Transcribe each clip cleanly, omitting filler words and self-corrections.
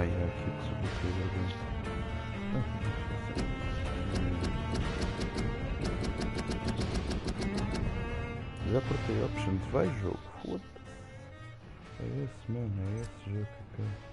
Ai, aqui que subir. Já apertei options, vai jogo, foda-se. É esse mesmo, é esse jogo que eu quero.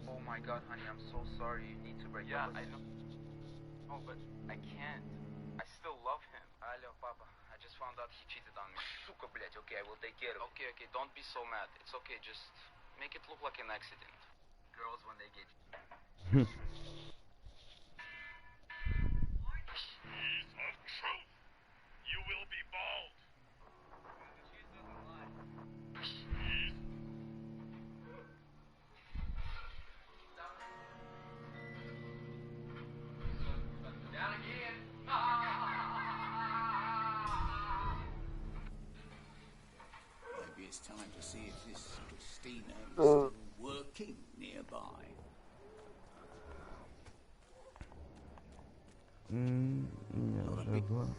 Oh my god, honey, I'm so sorry. You need to break up. Yeah, I know. Oh, but I can't. I still love him. Алло, папа. I just found out he cheated on me. Сука, блядь, okay, I will take care of it. Okay, don't be so mad. It's okay, just make it look like an accident. Girls, when they get... Piece of truth! You will be bald! Down again! Maybe it's time to see if this Christina is still working nearby. Já agora.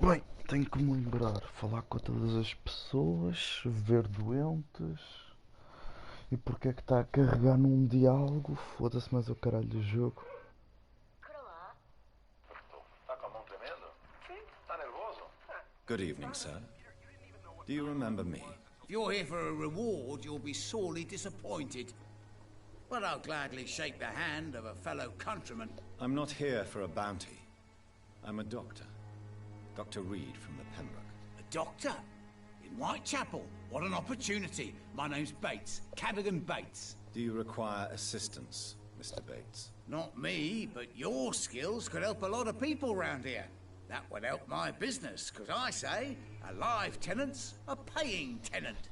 Bem, tenho que me lembrar, falar com todas as pessoas, ver doentes. E porque é que está a carregar num diálogo? Foda-se mais o caralho do jogo. Tá com a mão tremendo? Sim. Tá nervoso? Good evening, sir. Do you remember me? If you're here for a reward, you'll be sorely disappointed. But I'll gladly shake the hand of a fellow countryman. I'm not here for a bounty. I'm a doctor. Dr. Reed from the Pembroke. A doctor? In Whitechapel? What an opportunity. My name's Bates. Cadogan Bates. Do you require assistance, Mr. Bates? Not me, but your skills could help a lot of people round here. That would help my business, because I say, a live tenant's a paying tenant.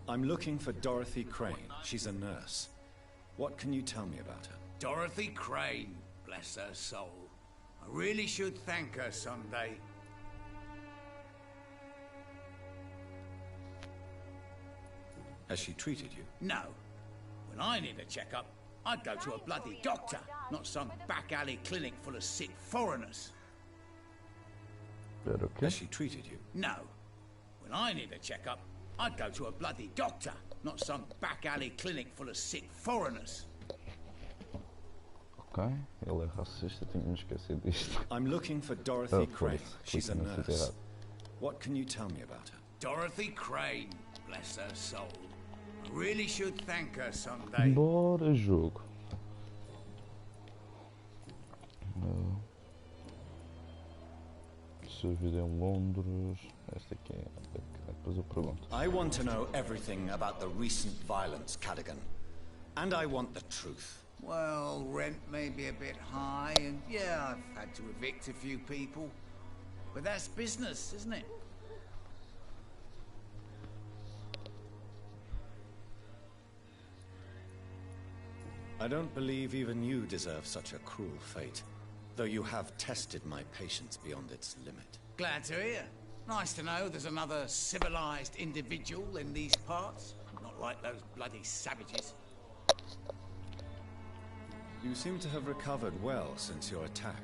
I'm looking for Dorothy Crane. She's a nurse. What can you tell me about her? Dorothy Crane, bless her soul. I really should thank her someday. Has she treated you? No. When I need a checkup, I'd go to a bloody doctor, not some back alley clinic full of sick foreigners. But okay. Has she treated you? No. When I need a checkup, I'd go to a bloody doctor, not some back alley clinic full of sick foreigners. Ok, ele é racista, tinha me esquecido disto. I'm looking for Dorothy Crane. She's a clica no sítio nurse. errado. What can you tell me about her? Dorothy Crane, bless her soul. I really should thank her someday. Bora, jogo. Sua vida em Londres. Esta aqui é. Depois eu pergunto. I want to know everything about the recent violence, Cadogan. And I want the truth. Well, rent may be a bit high, and yeah, I've had to evict a few people. But that's business, isn't it? I don't believe even you deserve such a cruel fate, though you have tested my patience beyond its limit. Glad to hear. Nice to know there's another civilized individual in these parts. Not like those bloody savages. You seem to have recovered well since your attack.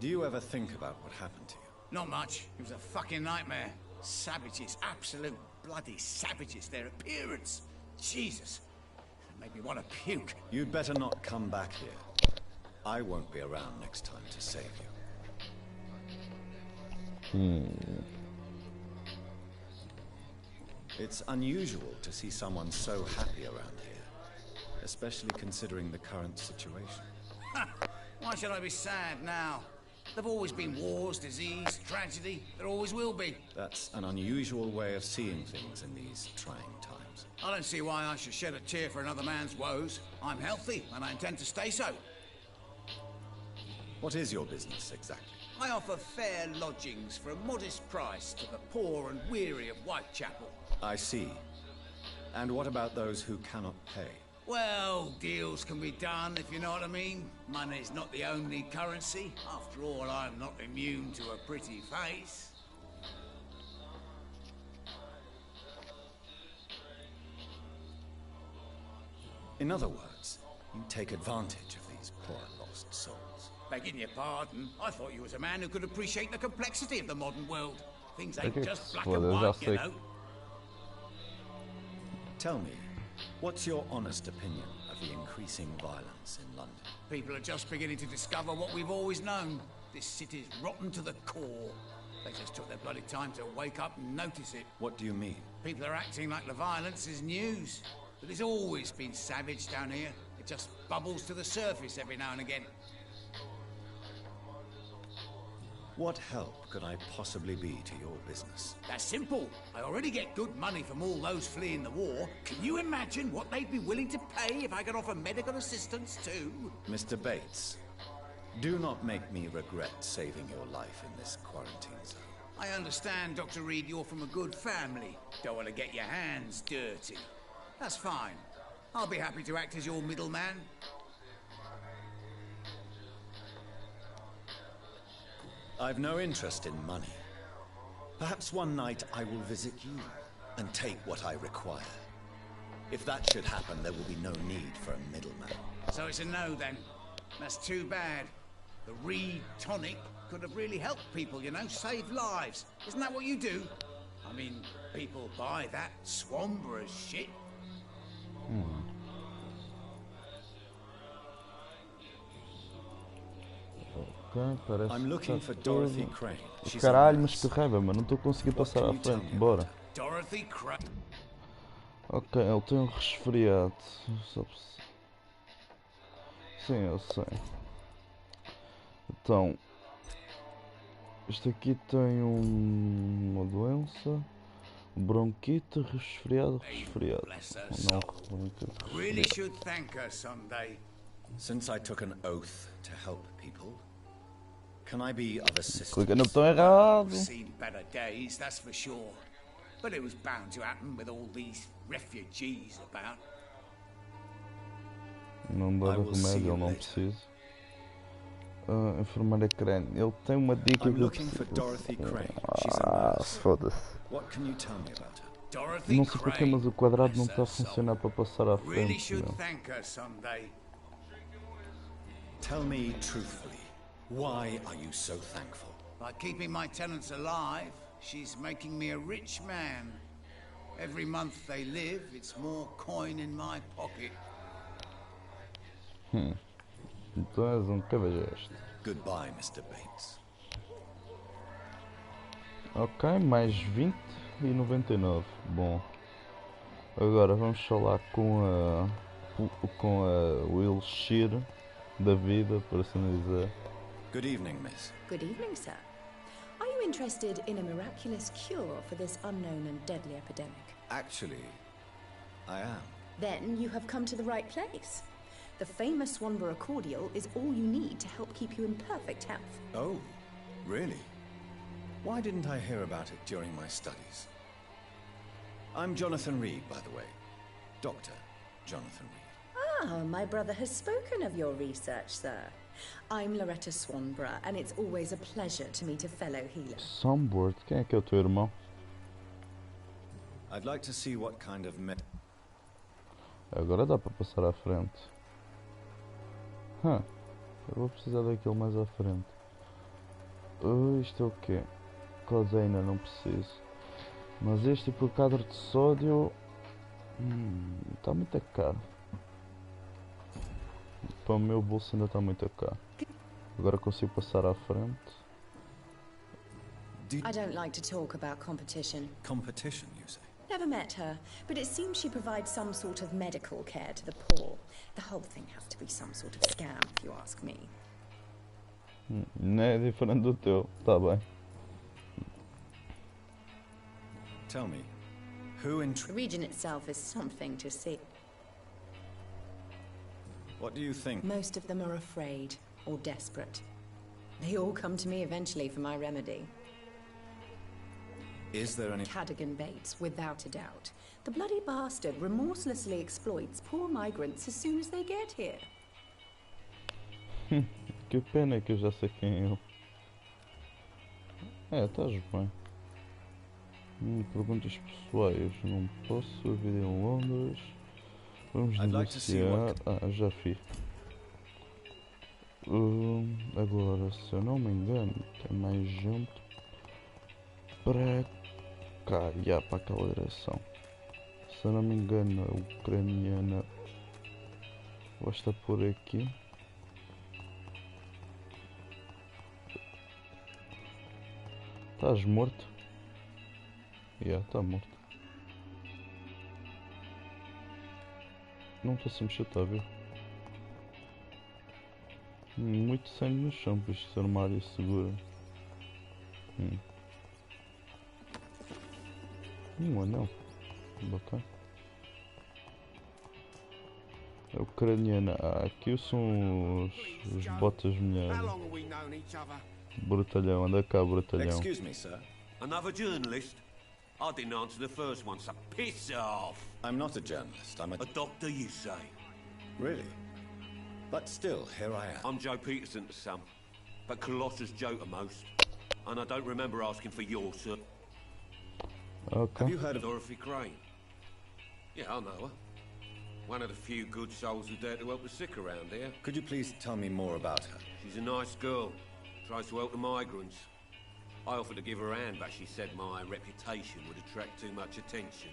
Do you ever think about what happened to you? Not much. It was a fucking nightmare. Savages, absolute bloody savages. Their appearance. Jesus. Made me want to puke. You'd better not come back here. I won't be around next time to save you. It's unusual to see someone so happy around here, especially considering the current situation. Why should I be sad now? There've always been wars, disease, tragedy. There always will be. That's an unusual way of seeing things in these trying times. I don't see why I should shed a tear for another man's woes. I'm healthy, and I intend to stay so. What is your business, exactly? I offer fair lodgings for a modest price to the poor and weary of Whitechapel. I see. And what about those who cannot pay? Well, deals can be done, if you know what I mean. Money's not the only currency. After all, I'm not immune to a pretty face. In other words, you take advantage of these poor lost souls. Begging your pardon, I thought you was a man who could appreciate the complexity of the modern world. Things ain't Okay, just black well, and there's white, also- you know. Tell me, what's your honest opinion of the increasing violence in London? People are just beginning to discover what we've always known. This city's rotten to the core. They just took their bloody time to wake up and notice it. What do you mean? People are acting like the violence is news. But there's always been savage down here. It just bubbles to the surface every now and again. What help could I possibly be to your business? That's simple. I already get good money from all those fleeing the war. Can you imagine what they'd be willing to pay if I could offer medical assistance too? Mr. Bates, do not make me regret saving your life in this quarantine zone. I understand, Dr. Reed, you're from a good family. Don't want to get your hands dirty. That's fine. I'll be happy to act as your middleman. I've no interest in money. Perhaps one night I will visit you and take what I require. If that should happen, there will be no need for a middleman. So it's a no then. That's too bad. The Reed tonic could have really helped people, you know, save lives. Isn't that what you do? I mean, people buy that Swanborough shit. Ok, parece I'm que looking tá for tudo. Dorothy Crane. She's a Caralho, mas nurse. que raiva, mano. Não estou a conseguir passar à can you tell frente. me Bora. about Dorothy Crane. Ok, ele tem um resfriado. Sim, eu sei. Então, isto aqui tem uma doença. Bronquite, resfriado. Bless her Não, soul. bronquite, Really resfriado. should thank her someday. Since I took an oath to help people, can I be of assistance? Clica no botão errado. I've seen better days, that's for sure. But it was bound to happen with all these refugees about. Não dá I will see remédio, you ele não later. precisa. Enfermeira Crane. Ele tem uma dica I'm que eu looking for preciso. Dorothy Crane. She's a nurse. Foda-se. What can you tell me about her? Dorothy Não sei porquê, Crane, mas o quadrado não bless está a her soul. funcionar para passar à Really frente. should Meu. thank her someday. Tell me truthfully, why are you so thankful? By keeping my tenants alive, she's making me a rich man. Every month they live, it's more coin in my pocket. Então és um cabajeste. Goodbye, Mr. Bates. Ok, mais 20 e 99. Bom. Agora vamos falar com a Wilshire da vida, por assim dizer. Good evening, miss. Good evening, sir. Are you interested in a miraculous cure for this unknown and deadly epidemic? Actually, I am. Then you have come to the right place. The famous Swanborough cordial is all you need to help keep you in perfect health. Oh, really? Why didn't I hear about it during my studies? I'm Jonathan Reed, by the way. Dr. Jonathan Reed. Ah, my brother has spoken of your research, sir. I'm Loretta Swanborough, and it's always a pleasure to meet a fellow healer. Soundboard, quem é que é o teu irmão? I'd like to see what kind of Agora dá para passar à frente. Eu vou precisar daquele mais à frente. Isto é o quê? Codeína, não preciso. Mas este hipocadro de sódio está muito caro. Para o meu bolso ainda está muito caro. Agora consigo passar à frente. I don't like to talk about competition. competition, you say? Never met her, but it seems she provides some sort of medical care to the poor. The whole thing has to be some sort of scam, if you ask me. Não é diferente do teu, tá bem. Tell me, who in The region itself is something to see. what do you think? Most of them are afraid or desperate. They all come to me eventually for my remedy. Is there any... Cadogan Bates, without a doubt. The bloody bastard remorselessly exploits poor migrants as soon as they get here. Que pena que eu já sei quem é ele. É, estás bem. Perguntas pessoais. Não posso. A vida em Londres. Vamos negociar. Já fiz. Agora, se eu não me engano, tem mais gente para cá. Já para aquela direção. Se eu não me engano, a ucraniana vai estar por aqui. Estás morto? Está morto. Não estou a se mexer, está a ver? Muito sangue no chão, para isto ser uma área segura. Um anel. Bacana. A ucraniana. Aqui são os botas mulheres. Brutalhão, anda cá, brutalhão. Excuse me, sir. Another journalist? I didn't answer the first one, so piss off! I'm not a journalist, I'm a doctor, you say? Really? But still, here I am. I'm Joe Peterson to some, but Colossus Joe to most. And I don't remember asking for yours, sir. Okay. Have you heard of Dorothy Crane? Yeah, I know her. One of the few good souls who dare to help the sick around here. Could you please tell me more about her? She's a nice girl. Tries to help the migrants. I offered to give her a hand, but she said my reputation would attract too much attention.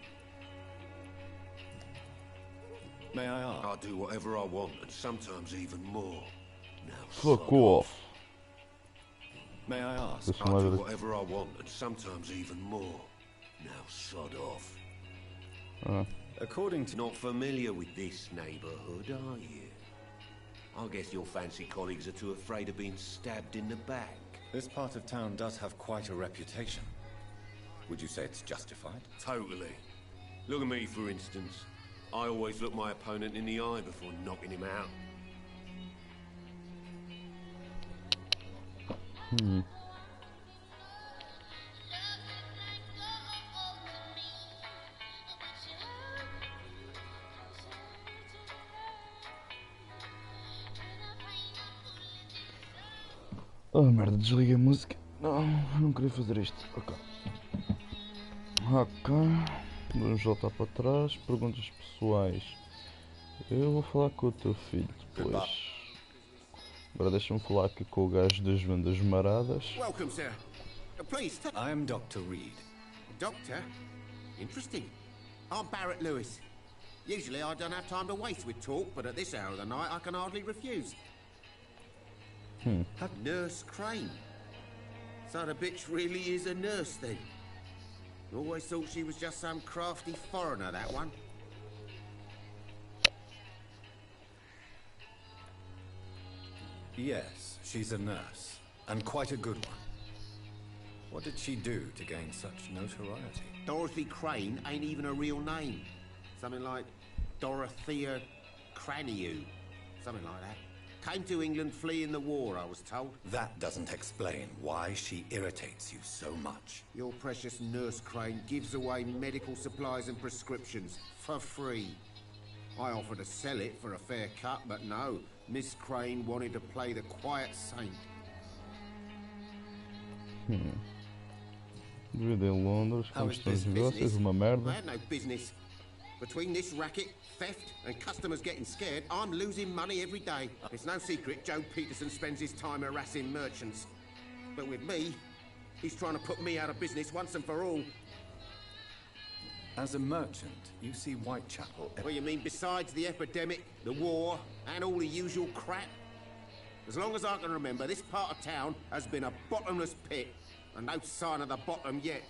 May I ask? I'll do whatever I want, and sometimes even more. Now, Fuck off. May I ask? I'll do whatever I want, and sometimes even more. Now, sod off. According to... Not familiar with this neighborhood, are you? I guess your fancy colleagues are too afraid of being stabbed in the back. This part of town does have quite a reputation. Would you say it's justified? Totally. Look at me, for instance. I always look my opponent in the eye before knocking him out. Oh merda, desliguei a música. Não queria fazer isto. Ok. Vamos voltar para trás. Perguntas pessoais. Eu vou falar com o teu filho depois. Agora deixa-me falar aqui com o gajo das vendas maradas. Welcome, sir. Please, I am Dr. Reed. Doctor? Interesting. I'm Barrett Lewis. Usually I don't have time to waste with talk, but at this hour of the night I can hardly refuse. Nurse Crane. So the bitch really is a nurse then? Always thought she was just some crafty foreigner, that one. Yes, she's a nurse, and quite a good one. What did she do to gain such notoriety? Dorothy Crane ain't even a real name. Something like Dorothea Craniu. Something like that. Came to England fleeing the war, I was told. That doesn't explain why she irritates you so much. Your precious Nurse Crane gives away medical supplies and prescriptions for free. I offered to sell it for a fair cut, but no. Miss Crane wanted to play the quiet saint. Vida em Londres, como estão os negócios, uma merda. I had no business. Between this racket, theft, and customers getting scared, I'm losing money every day. It's no secret Joe Peterson spends his time harassing merchants. But with me, he's trying to put me out of business once and for all. As a merchant, you see Whitechapel... Well, you mean besides the epidemic, the war, and all the usual crap? As long as I can remember, this part of town has been a bottomless pit, and no sign of the bottom yet.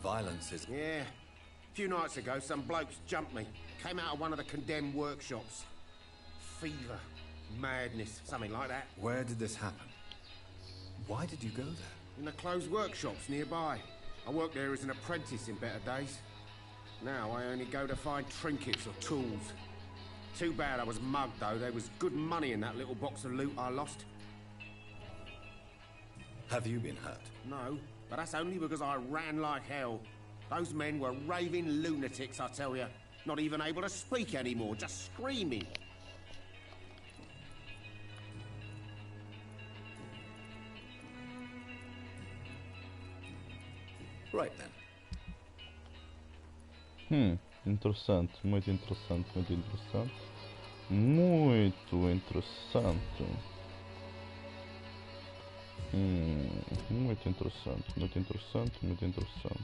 Violence is... Yeah. A few nights ago, some blokes jumped me. Came out of one of the condemned workshops. Fever, madness, something like that. Where did this happen? Why did you go there? In the closed workshops nearby. I worked there as an apprentice in better days. Now I only go to find trinkets or tools. Too bad I was mugged, though. There was good money in that little box of loot I lost. Have you been hurt? No, but that's only because I ran like hell. Those men were raving lunatics, I tell you. Not even able to speak anymore, just screaming. Right then. Interessante, muito interessante, muito interessante. Muito interessante. Muito interessante, muito interessante, muito interessante.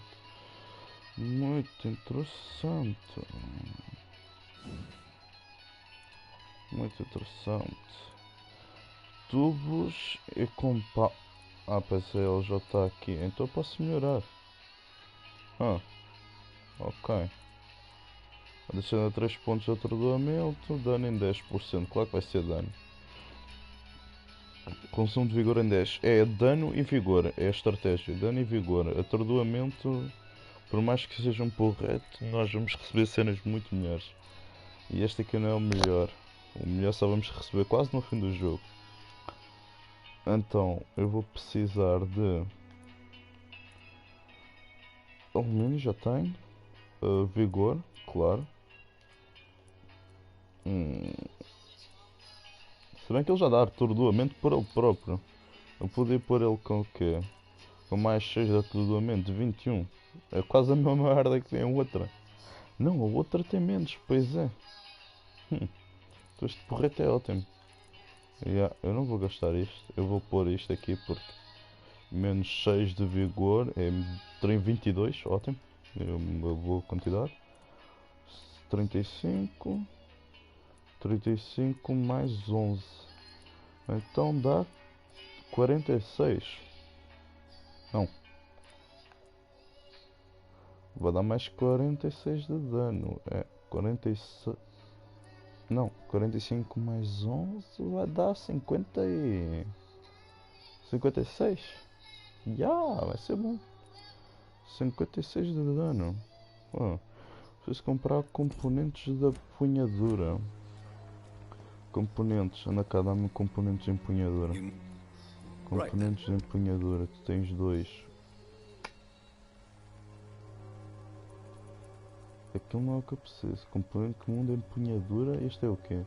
Muito interessante. Muito interessante. Tubos e compa... Ah, pensei, ele já está aqui. Então eu posso melhorar. Ok. Adiciona 3 pontos de atordoamento. Dano em 10%. Claro que vai ser dano. Consumo de vigor em 10. É dano e vigor. É a estratégia. Dano e vigor. Atordoamento. Por mais que seja um porrete, nós vamos receber cenas muito melhores. E este aqui não é o melhor. O melhor só vamos receber quase no fim do jogo. Então, eu vou precisar de... alumínio já tenho. Vigor, claro. Se bem que ele já dá atordoamento por ele próprio. Eu podia pôr ele com o quê? Com mais 6 de atordoamento, 21. É quase a mesma merda que tem a outra. Não, a outra tem menos, pois é. Então este porrete é ótimo. Eu não vou gastar isto. Eu vou pôr isto aqui porque menos 6 de vigor é 22, ótimo. É uma boa quantidade. 35 mais 11. Então dá 46. Não. Vai dar mais 46 de dano. É 46. Não, 45 mais 11 vai dar 56. Vai ser bom. 56 de dano. Preciso comprar componentes da empunhadura. Componentes, anda cá, dá-me componentes de empunhadura. Componentes de empunhadura, tu tens 2. Aquilo não é o que eu preciso. Componente comum de empunhadura, este é o quê?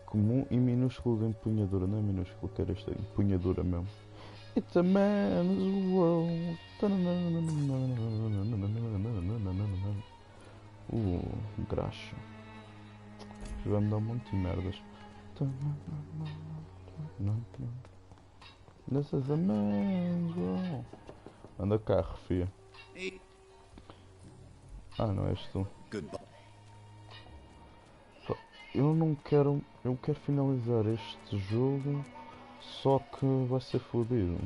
Comum e minúsculo de empunhadura, não é minúsculo, quero este é empunhadura mesmo. It's a man's world. Graxa. Vai me dar um monte de merdas. This is a man's world. Anda cá, refia. Não és tu. Eu não quero. Eu quero finalizar este jogo. Só que vai ser fodido.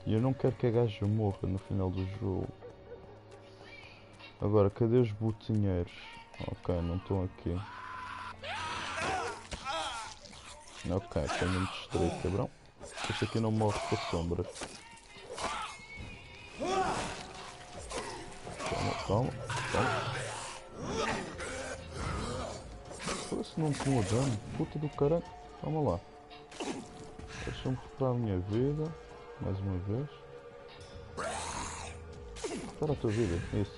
E eu não quero que a gaja morra no final do jogo. Agora, cadê os botinheiros? Ok, não estão aqui. Ok, tenho-me distraído, cabrão. Este aqui não morre com a sombra. Toma. Se não te dano, puta do caralho. Toma lá. Deixa-me recuperar a minha vida. Mais uma vez. Recupera a tua vida. Isso.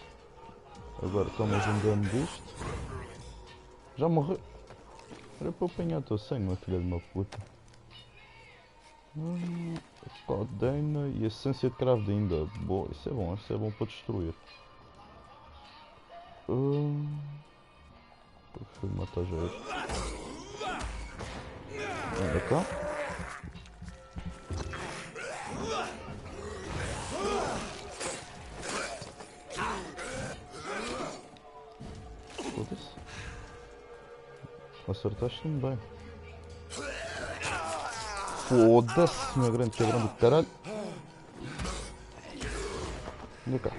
Agora tomas um dano disto. Já morreu. Era para eu apanhar o teu sangue, minha filha de uma puta. Codeina e essência de cravo de ainda. Boa, isso é bom para destruir. Prefiro matar já este. Anda cá. Foda-se. Acertaste-me bem. Foda-se, meu grande cabrão do caralho. Anda cá.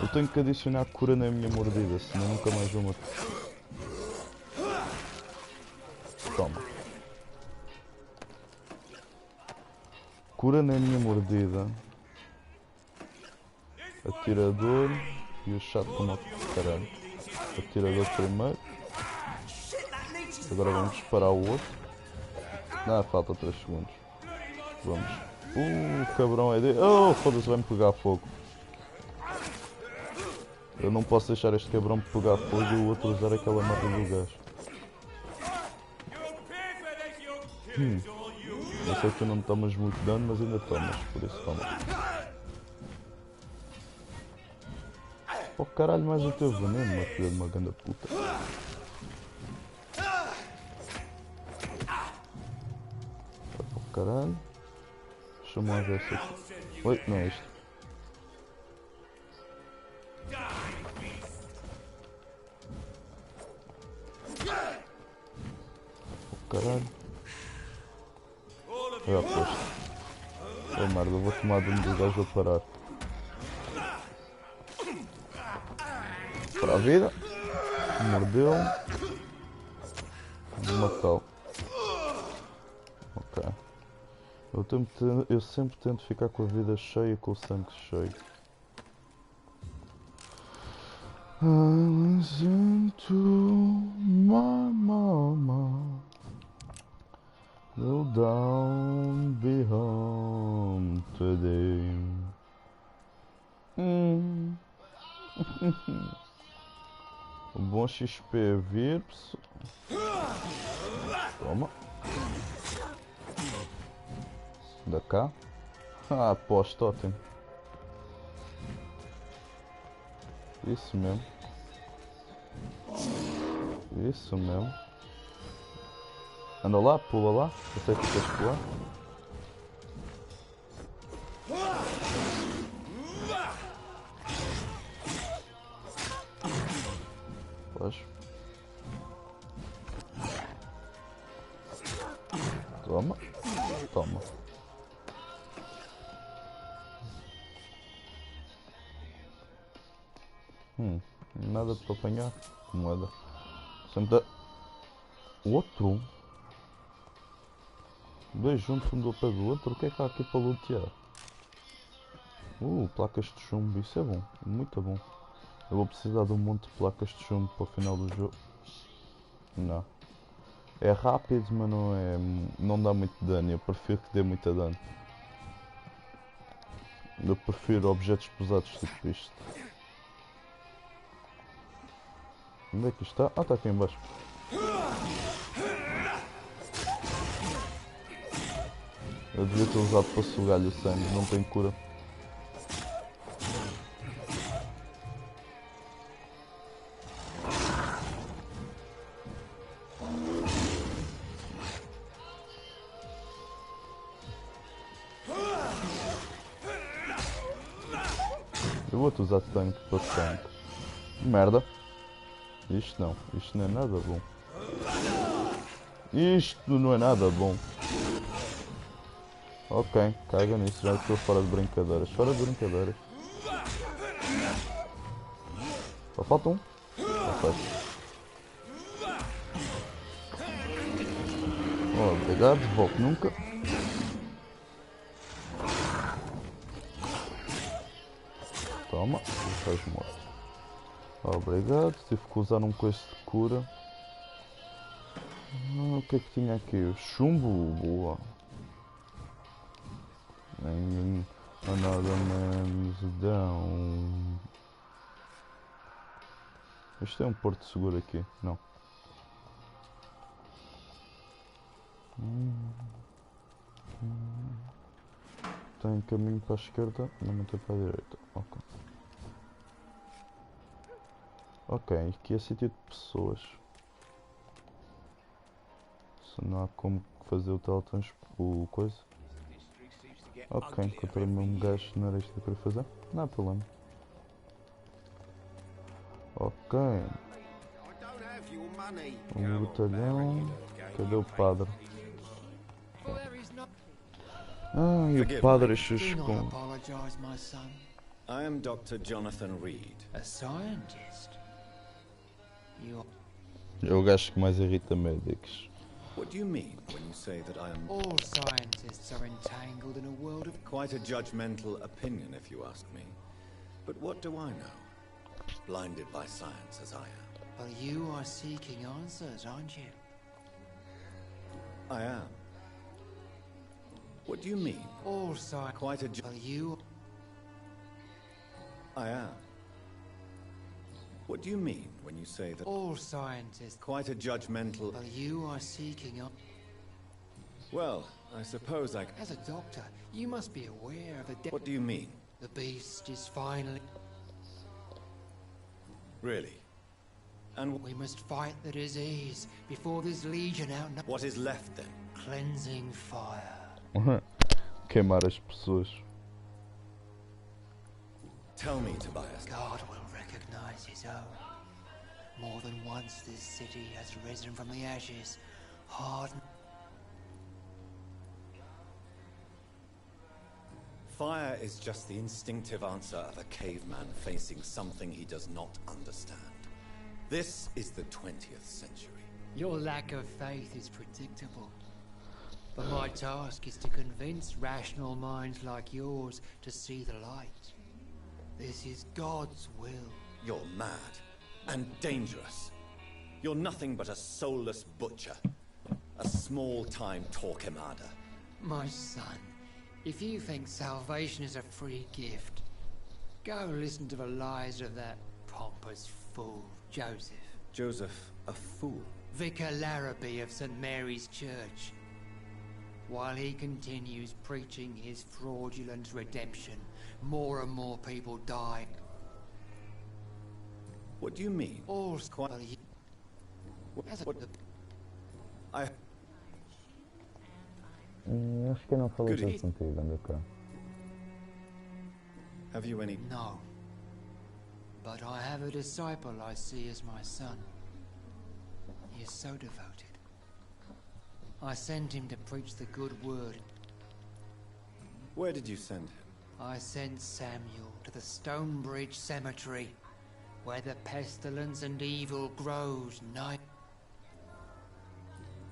Eu tenho que adicionar cura na minha mordida, senão nunca mais vou matar. Toma. Cura na minha mordida. Atirador e o chato como caralho. Atirador primeiro. Agora vamos disparar o outro. Falta 3 segundos. Vamos. O cabrão é dele. Oh, foda-se, vai-me pegar fogo. Eu não posso deixar este cabrão pegar fogo e o outro usar aquela merda do gás. Eu sei que tu não tomas muito dano, mas ainda tomas, por isso toma. Oh caralho, mais o teu veneno, uma filha de uma ganda puta. Oh caralho. Deixa-me lá ver se aqui. Oi, não é isto. Oh caralho. Já posto. Oh merda, eu vou tomar dano do gajo a parar. Para a vida. Mordeu. Matou. Ok. Eu sempre tento ficar com a vida cheia e com o sangue cheio. I listen to my mama. Go down, be home today. Um bom XP vir. Toma. Da cá. Ah, pós-totem. Isso mesmo. Isso mesmo. Anda lá, pula lá. Eu sei que tens de pular. Pois. Toma. Toma. Nada para apanhar. Moeda. Sempre dá... Outro? Dois juntos, um do pé do outro. O que é que há aqui para lutear? Placas de chumbo. Isso é bom. Muito bom. Eu vou precisar de um monte de placas de chumbo para o final do jogo. Não. É rápido, mas não é... Não dá muito dano. Eu prefiro que dê muito dano. Eu prefiro objetos pesados tipo isto. Onde é que está? Ah, está aqui em baixo. Eu devia ter usado para sugar-lhe o sangue, não tem cura. Eu vou-te usar tanque para tanque. Merda. Isto não é nada bom. Isto não é nada bom. Ok, caga nisso, já estou fora de brincadeiras. Fora de brincadeiras. Só falta um. Obrigado, volto nunca. Toma, estás morto. Obrigado, tive que usar um coice de cura. O que é que tinha aqui? Chumbo, boa. Another man's down. Isto é um porto seguro aqui, não. Tem caminho para a esquerda, mas não tem para a direita. Ok. Ok, aqui é sítio de pessoas. Se não há como fazer o teletransporte, coisa. Ok, encontrei o mesmo gajo, não era isto que eu queria fazer? Não há problema. Ok. Um batalhão. Cadê o padre? Ah, e o padre chuscou. I am Dr. Jonathan Reed. A scientist? É o gajo que mais irrita médicos. What do you mean when you say that I am... All scientists are entangled in a world of... Quite a judgmental opinion, if you ask me. But what do I know? Blinded by science as I am. Well, you are seeking answers, aren't you? I am. What do you mean? All science. Quite a Well, you. I am. What do you mean when you say that? All scientists. Quite a judgmental. Well, you are seeking on. Well, I suppose I. As a doctor, you must be aware of the. What do you mean? The beast is finally. Really? And we must fight the disease before this legion out. What is left then? Cleansing fire. Queimar as pessoas. Tell me, Tobias. God will recognize his own. More than once this city has risen from the ashes, hardened. Fire is just the instinctive answer of a caveman facing something he does not understand. This is the 20th century. Your lack of faith is predictable. But my task is to convince rational minds like yours to see the light. This is God's will. You're mad and dangerous. You're nothing but a soulless butcher. A small-time Torquemada. My son, if you think salvation is a free gift, go listen to the lies of that pompous fool, Joseph. Joseph, a fool? Vicar Larrabee of St. Mary's Church. While he continues preaching his fraudulent redemption, more and more people die. What do you mean? All What? Acho que eu não falei tudo contigo, anda cá. Have you any? No. But I have a disciple I see as my son. He is so devoted. I sent him to preach the good word. Where did you send him? I sent Samuel to the Stonebridge Cemetery, where the pestilence and evil grows night.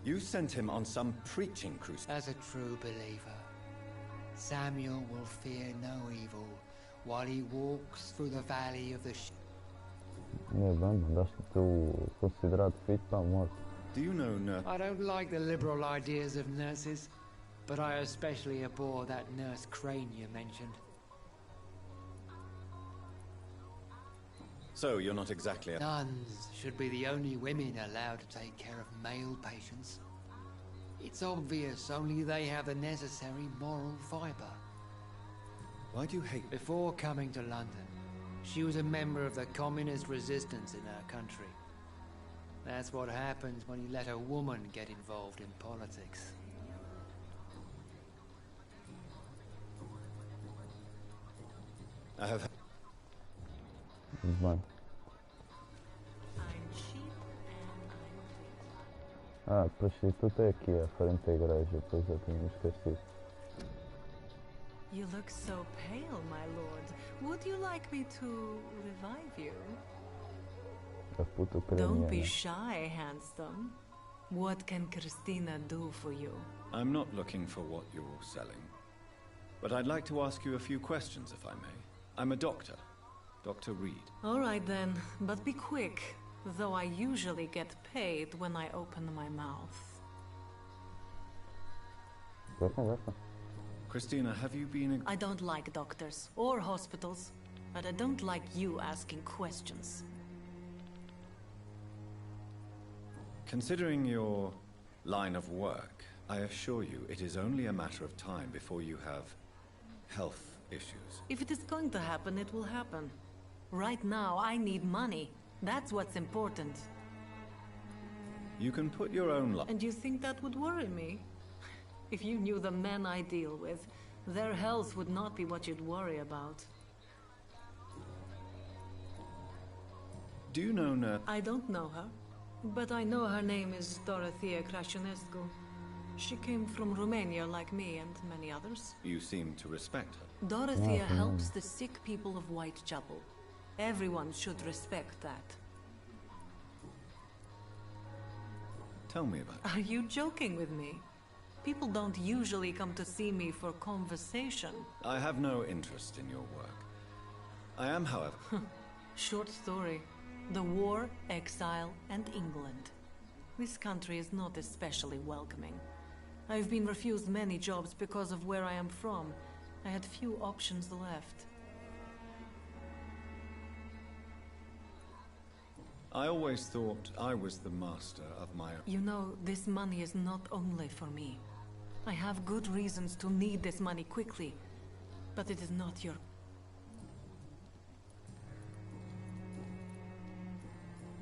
You sent him on some preaching crusade. As a true believer, Samuel will fear no evil while he walks through the valley of the Meu bem, mandaste o teu considerado filho para a morte. Do you know nurse? I don't like the liberal ideas of nurses, but I especially abhor that nurse Crane you mentioned. So you're not exactly a... Nuns should be the only women allowed to take care of male patients. It's obvious only they have the necessary moral fibre. Why do you hate... Before coming to London, she was a member of the communist resistance in her country. That's what happens when you let a woman get involved in politics. I have... Bem. Ah, prostituta é aqui à frente da igreja, pois eu tinha esquecido. You look so pale, my lord. Would you like me to revive you? A puta Don't be ucraniana. shy, handsome. What can Christina do for you? I'm not looking for what you're selling. But I'd like to ask you a few questions, if I may. I'm a doctor. Dr. Reed. All right then, but be quick. Though I usually get paid when I open my mouth. Christina, have you been... I don't like doctors or hospitals, but I don't like you asking questions. Considering your line of work, I assure you it is only a matter of time before you have health issues. If it is going to happen, it will happen. Right now, I need money. That's what's important. You can put your own life... And you think that would worry me? If you knew the men I deal with, their health would not be what you'd worry about. Do you know Nurse... I don't know her, but I know her name is Dorothea Crasionescu. She came from Romania like me and many others. You seem to respect her. Dorothea helps the sick people of Whitechapel. Everyone should respect that. Tell me about it. Are you joking with me? People don't usually come to see me for conversation. I have no interest in your work. I am, however... Short story. The war, exile, and England. This country is not especially welcoming. I've been refused many jobs because of where I am from. I had few options left. I always thought I was the master of my own. You know, this money is not only for me. I have good reasons to need this money quickly, but it is not your...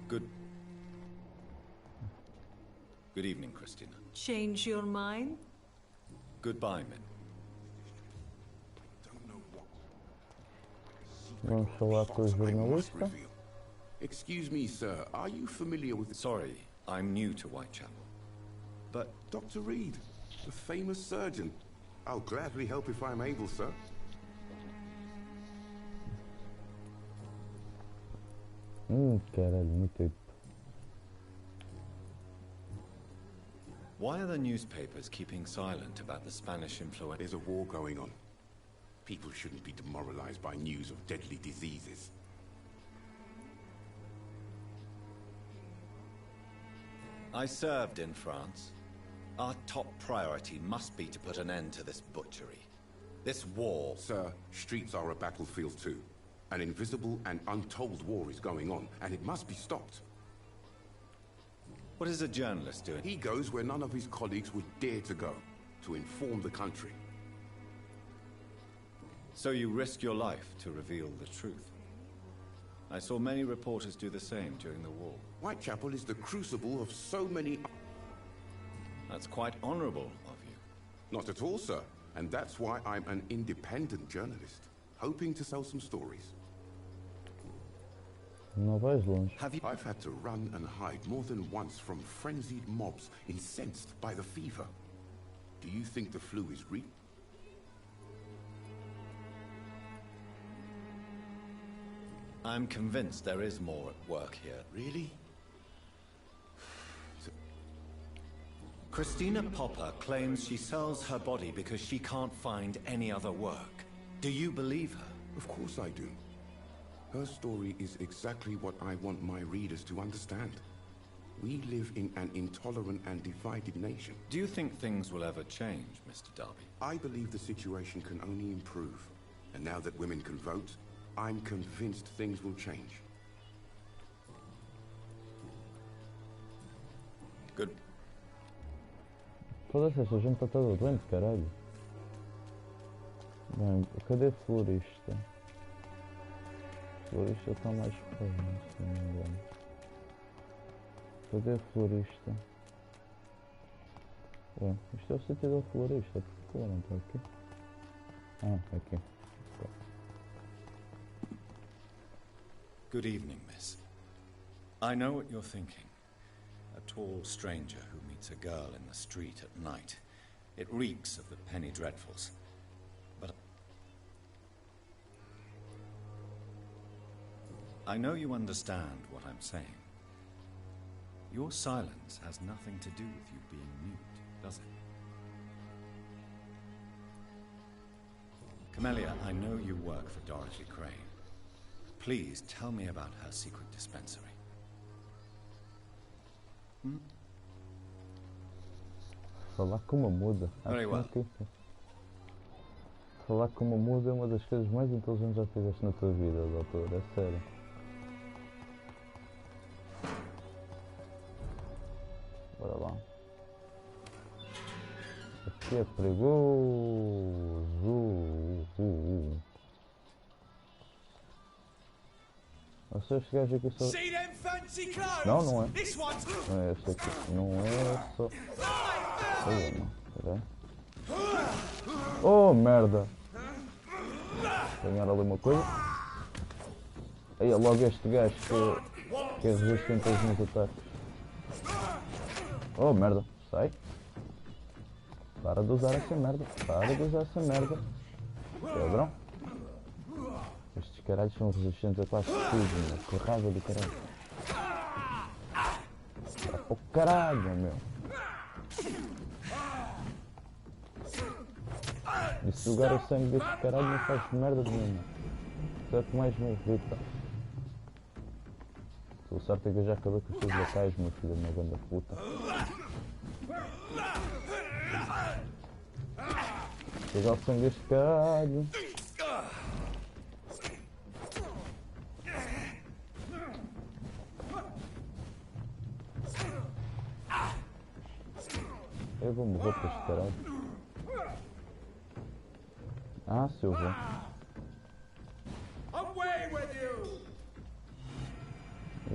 Good evening, Christina. Change your mind? Goodbye, men. Vamos falar com o jornalista. Excuse me, sir. Are you familiar with... Sorry, I'm new to Whitechapel. But... Dr. Reed, the famous surgeon. I'll gladly help if I'm able, sir. Caralho, muito tempo. Why are the newspapers keeping silent about the Spanish influence? There's a war going on. People shouldn't be demoralized by news of deadly diseases. I served in France. Our top priority must be to put an end to this butchery. This war. Sir, streets are a battlefield too. An invisible and untold war is going on, and it must be stopped. What is a journalist doing? He goes where none of his colleagues would dare to go, to inform the country. So you risk your life to reveal the truth. I saw many reporters do the same during the war. Whitechapel is the crucible of so many... That's quite honorable of you. Not at all, sir. And that's why I'm an independent journalist, hoping to sell some stories. Não vais longe. I've had to run and hide more than once from frenzied mobs incensed by the fever. Do you think the flu is real? I'm convinced there is more at work here. Really? Christina Popper claims she sells her body because she can't find any other work. Do you believe her? Of course I do. Her story is exactly what I want my readers to understand. We live in an intolerant and divided nation. Do you think things will ever change, Mr. Darby? I believe the situation can only improve. And now that women can vote, I'm convinced things will change. Good. Foda-se, essa gente está toda doente, caralho. Bem, cadê a florista? A florista está mais perto, se não me engano. Cadê a florista? Bem, isto é o sítio da florista, porque ela não está aqui? Ah, aqui. Good evening, miss. I know what you're thinking. A tall stranger who meets a girl in the street at night. It reeks of the penny dreadfuls. But I know you understand what I'm saying. Your silence has nothing to do with you being mute, does it? Camellia, I know you work for Dorothy Crane. Please tell me about her secret dispensary. Falar com uma muda. Very well. Falar com uma muda é uma das coisas mais inteligentes que já fizeste na tua vida, doutor. É sério. Bora lá. Aqui é perigoso. Não sei se gajo aqui só... Não, não é. Não é este aqui. Não é só... Olha, não. Peraí. Oh, merda. Ganhar ali uma coisa. Aí é logo este gajo que é resistente aos meus ataques. Oh, merda. Sai. Para de usar essa merda. Para de usar essa merda. Cabrão. Estes caralhos são resistentes a quase tudo, meu. Que raiva do caralho. Para para o caralho, meu. E sugar o sangue deste caralho não faz merda nenhuma. Isso é o que mais me irrita. O certo é que eu já acabei com os teus locais, meu filho, uma grande puta. Pegar o sangue deste caralho. Eu vou morrer para este caralho. Ah, se eu vou.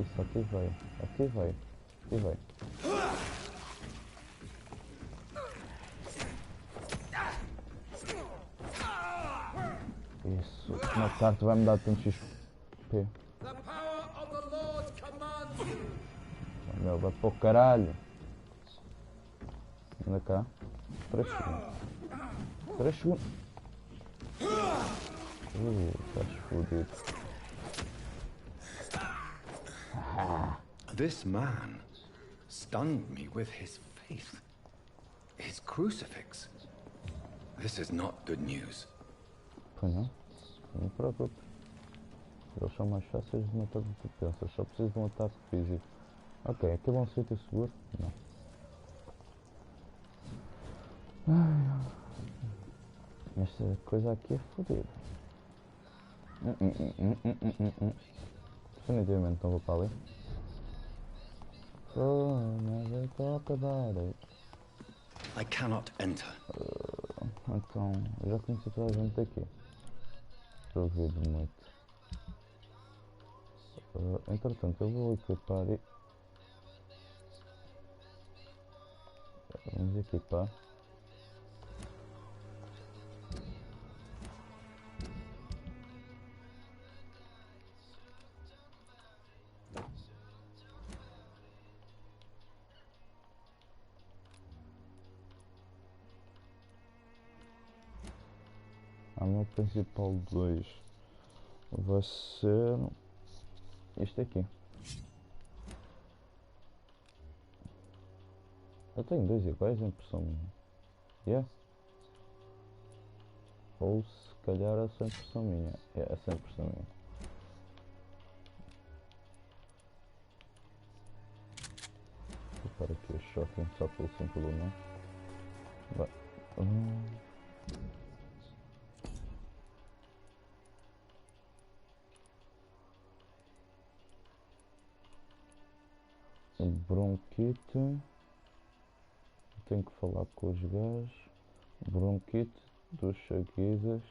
Isso, aqui vai. Aqui vai. Aqui vai. Isso. Matar-te vai-me dar tanto XP. Oh, meu, vai para o caralho. Anda cá. 3 segundos. 3 segundos. Estás fodido. This man stunned me with his faith. His crucifix. This is not good news. Pois não? Não me preocupes. Eles são mais fáceis de matar do que tu pensas. Só preciso de um ataque físico. Ok, aquele é um sítio seguro? Não. Ai, esta coisa aqui é fodida. Definitivamente não vou para ali. Never talk about it. I cannot enter. Então, eu já conheci toda a gente aqui. Duvido muito. Entretanto, eu vou equipar e... Vamos equipar. A minha principal 2 vai ser este aqui. Eu tenho 2 iguais em impressão minha. Yeah. Ou se calhar é só impressão minha. É só impressão minha. Vou parar aqui o shotgun só pelo simples não. Vai. Bronquite. Tenho que falar com os gajos. Bronquite dos seguidas.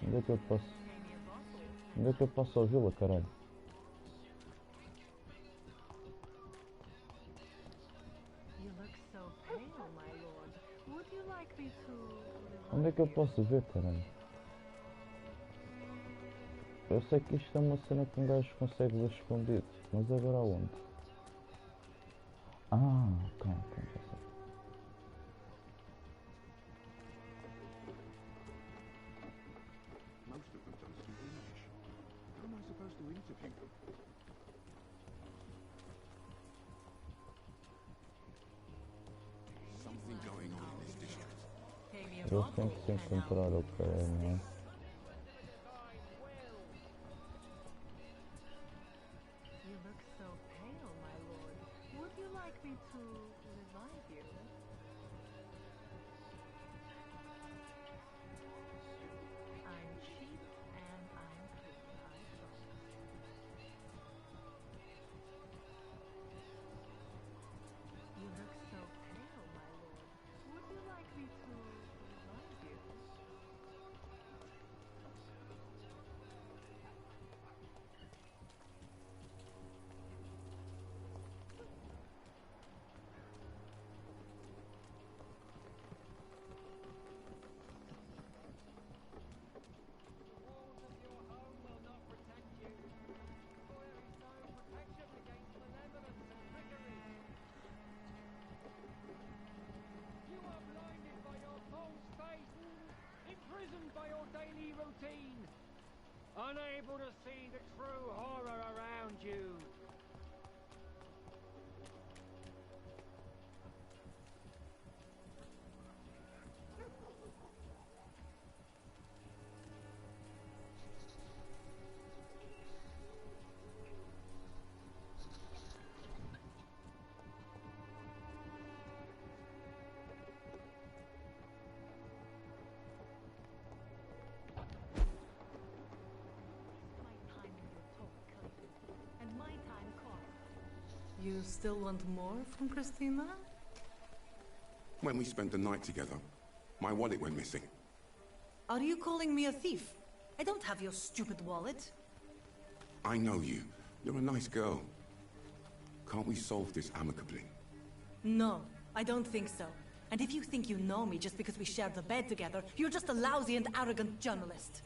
Onde é que eu posso? Onde é que eu posso ouvi-la, caralho? Onde é que eu posso ver, caralho? Eu sei que isto é uma cena que um gajo consegue ver escondido, mas agora aonde? Ah, calma, já sei. Most of them don't speak English. How am I supposed to interview them? Something going on in this district. Eles têm que se encontrar, ok, não é? Unable to see the true horror around you. You still want more from Christina? When we spent the night together, my wallet went missing. Are you calling me a thief? I don't have your stupid wallet. I know you. You're a nice girl. Can't we solve this amicably? No, I don't think so. And if you think you know me just because we shared the bed together, you're just a lousy and arrogant journalist.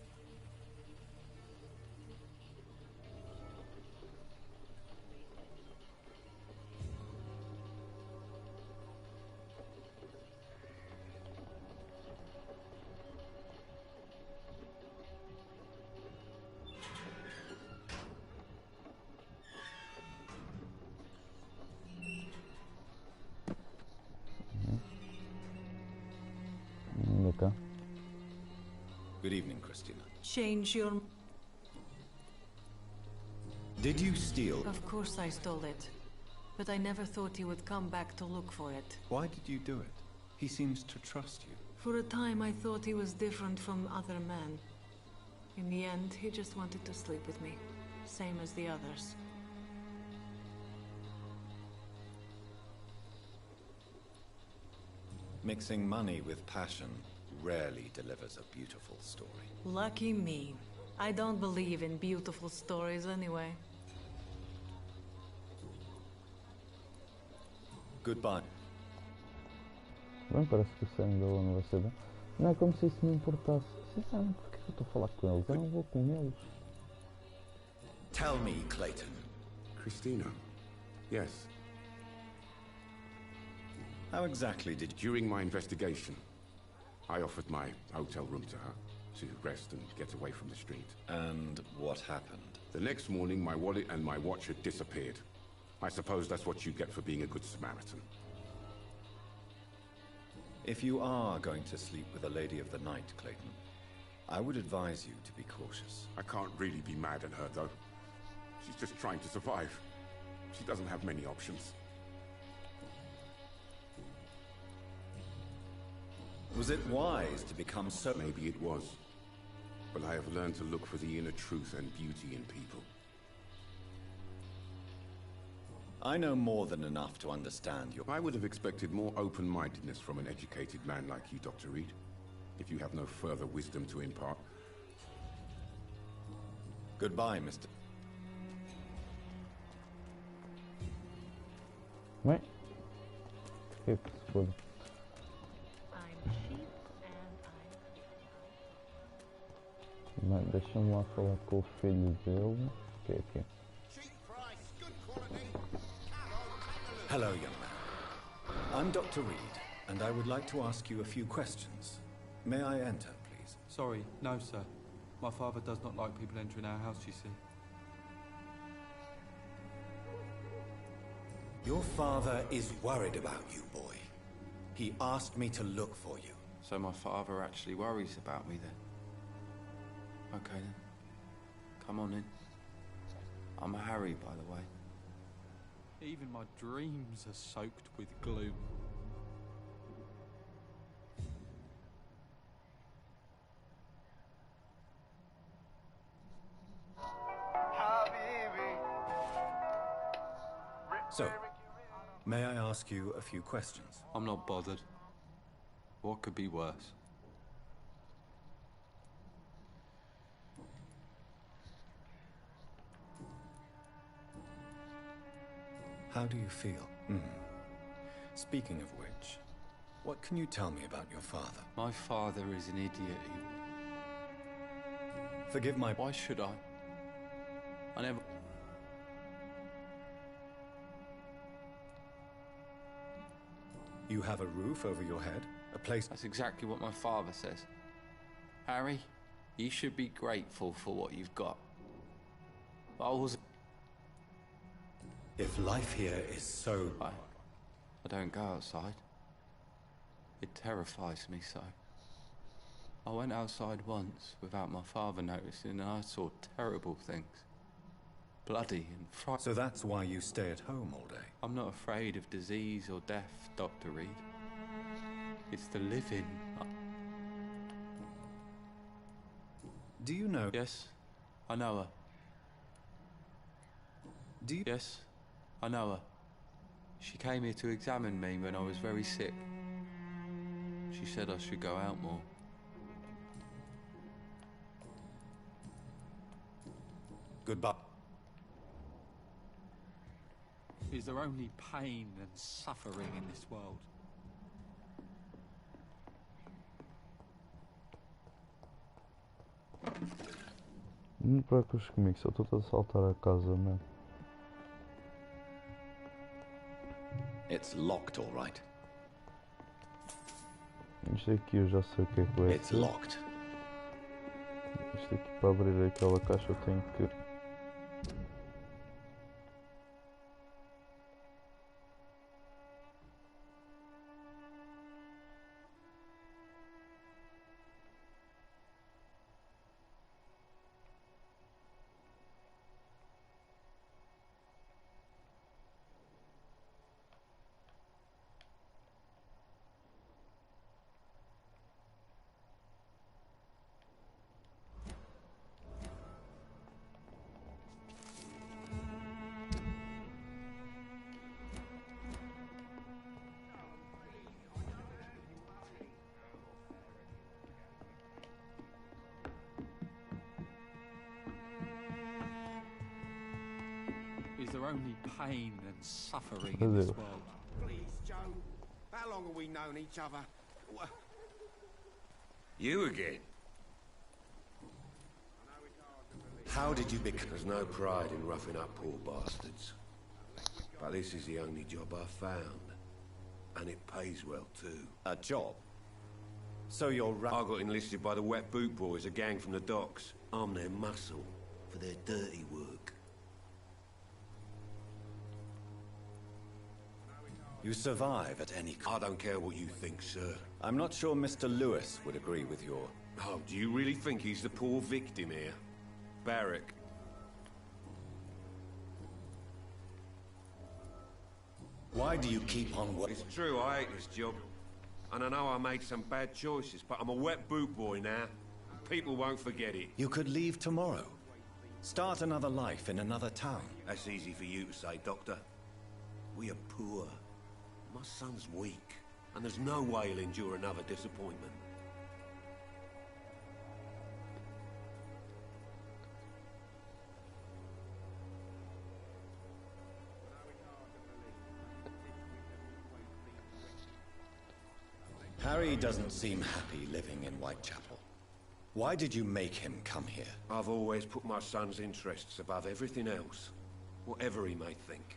Good evening, Christina. Change your... Did you steal? Of course I stole it. But I never thought he would come back to look for it. Why did you do it? He seems to trust you. For a time I thought he was different from other men. In the end, he just wanted to sleep with me. Same as the others. Mixing money with passion rarely delivers a beautiful story. Lucky me. I don't believe in beautiful stories anyway. Goodbye. Bem, parece que o sangue dele não vai ser bom. Não é como se isso me importasse. Sinceramente, porque eu estou a falar com eles? Eu não vou com eles. Tell me, Clayton. Christina? Yes. How exactly did... During my investigation, I offered my hotel room to her to rest and get away from the street. And what happened? The next morning, my wallet and my watch had disappeared. I suppose that's what you get for being a good Samaritan. If you are going to sleep with a lady of the night, Clayton, I would advise you to be cautious. I can't really be mad at her, though. She's just trying to survive. She doesn't have many options. Was it wise to become so... Maybe it was. But I have learned to look for the inner truth and beauty in people. I know more than enough to understand your... I would have expected more open-mindedness from an educated man like you, Dr. Reed. If you have no further wisdom to impart. Goodbye, Mr. Bem, o que é que se pode? Deixa-me lá falar com o filho dele. O que é que é? Hello, young man. I'm Dr. Reed, and I would like to ask you a few questions. May I enter, please? Sorry, no, sir. My father does not like people entering our house, you see. Your father is worried about you, boy. He asked me to look for you. So my father actually worries about me then? Okay then. Come on in. I'm Harry, by the way. Even my dreams are soaked with gloom. So, may I ask you a few questions? I'm not bothered. What could be worse? How do you feel? Speaking of which, what can you tell me about your father? My father is an idiot. Forgive my... Why should I? I never... You have a roof over your head? A place... That's exactly what my father says. Harry, you should be grateful for what you've got. But I was... If life here is so... I don't go outside. It terrifies me so. I went outside once without my father noticing and I saw terrible things. Bloody and frightening. So that's why you stay at home all day? I'm not afraid of disease or death, Dr. Reed. It's the living. Do you know... Yes, I know her. Do you... Yes, I know her. She came here to examine me when I was very sick. She said I should go out more. Goodbye. Is there only pain and suffering in this world? Não te preocupes comigo, só estou a saltar a casa mesmo. It's locked, all right. Isto aqui eu já sei o que é que vai It's ser. locked. Isto aqui para abrir aquela caixa eu tenho que... Is there only pain and suffering in this world? Please, Joe. How long have we known each other? You again? How did you become... There's no pride in roughing up poor bastards. But this is the only job I've found. And it pays well, too. A job? So you're... I got enlisted by the Wet Boot Boys, a gang from the docks. I'm their muscle for their dirty work. You survive at any cost. I don't care what you think, sir. I'm not sure Mr. Lewis would agree with your... Oh, do you really think he's the poor victim here? Barrack. Why do you keep on what? It's true, I hate this job. And I know I made some bad choices, but I'm a wet boot boy now. People won't forget it. You could leave tomorrow. Start another life in another town. That's easy for you to say, Doctor. We are poor. My son's weak, and there's no way he'll endure another disappointment. Harry doesn't seem happy living in Whitechapel. Why did you make him come here? I've always put my son's interests above everything else, whatever he may think.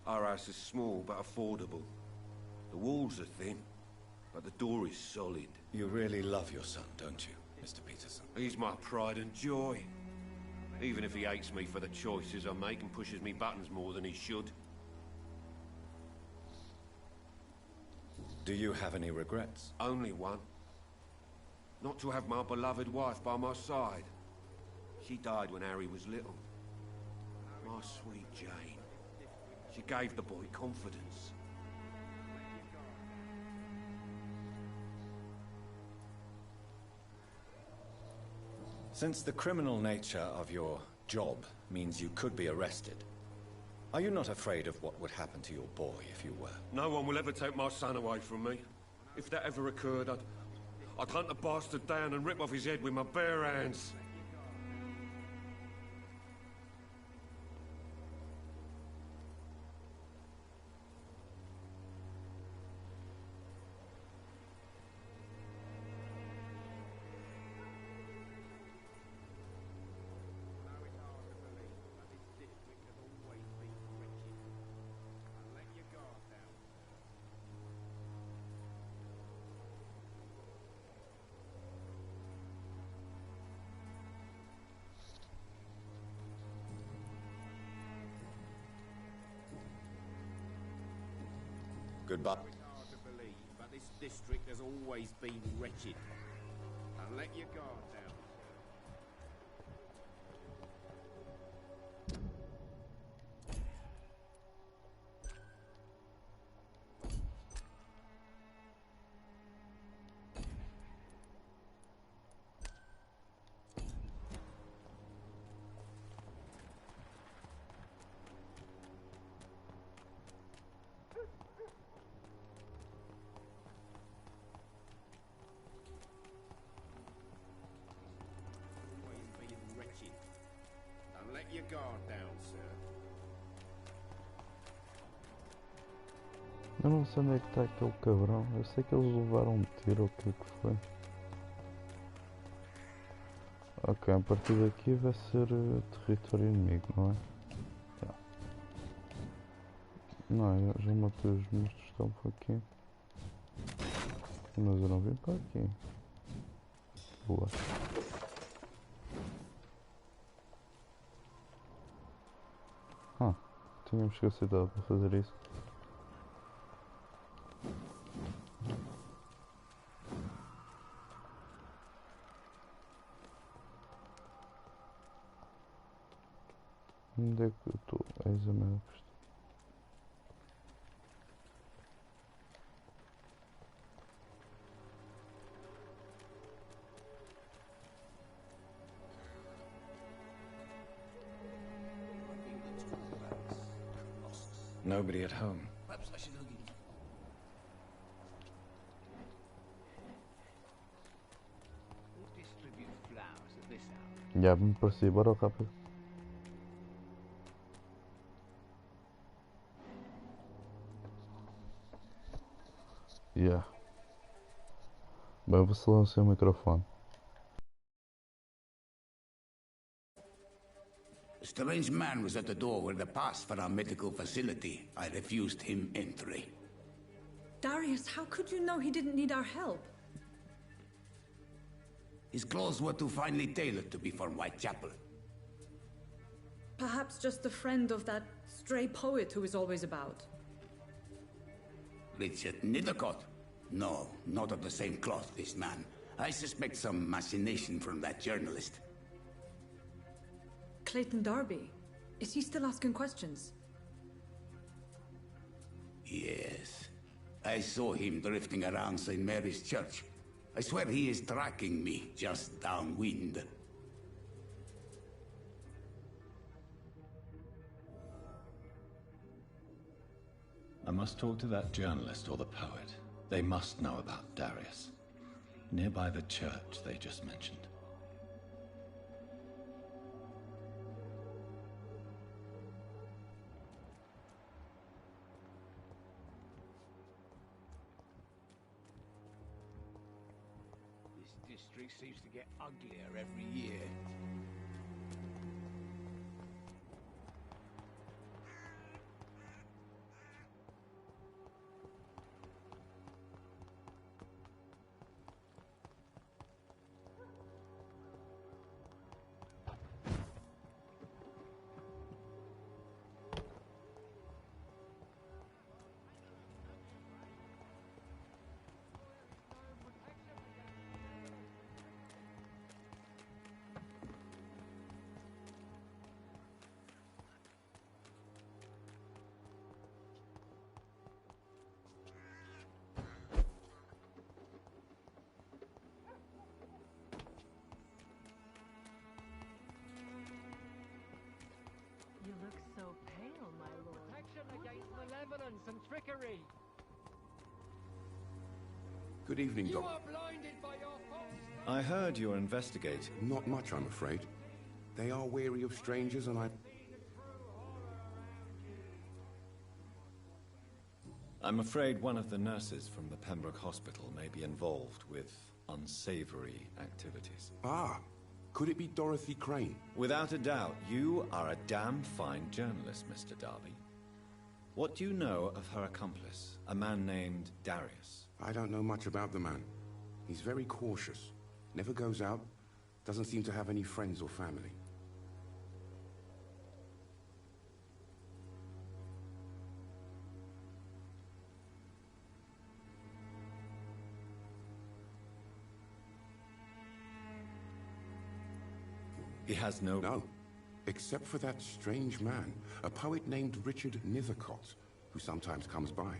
Our house is small but affordable. The walls are thin, but the door is solid. You really love your son, don't you, Mr. Peterson? He's my pride and joy. Even if he hates me for the choices I make and pushes me buttons more than he should. Do you have any regrets? Only one. Not to have my beloved wife by my side. She died when Harry was little. My sweet Jane. She gave the boy confidence. Since the criminal nature of your job means you could be arrested, are you not afraid of what would happen to your boy if you were? No one will ever take my son away from me. If that ever occurred, I'd hunt the bastard down and rip off his head with my bare hands. Goodbye. Hard to believe, but this district has always been wretched. And let your guard down. guard down, sir. Eu não sei onde é que está aquele cabrão. Eu sei que eles levaram um tiro ou o que é que foi. Ok, a partir daqui vai ser território inimigo, não é? Yeah. Não, eu já matei os monstros que estão por aqui. Mas eu não vim para aqui. Boa. Tínhamos esquecido para fazer isso. Onde é que eu estou? Eis a minha questão. Nobody at home. Perhaps I should look into. Who distributes flowers at this hour? Já me parecia, bora rápido. Yeah. Bem, vou silenciar o microfone. A strange man was at the door with a pass for our medical facility. I refused him entry. Darius, how could you know he didn't need our help? His clothes were too finely tailored to be from Whitechapel. Perhaps just a friend of that stray poet who is always about. Richard Nethercott? No, not of the same cloth, this man. I suspect some machination from that journalist. Clayton Darby. Is he still asking questions? Yes. I saw him drifting around St. Mary's Church. I swear he is tracking me just downwind. I must talk to that journalist or the poet. They must know about Darius. Nearby the church they just mentioned. This district seems to get uglier every year. You look so pale, my lord. Protection against malevolence and trickery. Good evening, You Doc. are blinded by your false. I heard you're investigating. Not much, I'm afraid. They are wary of strangers, and I'm afraid one of the nurses from the Pembroke Hospital may be involved with unsavory activities. Ah, could it be Dorothy Crane? Without a doubt, you are a damn fine journalist, Mr. Darby. What do you know of her accomplice, a man named Darius? I don't know much about the man. He's very cautious. Never goes out. Doesn't seem to have any friends or family. He has no... No. Except for that strange man, a poet named Richard Nethercott, who sometimes comes by.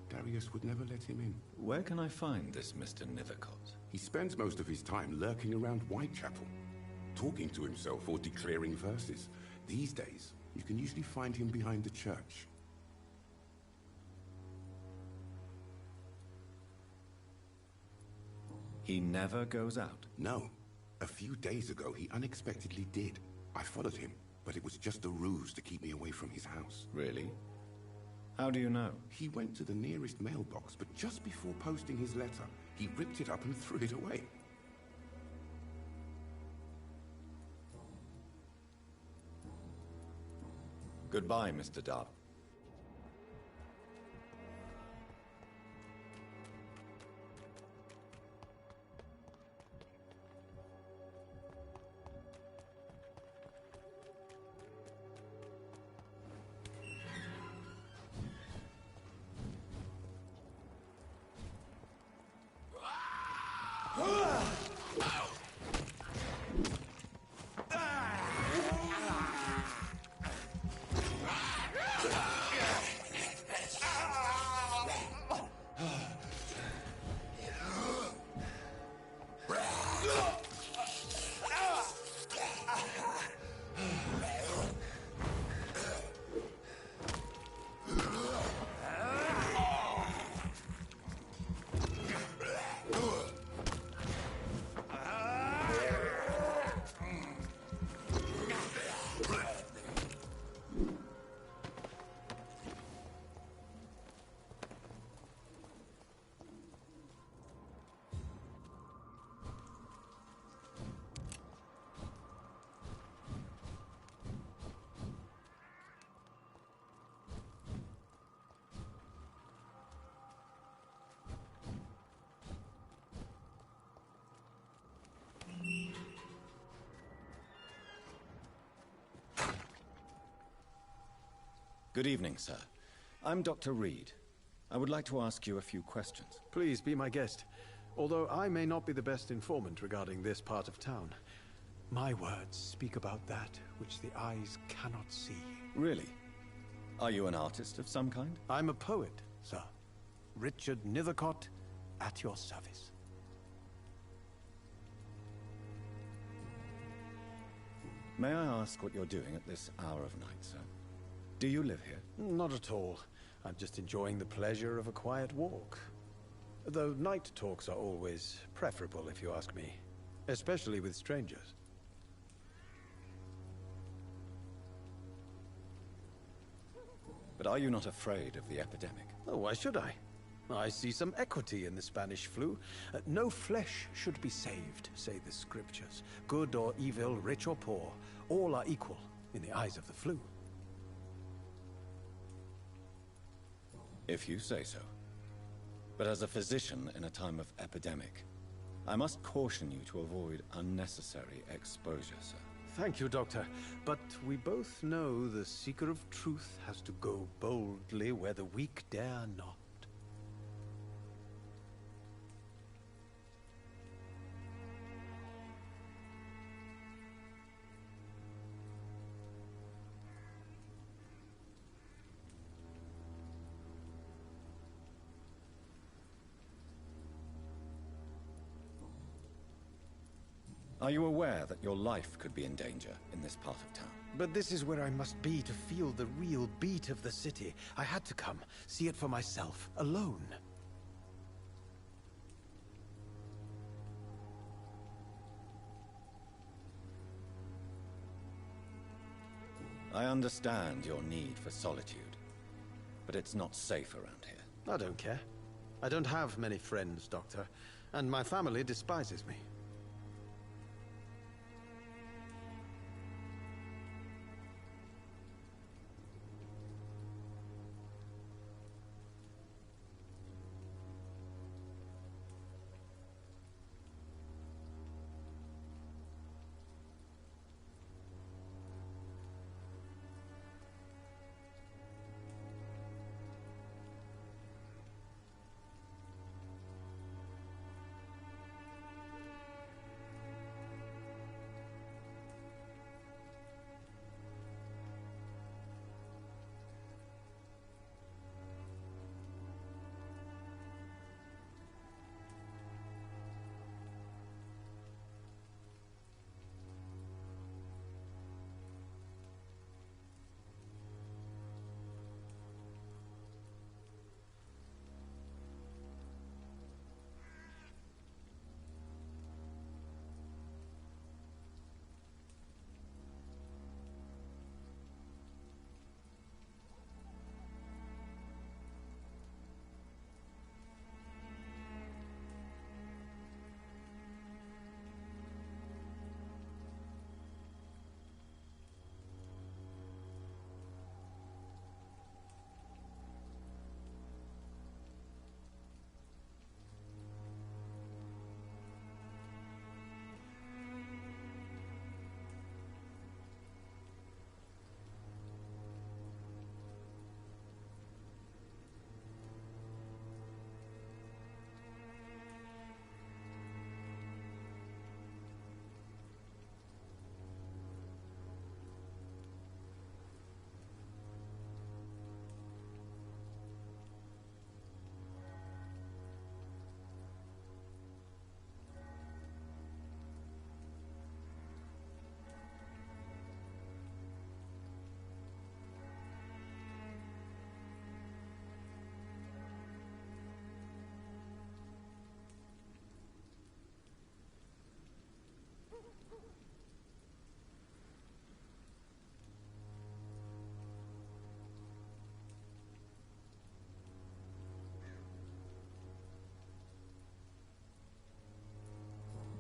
Darius would never let him in. Where can I find this Mr. Nethercott? He spends most of his time lurking around Whitechapel, talking to himself or declaring verses. These days, you can usually find him behind the church. He never goes out? No. A few days ago, he unexpectedly did. I followed him, but it was just a ruse to keep me away from his house. Really? How do you know? He went to the nearest mailbox, but just before posting his letter, he ripped it up and threw it away. Goodbye, Mr. Dark. Good evening, sir. I'm Dr. Reed. I would like to ask you a few questions. Please be my guest. Although I may not be the best informant regarding this part of town, my words speak about that which the eyes cannot see. Really? Are you an artist of some kind? I'm a poet, sir. Richard Nethercott, at your service. May I ask what you're doing at this hour of night, sir? Do you live here? Not at all. I'm just enjoying the pleasure of a quiet walk. Though night talks are always preferable, if you ask me. Especially with strangers. But are you not afraid of the epidemic? Oh, why should I? I see some equity in the Spanish flu. No flesh should be saved, say the scriptures. Good or evil, rich or poor, all are equal in the eyes of the flu. If you say so. But as a physician in a time of epidemic, I must caution you to avoid unnecessary exposure, sir. Thank you, Doctor. But we both know the seeker of truth has to go boldly where the weak dare not. Are you aware that your life could be in danger in this part of town? But this is where I must be to feel the real beat of the city. I had to come, see it for myself, alone. I understand your need for solitude, but it's not safe around here. I don't care. I don't have many friends, Doctor, and my family despises me.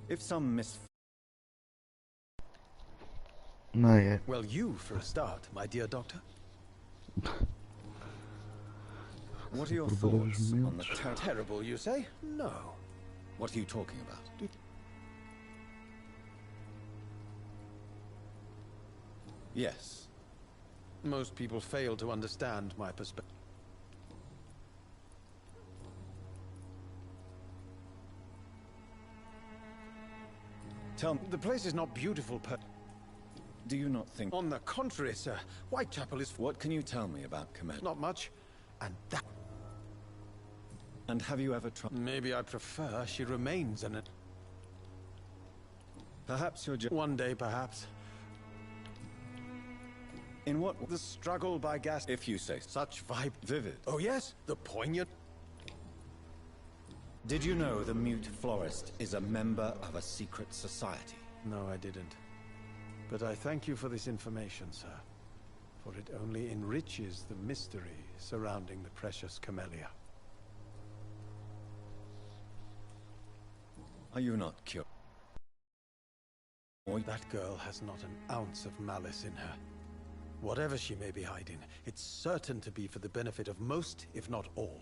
If some Não é? Well, you for a start, my dear doctor. What are your thoughts on the terrible, you say? No. What are you talking about? Yes. Most people fail to understand my perspective. Tell me, the place is not beautiful do you not think... On the contrary, sir. Whitechapel is... What can you tell me about Camellia? Not much. And that... And have you ever tried... Maybe I prefer she remains in it. Perhaps you're just... One day, perhaps. In what... The struggle by gas... If you say... Such vibe... Vivid. Oh yes, the poignant... Did you know the mute florist is a member of a secret society? No, I didn't. But I thank you for this information, sir. For it only enriches the mystery surrounding the precious Camellia. Are you not curious? That girl has not an ounce of malice in her. Whatever she may be hiding, it's certain to be for the benefit of most, if not all.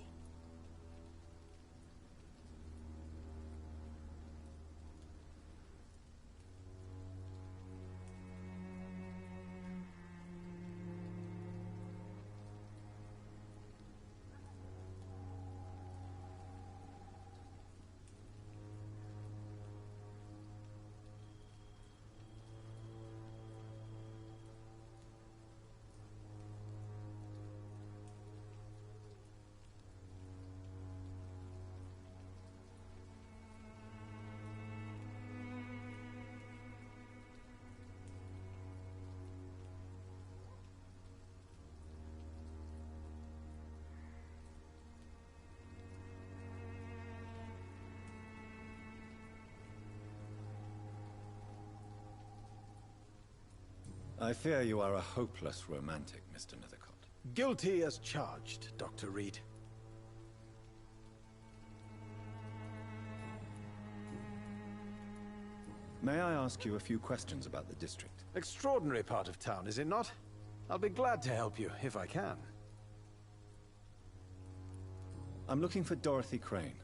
I fear you are a hopeless romantic, Mr. Nethercott. Guilty as charged, Dr. Reed. May I ask you a few questions about the district? Extraordinary part of town, is it not? I'll be glad to help you, if I can. I'm looking for Dorothy Crane,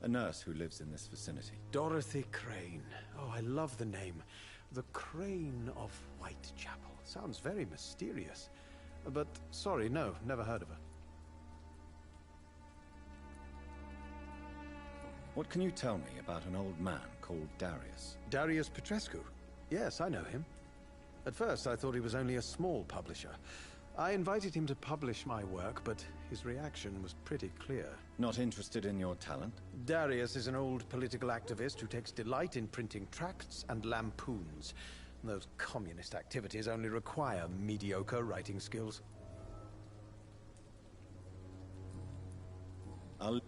a nurse who lives in this vicinity. Dorothy Crane. Oh, I love the name. The Crane of Whitechapel. Sounds very mysterious. But, sorry, no, never heard of her. What can you tell me about an old man called Darius? Darius Petrescu? Yes, I know him. At first, I thought he was only a small publisher. I invited him to publish my work, but his reaction was pretty clear. Not interested in your talent? Darius is an old political activist who takes delight in printing tracts and lampoons. Those communist activities only require mediocre writing skills. I'll...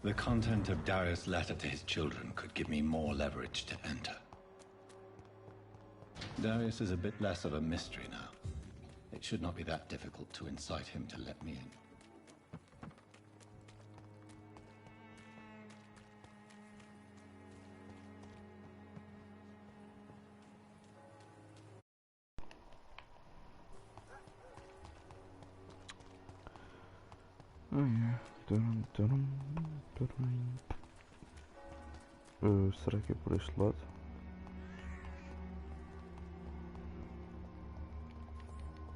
The content of Darius' letter to his children could give me more leverage to enter. Darius is a bit less of a mystery now. It should not be that difficult to incite him to let me in. Oh yeah. Será que é por este lado?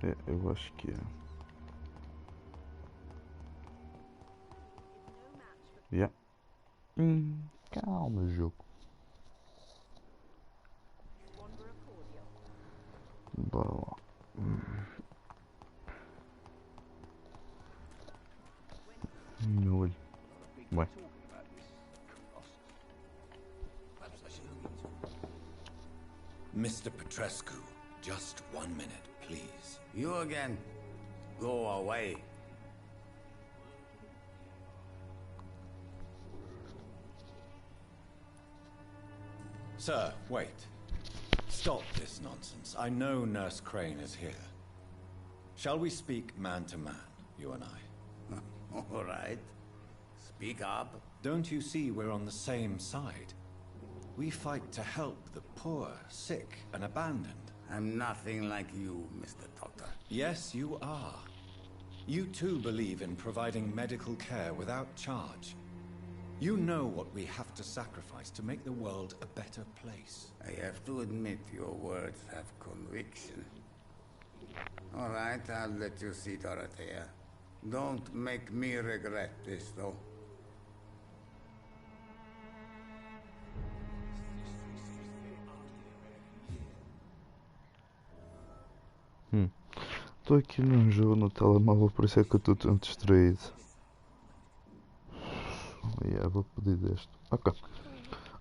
É, eu acho que é. Yeah. Calma, jogo. Bora lá. Mr. Petrescu, just 1 minute, please. You again? Go away. Sir, wait. Stop this nonsense. I know Nurse Crane is here. Shall we speak man to man, you and I? All right. Speak up. Don't you see we're on the same side? We fight to help the poor, sick, and abandoned. I'm nothing like you, Mr. Doctor. Yes, you are. You too believe in providing medical care without charge. You know what we have to sacrifice to make the world a better place. I have to admit your words have conviction. All right, I'll let you see Dorothea. Don't make me regret this, though. Estou aqui num jogo no telemóvel, por isso é que eu estou tão distraído. Vou pedir deste. Ok.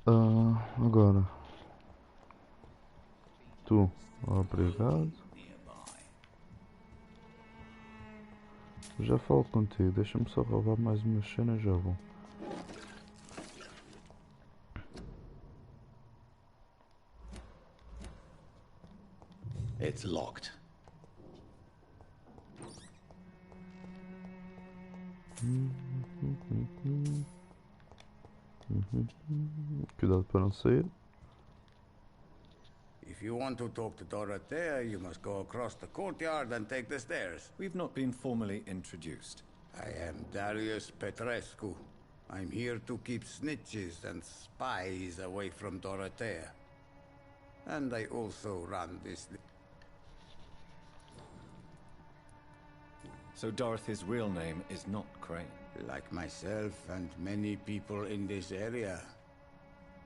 Agora. Tu. Obrigado. Já falo contigo. Deixa-me só roubar mais umas cenas, já vou. It's locked. Cuidado para não sair. If you want to talk to Dorothea, you must go across the courtyard and take the stairs. We've not been formally introduced. I am Darius Petrescu. I'm here to keep snitches and spies away from Dorothea. And I also run this... So Dorothy's real name is not Crane? Like myself and many people in this area.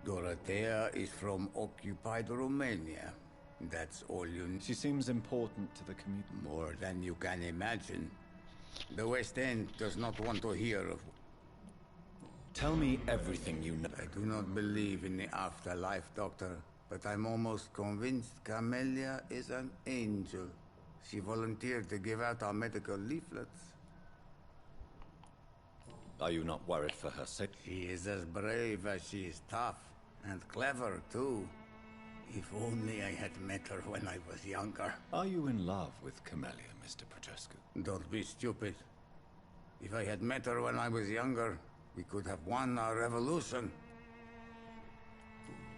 Dorothea is from occupied Romania. That's all you need. She seems important to the community. More than you can imagine. The West End does not want to hear of... Tell me everything you know. I do not believe in the afterlife, Doctor, but I'm almost convinced Camellia is an angel. She volunteered to give out our medical leaflets. Are you not worried for her sake? She is as brave as she is tough, and clever too. If only I had met her when I was younger. Are you in love with Camellia, Mr. Petrescu? Don't be stupid. If I had met her when I was younger, we could have won our revolution.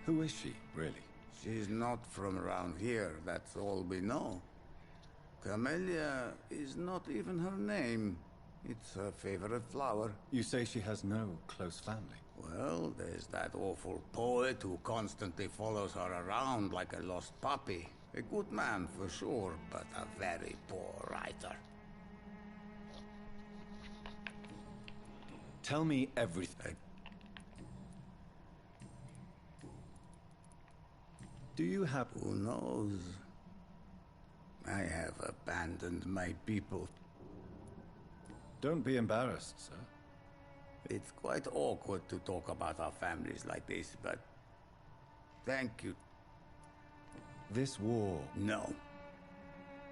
Who is she, really? She's not from around here, that's all we know. Camellia is not even her name. It's her favorite flower. You say she has no close family? Well, there's that awful poet who constantly follows her around like a lost puppy. A good man for sure, but a very poor writer. Tell me everything. Do you have... Who knows? I have abandoned my people. Don't be embarrassed, sir. It's quite awkward to talk about our families like this, but... Thank you. This war... No.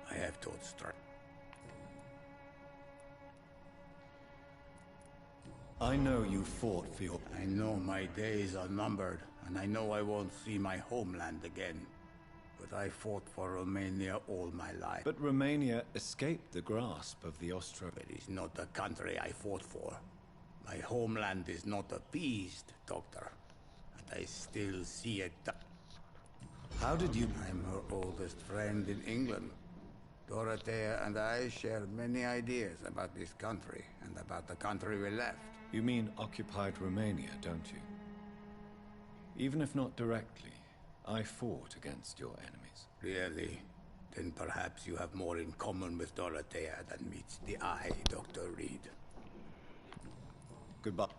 I have told straight. I know you fought for your... I know my days are numbered, and I know I won't see my homeland again. But I fought for Romania all my life. But Romania escaped the grasp of the Austro... It is not the country I fought for. My homeland is not appeased, Doctor. And I still see it. How did you... I'm her oldest friend in England. Dorothea and I share many ideas about this country and about the country we left. You mean occupied Romania, don't you? Even if not directly, I fought against your enemies. Really? Then perhaps you have more in common with Dorothea than meets the eye, Dr. Reed. Goodbye.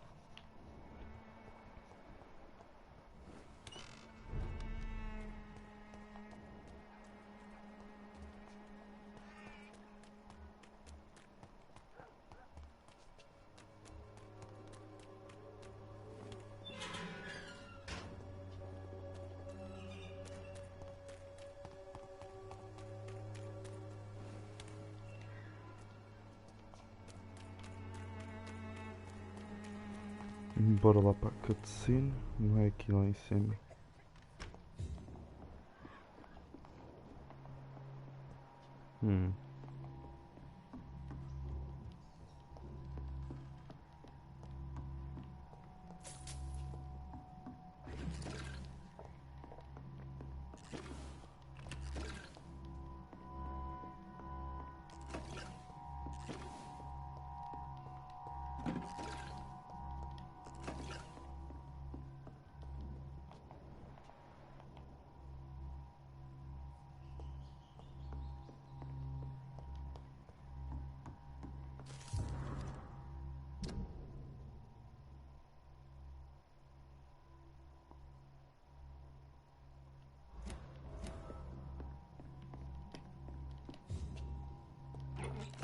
Bora lá para a cutscene, não é aqui lá em cima.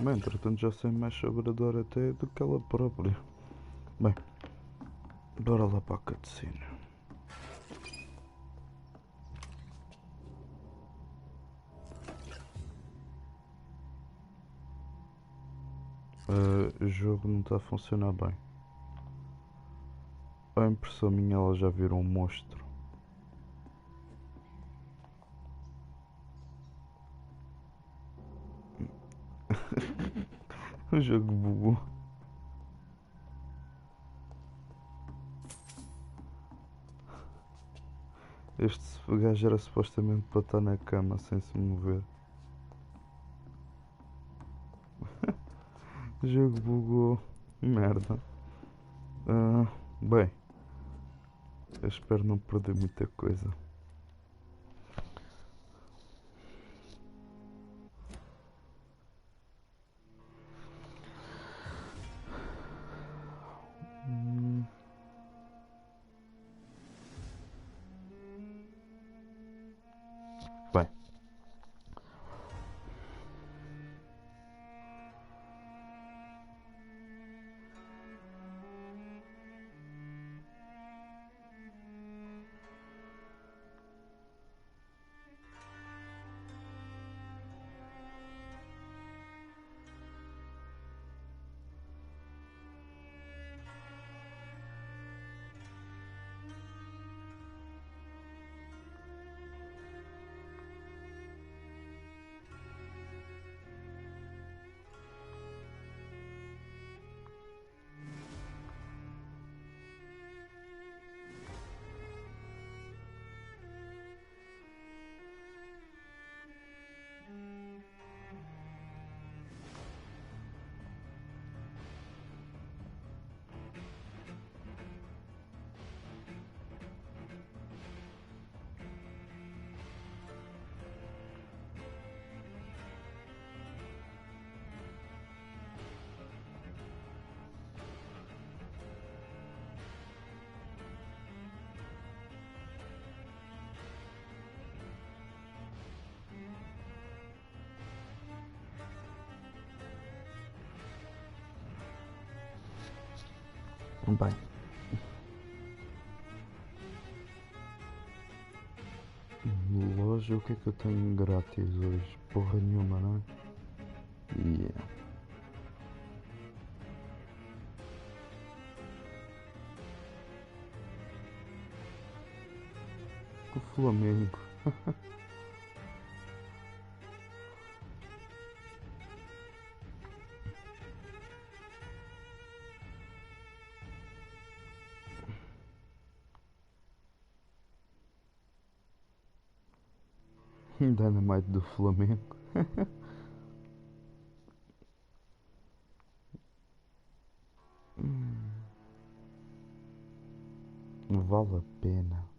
Bem, entretanto já sei mais sobre a Dorothea do que ela própria. Bem, bora lá para a cutscene. O jogo não está a funcionar bem. A impressão minha, ela já virou um monstro. O jogo bugou. Este gajo era supostamente para estar na cama sem se mover. O jogo bugou. Merda. Bem, eu espero não perder muita coisa. Bem. Bem. Loja, o que é que eu tenho grátis hoje? Porra nenhuma, não é? Yeah. O Flamengo. Dynamite do Flamengo. Vale a pena.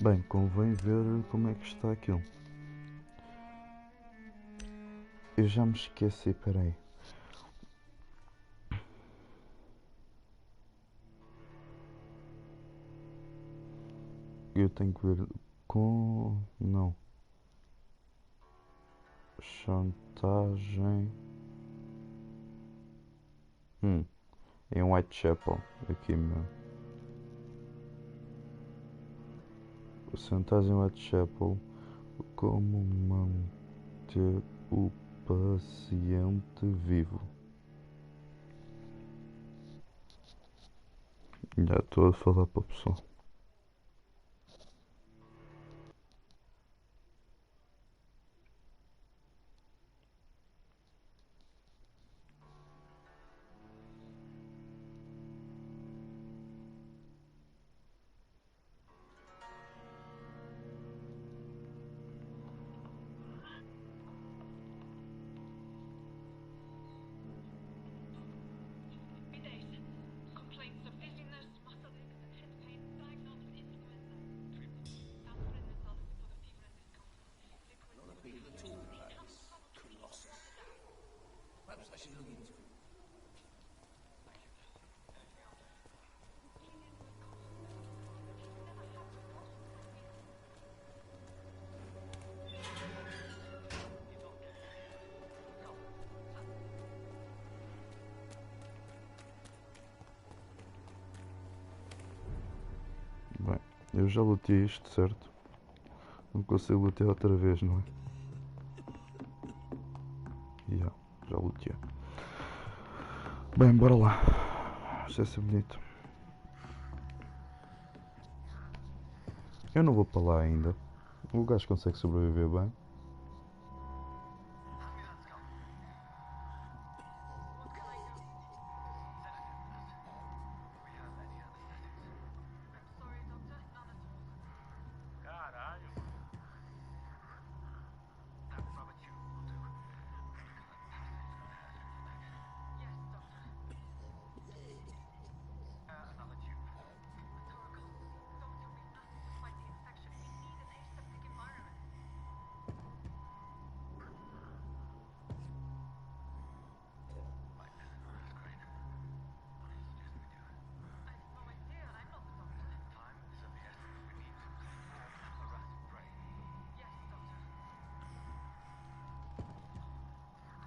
Bem, convém ver como é que está aquilo. Eu já me esqueci, peraí. Eu tenho que ver com... Não. Chantagem... Em Whitechapel. Aqui mesmo. Chantagem em Whitechapel. Como manter o paciente vivo. Já estou a falar para o pessoal. Bem, eu já lutei isto, certo? Não consigo lutar outra vez, não é? Já lutei. Bem, bora lá. Isto vai ser bonito. Eu não vou para lá ainda. O gajo consegue sobreviver bem.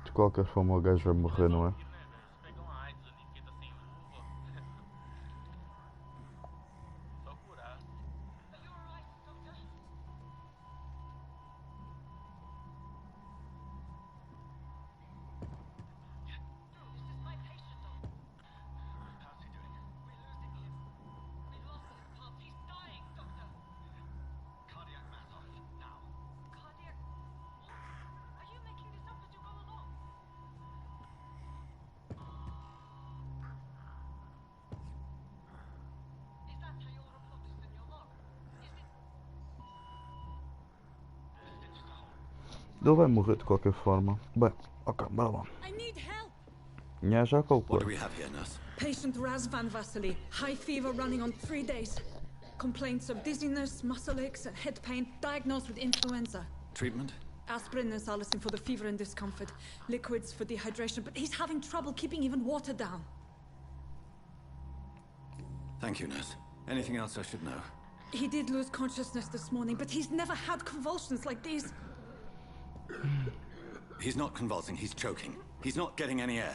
De qualquer forma o gajo vai morrer, não é? Ele vai morrer de qualquer forma. Bem, ok, bora lá. Já calculei. What do we have here, nurse? Patient Razvan Vasily. High fever running on 3 days. Complaints of dizziness, muscle aches, and head pain. Diagnosed with influenza. Treatment? Aspirin and salicin for the fever and discomfort. Liquids for dehydration, but he's having trouble keeping even water down. Thank you, nurse. Anything else I should know? He did lose consciousness this morning, but he's never had convulsions like these. He's not convulsing, he's choking. He's not getting any air.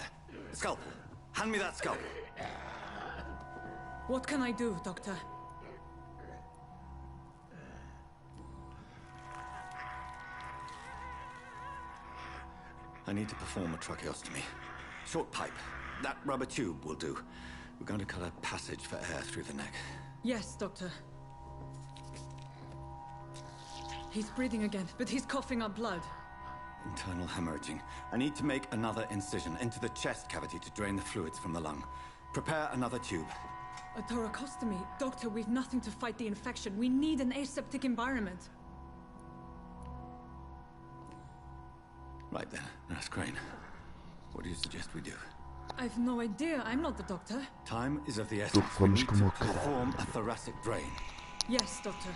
Scalpel! Hand me that scalpel! What can I do, Doctor? I need to perform a tracheostomy. Short pipe. That rubber tube will do. We're going to cut a passage for air through the neck. Yes, Doctor. He's breathing again, but he's coughing up blood. Internal hemorrhaging. I need to make another incision into the chest cavity to drain the fluids from the lung. Prepare another tube. A thoracostomy? Doctor, we've nothing to fight the infection. We need an aseptic environment. Right then, Nurse Crane. What do you suggest we do? I've no idea. I'm not the doctor. Time is of the essence. We need to perform a thoracic drain. Yes, Doctor.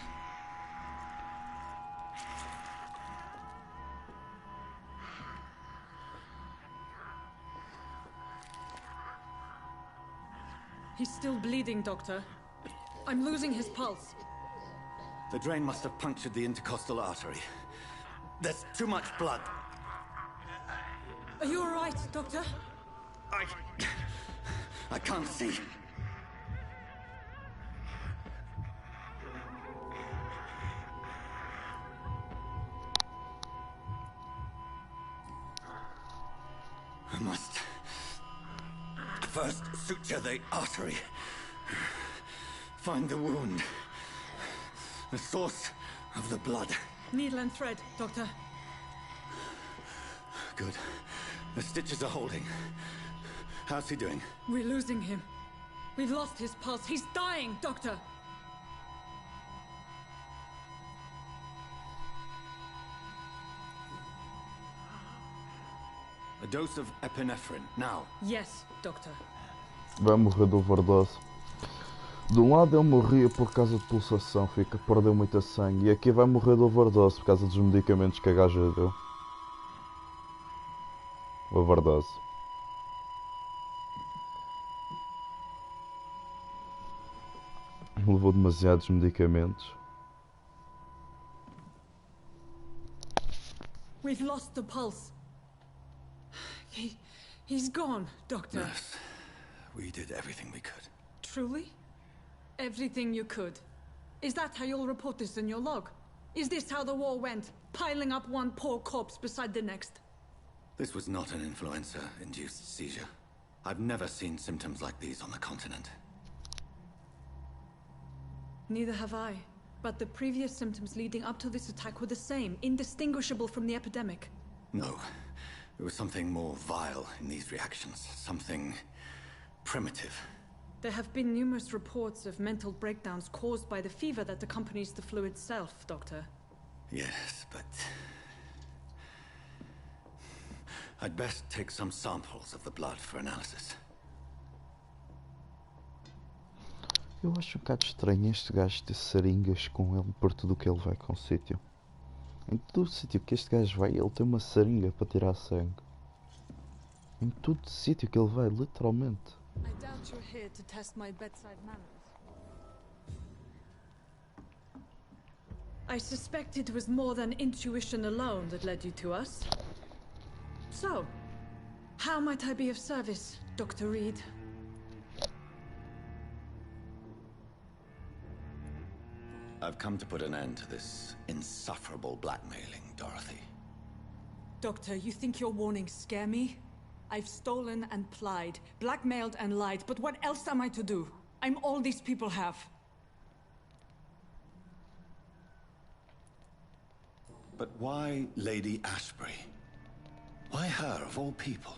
He's still bleeding, Doctor. I'm losing his pulse. The drain must have punctured the intercostal artery. There's too much blood. Are you all right, Doctor? I can't see. I must first suture the artery. Find the wound. The source of the blood. Needle and thread, Doctor. Good. The stitches are holding. How's he doing? We're losing him. We've lost his pulse. He's dying, Doctor! A dose of epinephrine, now. Yes, Doctor. Vai morrer de overdose. De um lado ele morria por causa de pulsação, perdeu muita sangue. E aqui vai morrer de overdose por causa dos medicamentos que a gaja deu. Overdose. Levou demasiados medicamentos. We've lost the pulse. He's gone, Doctor. Nurse, we did everything we could. Truly? Everything you could. Is that how you'll report this in your log? Is this how the war went? Piling up one poor corpse beside the next? This was not an influenza-induced seizure. I've never seen symptoms like these on the continent. Neither have I. But the previous symptoms leading up to this attack were the same, indistinguishable from the epidemic. No. There was something more vile in these reactions. Something primitive. There have been numerous reports of mental breakdowns caused by the fever that accompanies the flu itself, Doctor. Yes, but... I'd best take some samples of the blood for analysis. Eu acho um bocado estranho este gajo ter seringas com ele por tudo o que ele vai com o sítio. Em todo o sítio que este gajo vai, ele tem uma seringa para tirar sangue. Em todo o sítio que ele vai, literalmente. I doubt you're here to test my bedside manners. I suspect it was more than intuition alone that led you to us. So, how might I be of service, Dr. Reed? I've come to put an end to this insufferable blackmailing, Dorothy. Doctor, you think your warnings scare me? I've stolen and plied, blackmailed and lied, but what else am I to do? I'm all these people have. But why Lady Ashbury? Why her, of all people?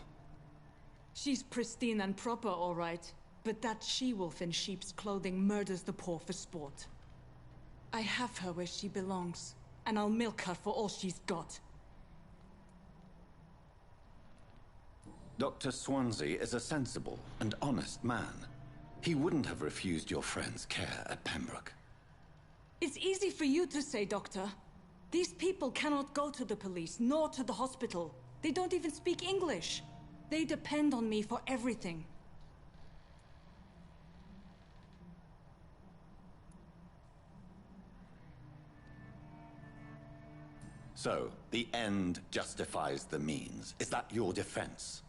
She's pristine and proper, all right. But that she-wolf in sheep's clothing murders the poor for sport. I have her where she belongs, and I'll milk her for all she's got. Dr. Swansea is a sensible and honest man. He wouldn't have refused your friend's care at Pembroke. It's easy for you to say, Doctor. These people cannot go to the police, nor to the hospital. They don't even speak English. They depend on me for everything. So, the end justifies the means. Is that your defense?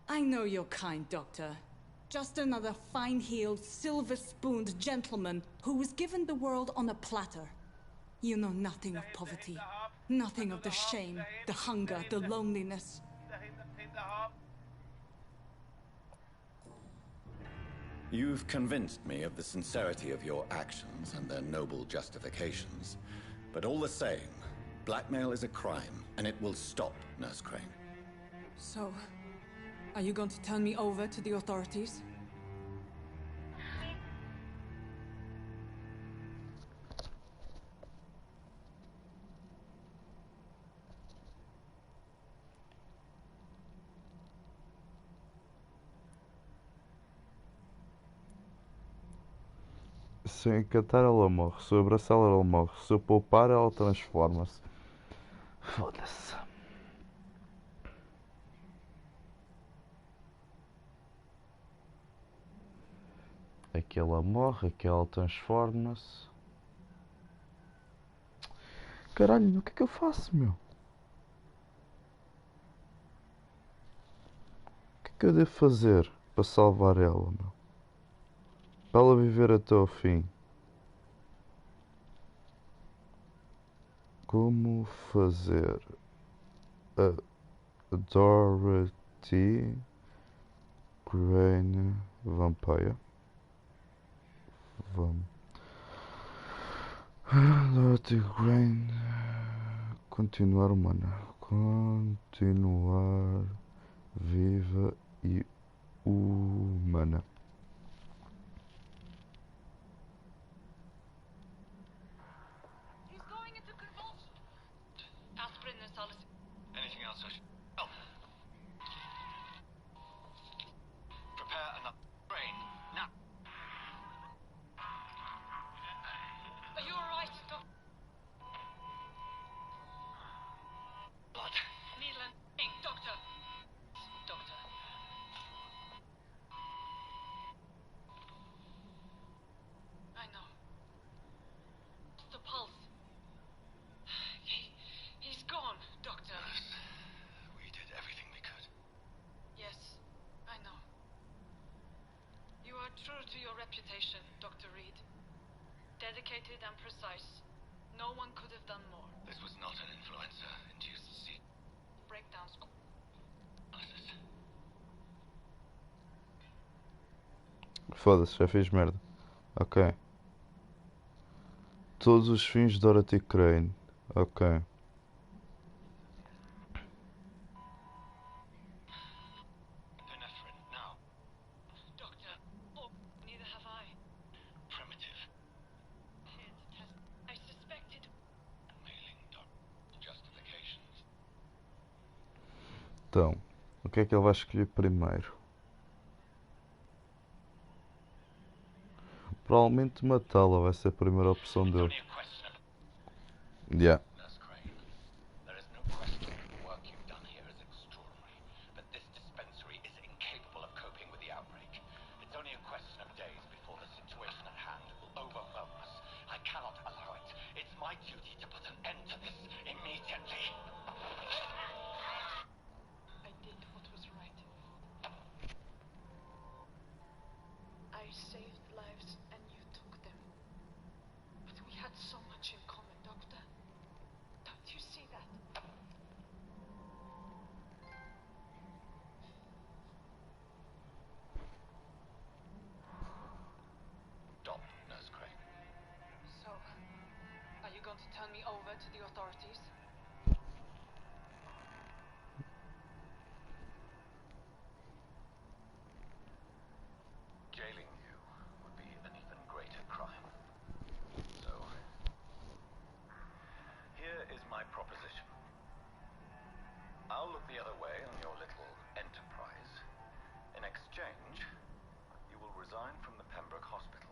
I know you're kind, Doctor. Just another fine-heeled, silver-spooned gentleman who was given the world on a platter. You know nothing of poverty. Nothing of the shame, the hunger, the loneliness. You've convinced me of the sincerity of your actions and their noble justifications. But all the same, blackmail is a crime, and it will stop, Nurse Crane. So, are you going to turn me over to the authorities? Se eu encantar ela morre, se eu abraçá-la ela morre, se eu poupar ela transforma-se. Foda-se. Aqui ela morre, aqui ela transforma-se. Caralho, o que é que eu faço, meu? O que é que eu devo fazer para salvar ela, meu? Para ela viver até ao fim. Como fazer a Dorothy Crane Vampyre? Dorothy Crane continuar humana. Continuar viva e humana. Anything else I should... Oh. Prepare another brain, now. Are you alright, Doctor? Blood. Needle and ink, Doctor. Doctor. I know. It's the pulse. He's gone, Doctor. We did everything we could. Yes, I know. You are true to your reputation, Dr. Reed. Dedicated and precise. No one could have done more. This was not an influenza-induced seat. Breakdowns. Foda-se, já fiz merda. Ok. Todos os fins de Dorothy Crane. Ok. Doctor, oh, neither have I. Primitive. I suspected. Justifications. Então, o que é que ele vai escolher primeiro? Provavelmente matá-la vai ser a primeira opção dele. Yeah. There is no question that the work you've done here is extraordinary, but this dispensary is incapable of coping with the outbreak. It's only a question of days before the situation at hand will overwhelm us. I cannot allow it. It's my duty to put an end to this immediately. I did what was right. I saved lives and you took them. But we had so much in common, Doctor. Don't you see that? Stop, Nurse Crane. So, are you going to turn me over to the authorities? Jailing you would be an even greater crime. So, here is my proposition. I'll look the other way on your little enterprise. In exchange, you will resign from the Pembroke Hospital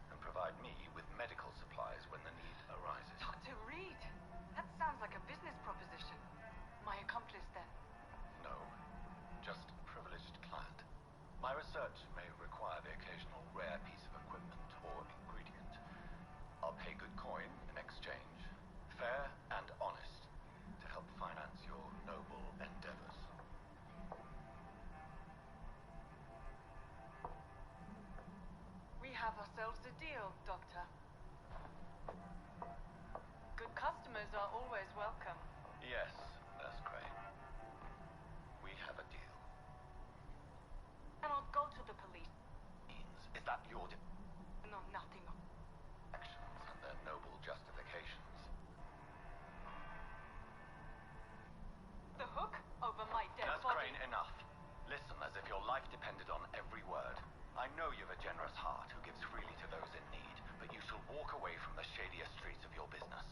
and provide me with medical supplies when the need arises. Dr. Reed, that sounds like a business proposition. My accomplice then. No, just a privileged client. My research may require the occasional rare piece of equipment or ingredient. I'll pay good coin in exchange, fair and honest, to help finance your noble endeavors. We have ourselves a deal, Doctor. Good customers are always welcome. Yes, Nurse Crane. We have a deal. Cannot go to the police. Is that your No, nothing. actions and their noble justifications? The hook over my dead Nurse body. Crane, enough. Listen as if your life depended on every word. I know you've a generous heart who gives freely to those in need, but you shall walk away from the shadier streets of your business.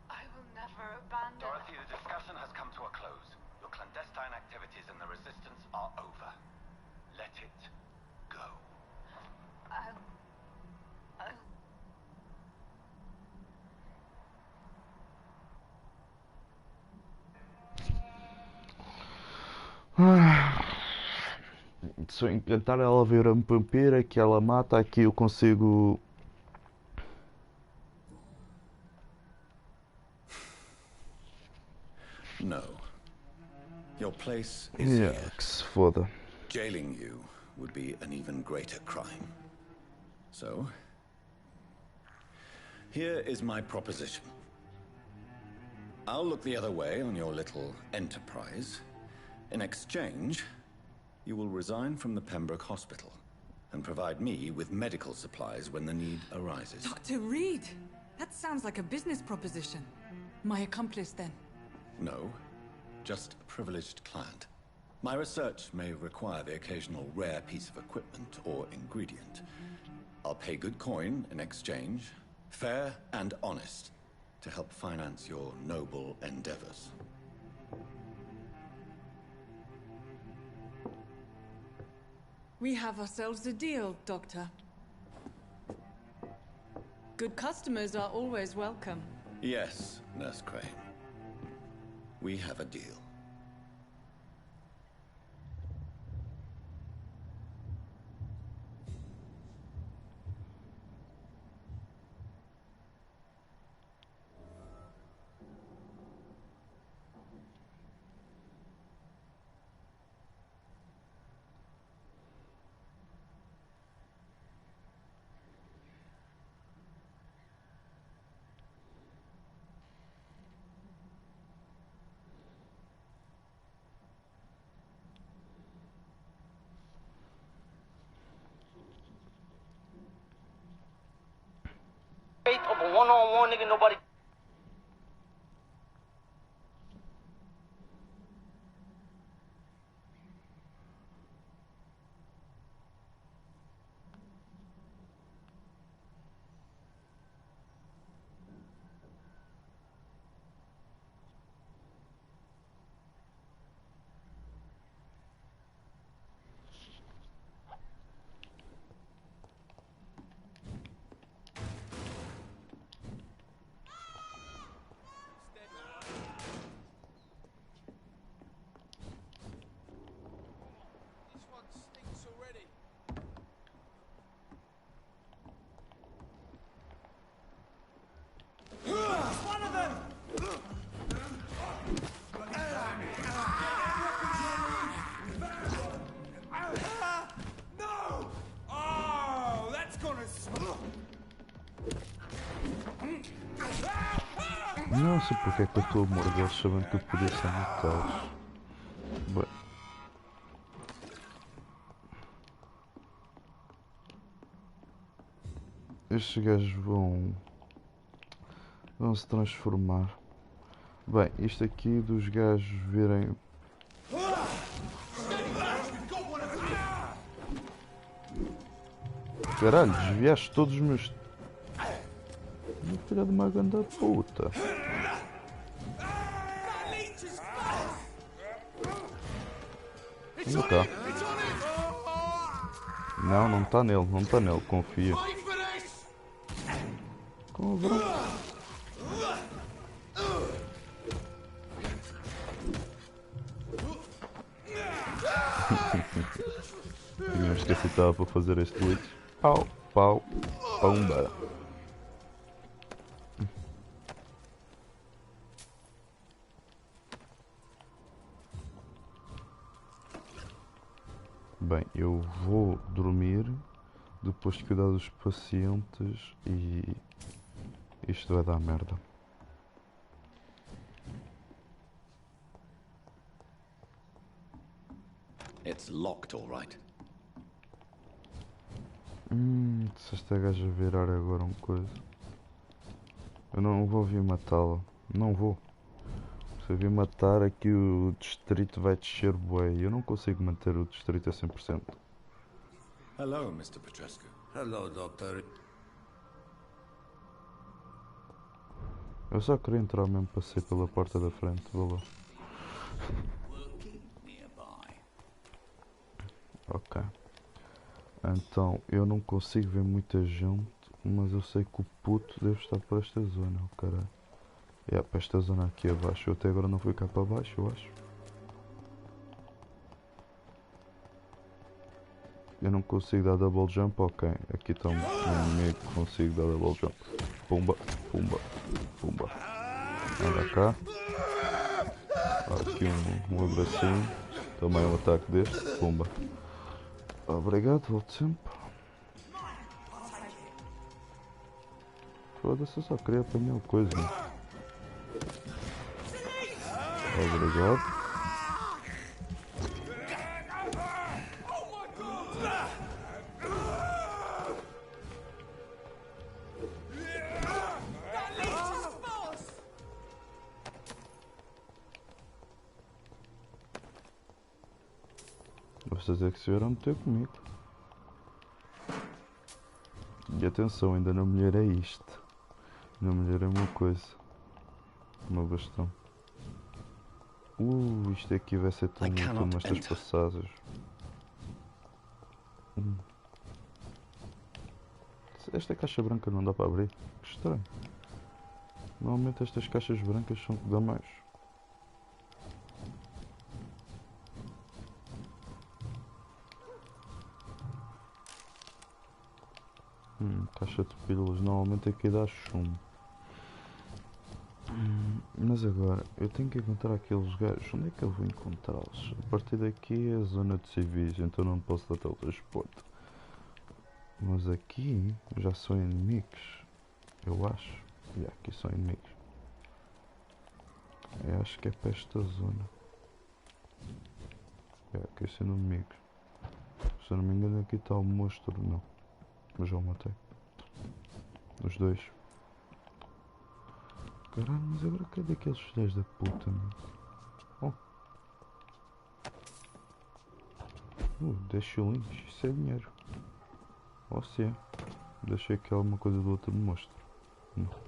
I will never abandon. Dorothy, the discussion has come to a close. Your clandestine activities in the Resistance are over. Let it go. I'll... Se eu encantar ela ver a vampira que ela mata, aqui eu consigo. No. Your place is Yeah, here. que se foda. Jailing you would be an even greater crime. So, here is my proposition. I'll look the other way on your little enterprise. In exchange, you will resign from the Pembroke Hospital and provide me with medical supplies when the need arises. Dr. Reed! That sounds like a business proposition. My accomplice, then? No, just a privileged client. My research may require the occasional rare piece of equipment or ingredient. I'll pay good coin in exchange, fair and honest, to help finance your noble endeavors. We have ourselves a deal, Doctor. Good customers are always welcome. Yes, Nurse Crane. We have a deal. Of a one-on-one, nigga, nobody. Não sei porque é que eu estou a morder sabendo que eu podia ser matá-los. Bem. Estes gajos vão se transformar. Bem, isto aqui dos gajos virem. Caralho, desviaste todos os meus. Minha filha de uma grande puta. Onde está? Não, não está nele, não está nele, confia. Cabrão. Tinha-me esquecido que estava para fazer este glitch. Pau, pau, pumba. Bem, eu vou dormir depois de cuidar dos pacientes e isto vai dar merda. It's locked, all right. Se esta gaja virar agora uma coisa, eu não vou vir matá-la, não vou. Se eu vir matar aqui o distrito vai descer bué, eu não consigo manter o distrito a 100%. Hello, Mr. Petrescu. Hello, Doctor. Eu só queria entrar mesmo para sair pela porta da frente, vou lá. Ok. Então, eu não consigo ver muita gente, mas eu sei que o puto deve estar para esta zona, oh, caralho. Para esta zona aqui abaixo, eu até agora não fui cá para baixo, eu acho. Eu não consigo dar double jump, ok. Aqui está um inimigo que consigo dar double jump. Pumba, pumba, pumba. Anda cá. Aqui um abracinho. Também um ataque deste. Pumba. Obrigado, volto sempre. Foda-se, eu só queria apanhar coisa. Obrigado. Vocês é que se vieram meter comigo. E atenção, ainda não melhorei isto. Não melhorei uma coisa. Uma bastão. Isto aqui vai ser tão útil nestas passagens. Esta caixa branca não dá para abrir. Que estranho. Normalmente estas caixas brancas são que dá mais. Caixa de pílulas, normalmente aqui dá chumbo. Mas agora, eu tenho que encontrar aqueles gajos. Onde é que eu vou encontrá-los? A partir daqui é a zona de civis, então não posso dar teletransporte. Mas aqui já são inimigos. Eu acho. E aqui são inimigos. Eu acho que é para esta zona. Aqui são inimigos. Se eu não me engano aqui está o monstro, não. Mas já o matei. Os dois. Caralho, mas agora cadê aqueles filhos da puta, mano? 10 shillings, isso é dinheiro. Ou se é. Deixei aqui alguma coisa do outro monstro. Não.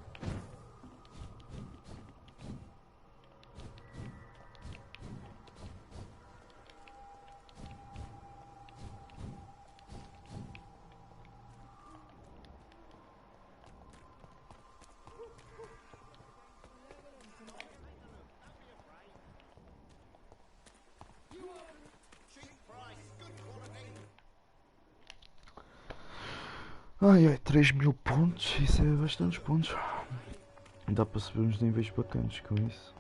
Ai, 3000 pontos, isso é bastantes pontos. Dá para subir uns níveis bacanas com isso.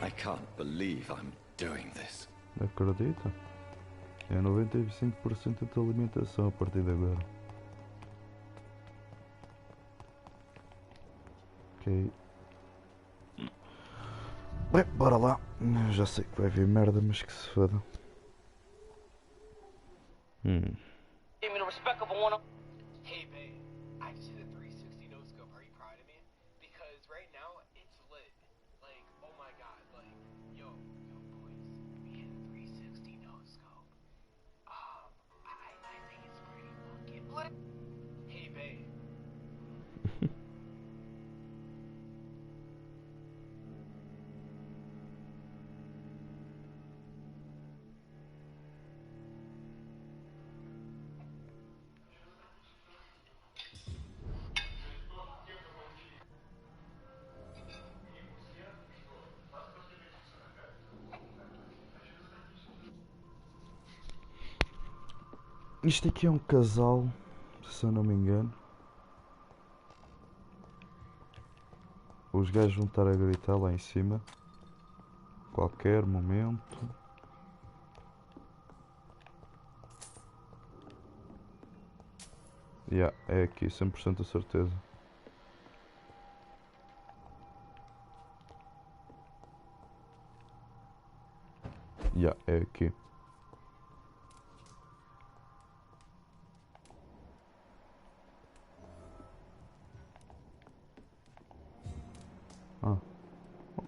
I can't believe I'm doing this. Acredita? É 95% da alimentação a partir de agora. Ok. Bem, bora lá. Já sei que vai vir merda, mas que se foda. Give me the respect of a one. Hey, babe, I just hit a 360 no scope. Are you proud of me? Because right now it's lit. Like, oh my god, like, yo, boys, we hit a 360 no scope. I think it's pretty fucking lit. Hey, babe. Isto aqui é um casal, se eu não me engano. Os gajos vão estar a gritar lá em cima. Qualquer momento. É aqui, 100% a certeza. É aqui.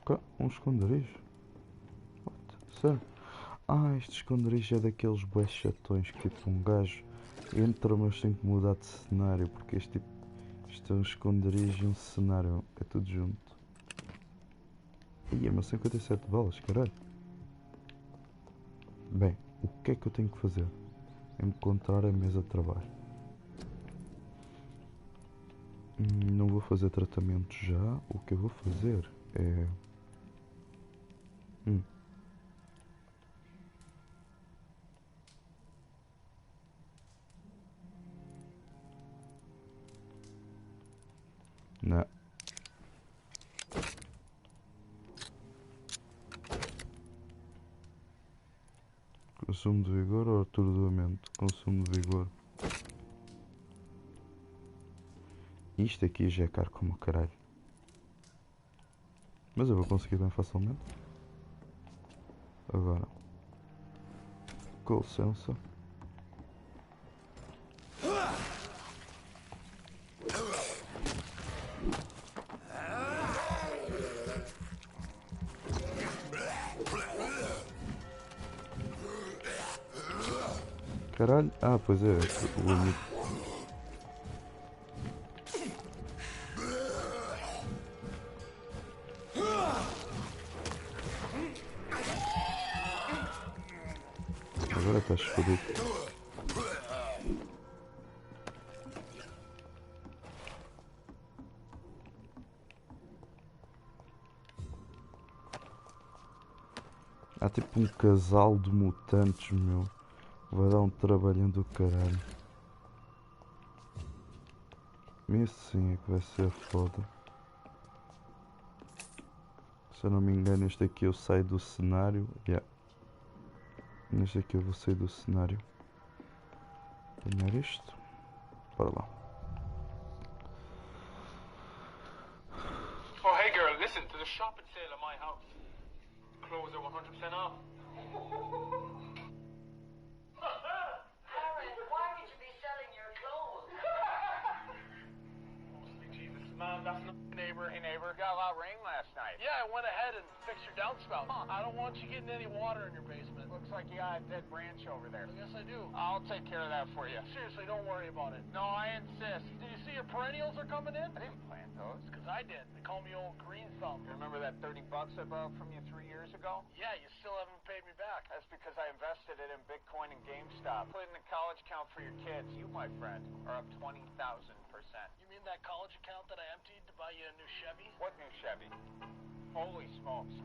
Ok, um esconderijo. Sério? Este esconderijo é daqueles bués chatões que tipo um gajo entra, mas tem que mudar de cenário, porque isto é um esconderijo e um cenário, é tudo junto. Ih, é mas 57 balas, caralho. Bem, o que é que eu tenho que fazer? Encontrar a mesa de trabalho. Não vou fazer tratamento já. O que eu vou fazer é... Não. Consumo de vigor ou atordoamento? Consumo de vigor. Isto aqui já é caro como o caralho. Mas eu vou conseguir bem facilmente. Agora. Com licença. Caralho. Ah, pois é. O limite. Agora estás fodido. Há tipo um casal de mutantes, meu. Vai dar um trabalhão do caralho. Isso sim é que vai ser foda. Se eu não me engano, este aqui eu saio do cenário. Yeah. Neste aqui eu vou sair do cenário. Apanhar isto. Bora lá. Oh, hey girl, listen to the shopping sale at my house. Clothes are 100% off. Aaron, why would you be selling your clothes? Jesus, man, that's not neighbor. Hey, neighbor, got a lot of rain last night. Yeah, I went ahead and fixed your downspout. I don't want you getting any water in your basement. Looks like you got a dead branch over there. Yes, I do. I'll take care of that for you. Seriously, don't worry about it. No, I insist. Did you see your perennials are coming in? I didn't plant those. Because I did. They call me old green thumb. You remember that $30 I borrowed from you 3 years ago? Yeah, you still haven't paid me back. That's because I invested it in Bitcoin and GameStop. Put it in a college account for your kids. You, my friend, are up 20,000%. You mean that college account that I emptied to buy you a new Chevy? What new Chevy? Holy smokes.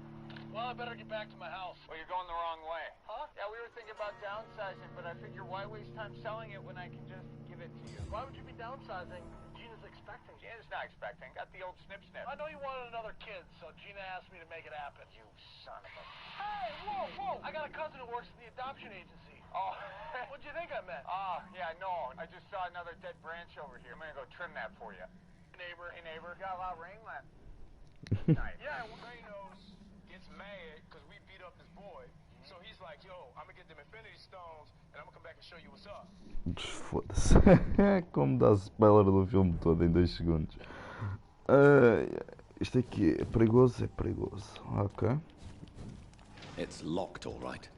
Well, I better get back to my house. Well, you're going the wrong way. Huh? Yeah, we were thinking about downsizing, but I figure why waste time selling it when I can just give it to you? Why would you be downsizing? Gina's expecting. Gina's not expecting. Got the old snip. I know you wanted another kid, so Gina asked me to make it happen. You son of a... Hey, whoa! I got a cousin who works in the adoption agency. Oh. What'd you think I meant? Yeah, no. I just saw another dead branch over here. I'm gonna go trim that for you. Hey, neighbor. Got a lot of rain last night. Yeah, Reynos gets mad because we beat up his boy. So he's like, yo, I'm gonna get them Infinity Stones and I'm gonna come back and show you what's up. Foda-se. Como dá spoiler do filme todo em 2 segundos. Isto aqui é perigoso, é perigoso. Ok. It's locked, all right.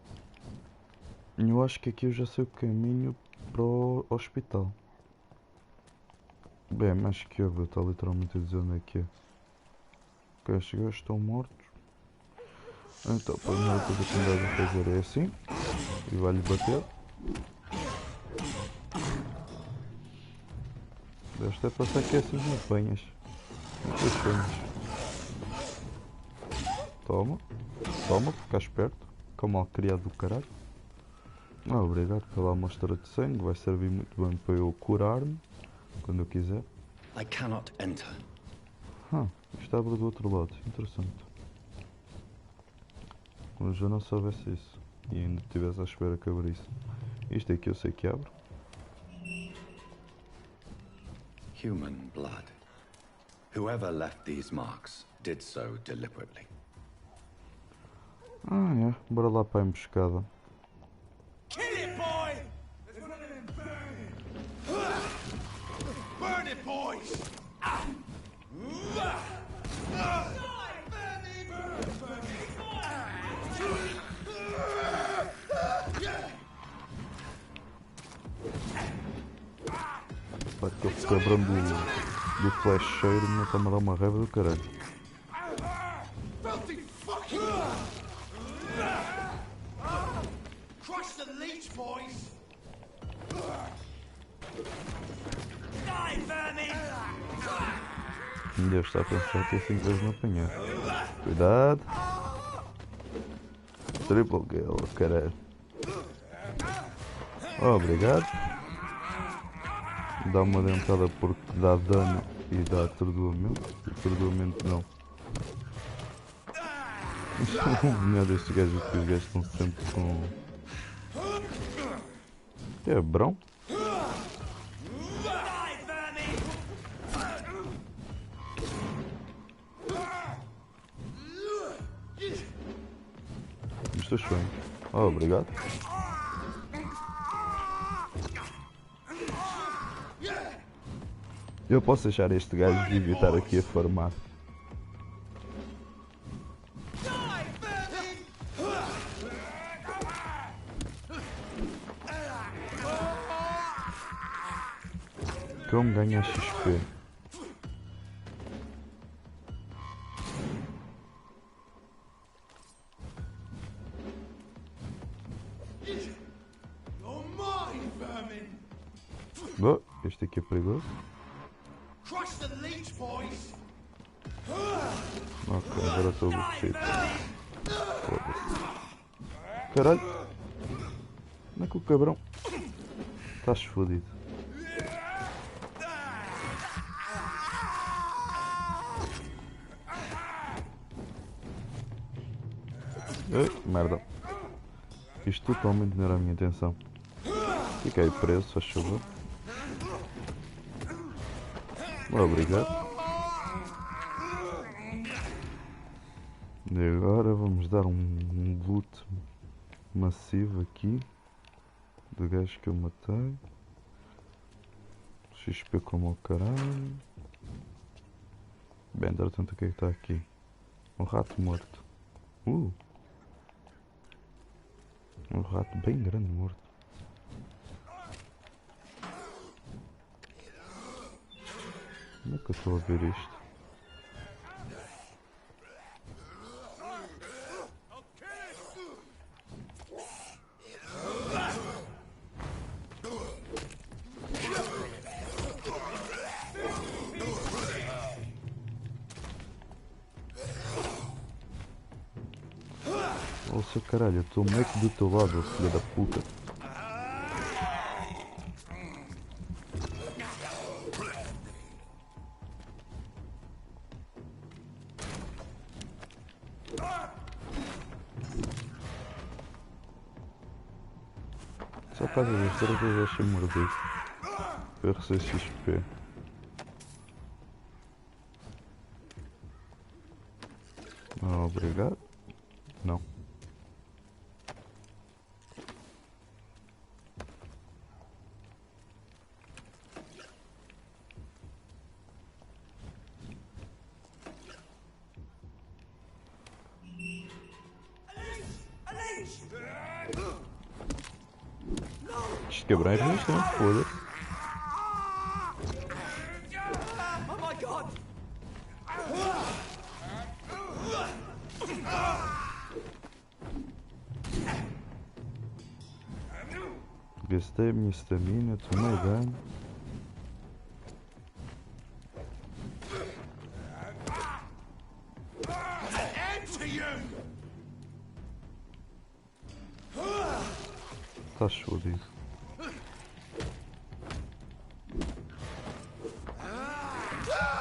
Eu acho que aqui eu já sei o caminho para o hospital. Bem, mas que óbvio, está literalmente a dizer onde é que é. Ok, estes gajos estão mortos. Então, a primeira coisa que me deve fazer é assim. E vai-lhe bater. Deve até passar aqui essas montanhas. Muitas penhas. Toma. Toma, fica esperto. Que é o mal criado do caralho. Obrigado pela amostra de sangue. Vai servir muito bem para eu curar-me. Quando eu quiser. I cannot enter. Isto abre do outro lado. Interessante. Como já não soubesse isso. E ainda estivesse à espera que abrisse. Isto aqui eu sei que abre. Human blood. Whoever left these marks did so deliberately. É. Bora lá para a emboscada. Kill it, boy! Burn it, boys! Vai que eu fico quebrando do flecheiro, não está-me a dar uma raiva do caralho. Crush the leech, boys! Deus está a pensar que assim eles não apanhar. Cuidado. Triple kill, caralho. Obrigado. Dá uma dentada porque dá dano E dá atordoamento. Atordoamento não. O melhor destes gajos é que os gajos estão sempre com... É brão? Estou chorando. Oh, obrigado. Eu posso deixar este gajo de evitar aqui a farmar. Como ganha XP? Oh, este aqui é perigoso. Ok, agora estou aborrecido. Foda-se. Caralho! Como é que o cabrão... Estás fodido. Merda. Isto totalmente não era a minha intenção. Fiquei preso, faz favor. Obrigado. E agora vamos dar um loot massivo aqui. Do gajo que eu matei. XP como o caralho. Bem, entretanto o que é que está aqui? Um rato morto. Um rato bem grande morto. Como é que eu estou a ver isto? Oh seu caralho, eu estou meio que do teu lado, filha da puta. Só por causa das trocas eu achei mordido. Para receber XP. Obrigado. Não. Isto quebrar é resistente, foda-se. Gastei a minha estamina, tomei dano. Estás fodido.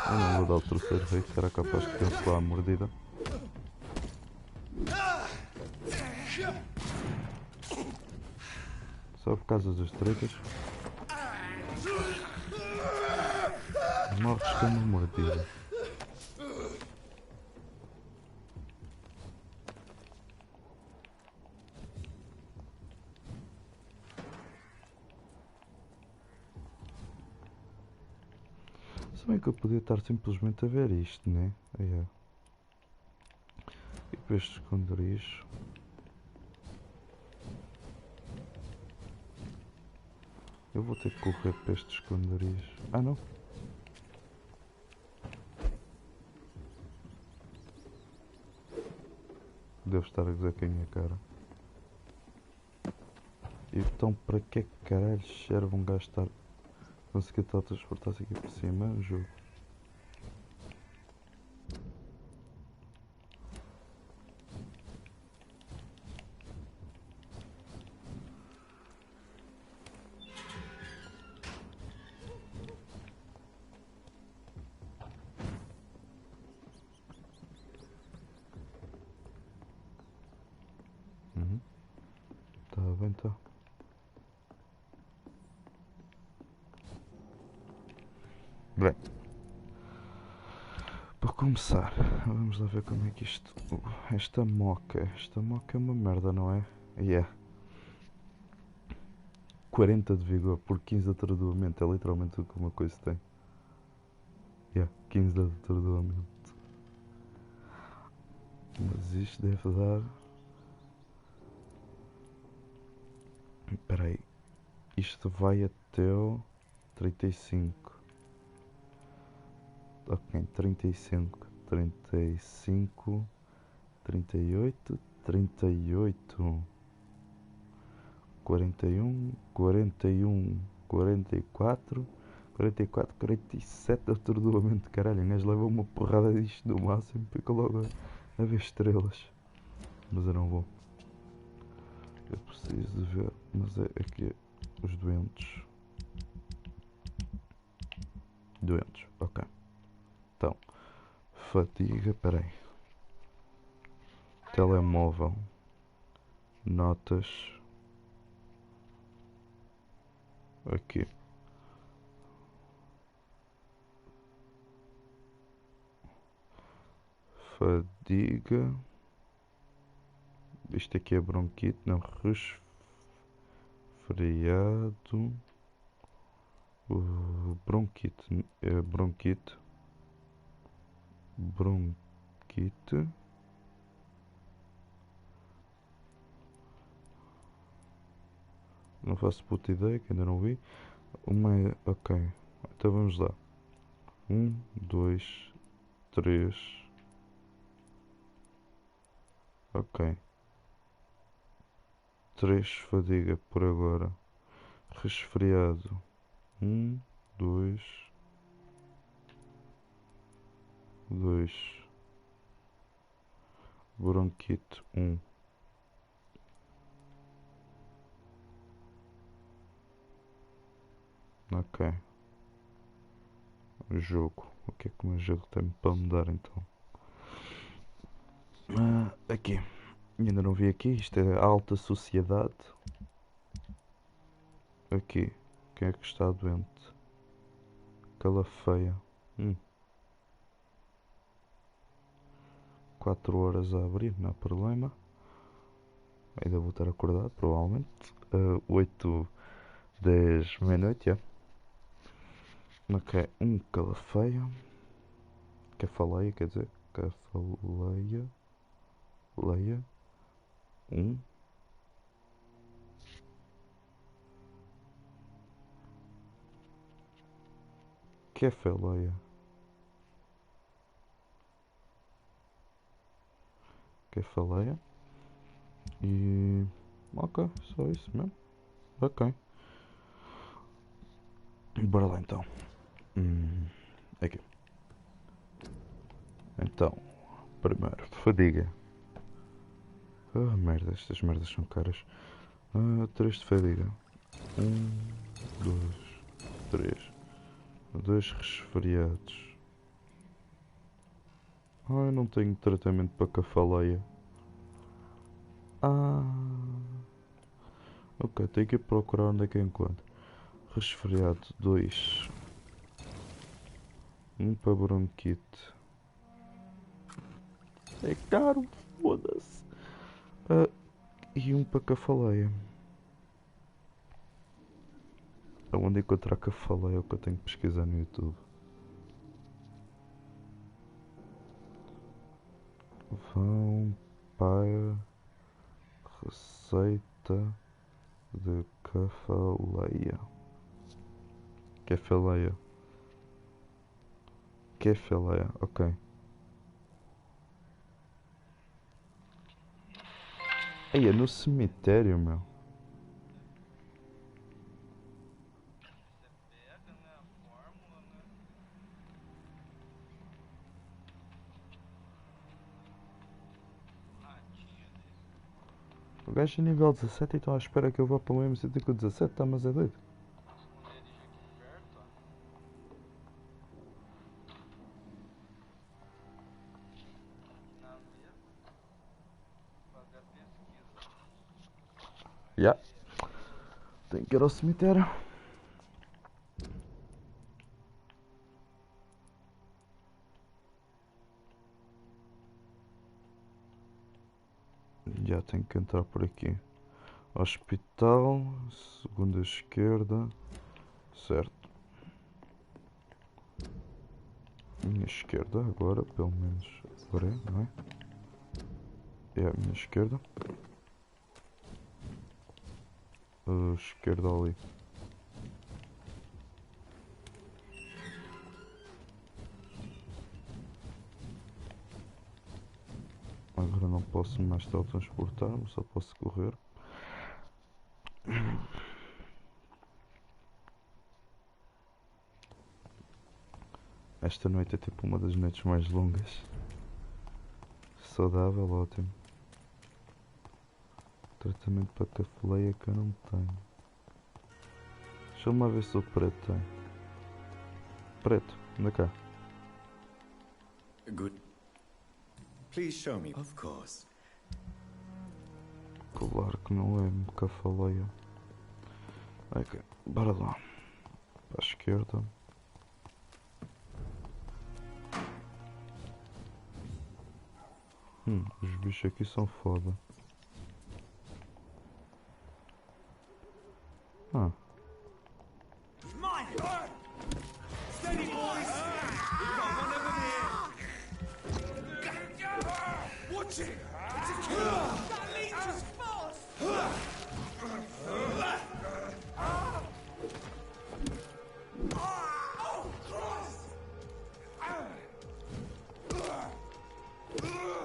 Eu não vou dar o terceiro rei, será capaz de cancelar a mordida. Só por causa das tretas. Morres com uma mordida. Se bem que eu podia estar simplesmente a ver isto, né? É. E para este esconderijo. Eu vou ter que correr para este esconderijo. Ah não. Devo estar a dizer com a minha cara. Então para que caralho serve um gajo estar conseguir teletransportar-se aqui por cima? O jogo. bem, tá. Bem, para começar, vamos lá ver como é que isto... Esta moca é uma merda, não é? E é. 40 de vigor por 15 de atordoamento, é literalmente o que uma coisa tem. 15 de atordoamento. Mas isto deve dar... Espera aí. Isto vai até o 35. Ok, 35, 35, 38, 38, 41, 41, 44, 44, 47 atordoamento, caralho, um gajo leva uma porrada disto no máximo, fica logo a ver estrelas. Mas eu não vou. Eu preciso de ver, mas é aqui os doentes. Doentes, ok. Então, fadiga, peraí. Telemóvel. Notas. Aqui. Fadiga. Isto aqui é bronquite, não, resfriado. Bronquite, é bronquite. Bronquite. Não faço puta ideia, que ainda não vi. Uma é, ok, então vamos lá. 1, 2, 3. Ok. 3 fadiga por agora. Resfriado. 1, 2, 2. Bronquite 1. Ok. Jogo. O que é que o meu jogo tem para me dar então? Aqui. Ainda não vi aqui. Isto é alta sociedade. Aqui. Quem é que está doente? Aquela feia. 4 horas a abrir, não há problema. Ainda vou estar acordado, provavelmente. 8, 10, meia-noite, Ok, calafeia. Cafaleia, quer dizer. Cafaleia. Leia. 1. Cafaleia. Cafaleia. E... Ok, só isso mesmo. Ok. Bora lá então. Aqui. Então, primeiro, fadiga. Merda, estas merdas são caras. 3 de fadiga. 1, 2, 3. 2 resfriados. Eu não tenho tratamento para cafaleia. Ok, tenho que ir procurar onde é que eu encontro. Resfriado 2. 1 para bronquite. É caro, foda-se. E 1 para cafaleia. Aonde encontrar cafaleia é o que eu tenho que pesquisar no YouTube. Vampyre. Receita de cafaleia. Cafaleia. Cafaleia, ok. Aí é no cemitério, meu. O gajo é nível 17 e estão à espera que eu vá para o mesmo sítio que o 17, tá, mas é doido. Yeah. Tenho que ir ao cemitério. Já tenho que entrar por aqui. Hospital, segunda esquerda, certo. Minha esquerda agora, pelo menos agora é, não é? É a minha esquerda. Esquerda ali. Agora não posso mais teletransportar, só posso correr. Esta noite é tipo uma das noites mais longas. Saudável, ótimo. Tratamento para cafeleia que eu não tenho. Deixa-me lá ver se o preto tem. Preto, anda cá. Good. Please show me. Of course. Claro que não é cafeleia. Ok, bora lá. Para a esquerda. Os bichos aqui são foda. Ah.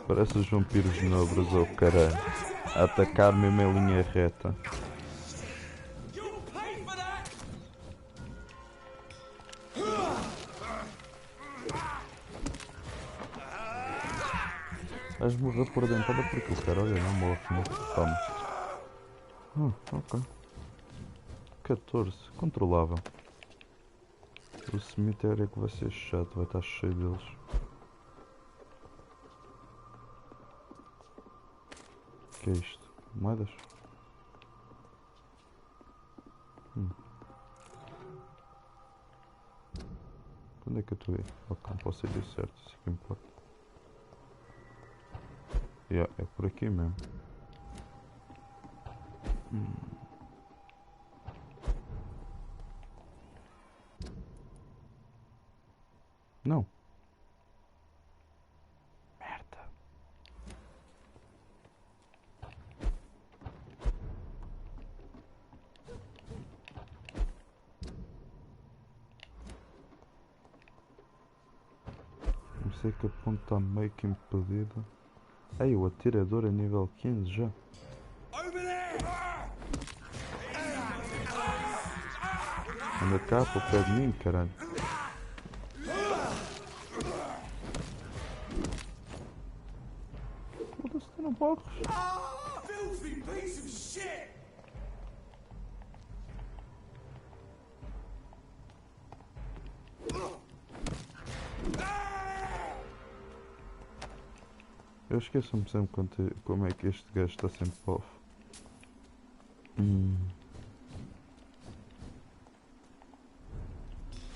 Parece os vampiros nobres ou caralho. A atacar mesmo em linha reta. Vais morrer por dentro, olha porque o cara, olha, não morre, não. Toma. Ok. 14, controlável. O cemitério é que vai ser chato, vai estar cheio deles. O que é isto? Moedas? Onde é que eu estou aí? Ok, não posso ir certo, isso é que importa. Yeah, é por aqui mesmo. Não. Merda. Não sei que a ponta está meio que impedida. Ei, o atirador é nível 15 já. Anda cá para o pé de mim, caralho. Foda-se, tu não morres. Eu esqueço-me sempre como é que este gajo está sempre off.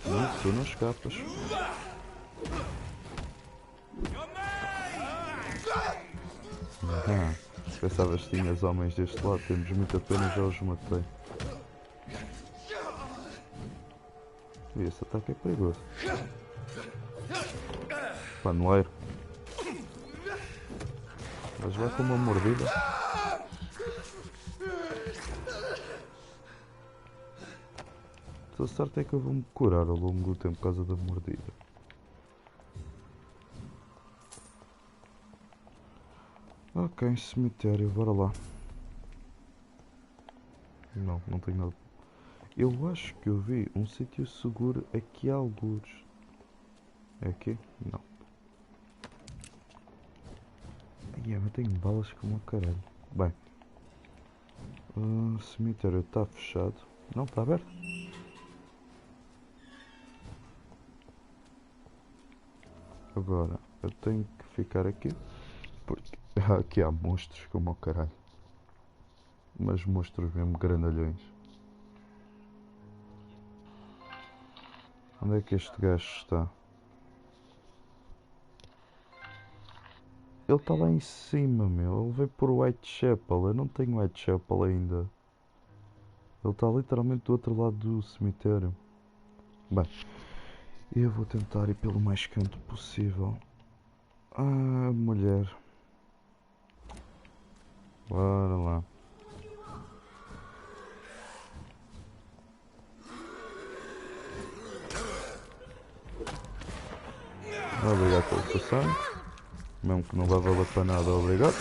Não, tu não escapas. Pensavas que tinhas homens deste lado, temos muita pena, já os matei. E esse ataque é perigoso. Paneleiro. Mas vai com uma mordida. A sorte é que eu vou-me curar ao longo do tempo por causa da mordida. Ok, cemitério, bora lá. Não, não tenho nada. Eu acho que eu vi um sítio seguro aqui a algures. É aqui? Não. Ai, mas tenho balas como o caralho. Bem. O cemitério está fechado. Não, está aberto. Agora, eu tenho que ficar aqui. Porque aqui há monstros como o caralho. Mas monstros mesmo grandalhões. Onde é que este gajo está? Ele está lá em cima, meu. Ele veio por Whitechapel. Eu não tenho Whitechapel ainda. Ele está literalmente do outro lado do cemitério. Bem, eu vou tentar ir pelo mais canto possível. Ah, mulher. Bora lá. Obrigado pelo seu sangue. Mesmo que não vá valer para nada, obrigado.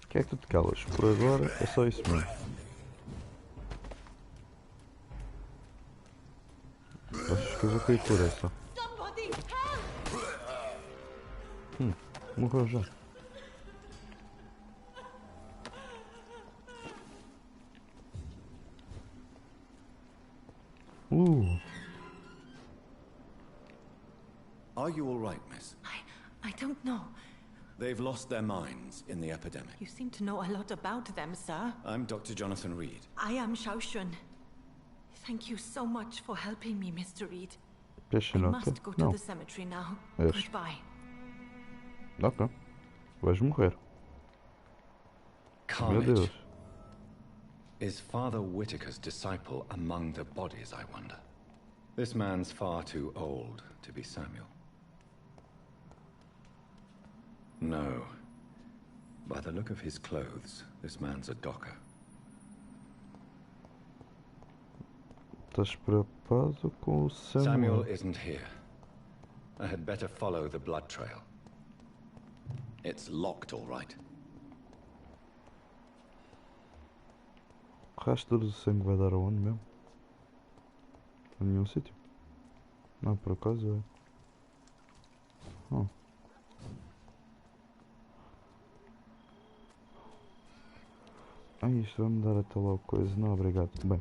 O que é que tu te calas? Por agora é só isso mesmo. Achas que eu vou cair por essa? Morreu já. Are you all right, miss? I don't know. They've lost their minds in the epidemic. You seem to know a lot about them, sir. I'm Dr. Jonathan Reed. I am Shaoshun. Thank you so much for helping me, Mr. Reed. I must go to the cemetery now. Goodbye. Ok. Vais morrer. Meu Carnage. Deus. Is Father Whitaker's disciple among the bodies, I wonder? This man's far too old to be Samuel. No. By the look of his clothes, this man's a docker. Estás preocupado com o Samuel? Samuel isn't here. I had better follow the blood trail. It's locked, all right. O rastro do sangue vai dar aonde mesmo? A nenhum sítio. Não, por acaso é. Isto vai-me dar até logo coisa. Não, obrigado. Bem,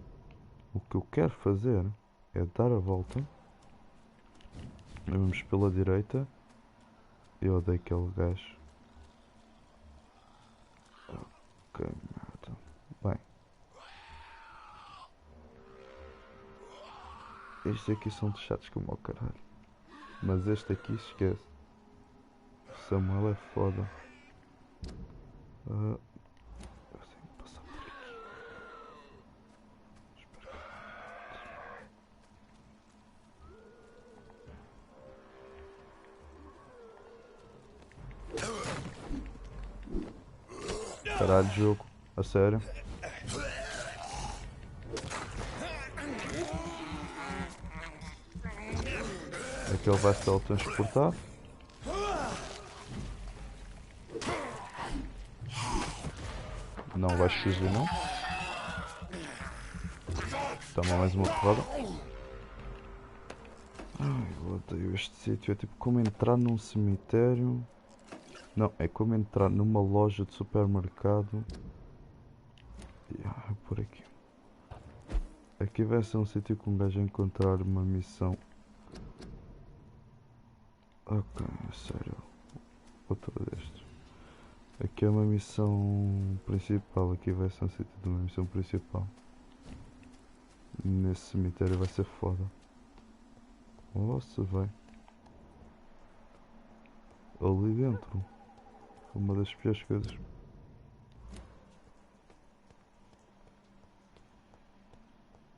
o que eu quero fazer é dar a volta. Vamos pela direita. Eu odeio aquele gajo. Ok, merda. Bem. Estes aqui são chatos como o caralho. Mas este aqui esquece. Samuel é foda. Eu tenho que passar por aqui. Caralho, jogo. A sério. Aqui ele vai se teletransportar. Não vais fugir, não. Toma mais uma porrada. Ai, eu odeio este sítio. É tipo como entrar num cemitério. Não, é como entrar numa loja de supermercado. É por aqui. Aqui vai ser um sítio que um gajo encontrar uma missão. Ok, sério. Outra destes. Aqui é uma missão principal. Aqui vai ser um sítio de uma missão principal. Nesse cemitério vai ser foda. Nossa, vai. Ali dentro. Uma das piores coisas.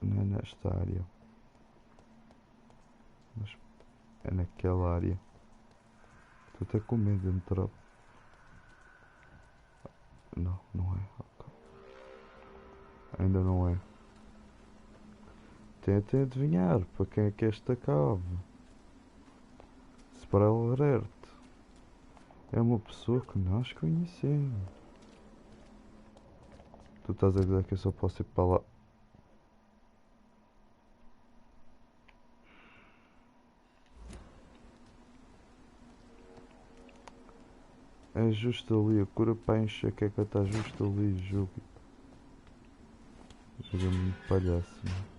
Não é nesta área. Mas é naquela área. Estou até com medo de entrar. Não, não é. Okay. Ainda não é. Tentem adivinhar para quem é que esta cabe. Spoiler alert. É uma pessoa que nós conhecemos. Tu estás a dizer que eu só posso ir para lá. É justo ali, a cura para enxaqueca está justo ali, jogo. Joga-me muito palhaço, não?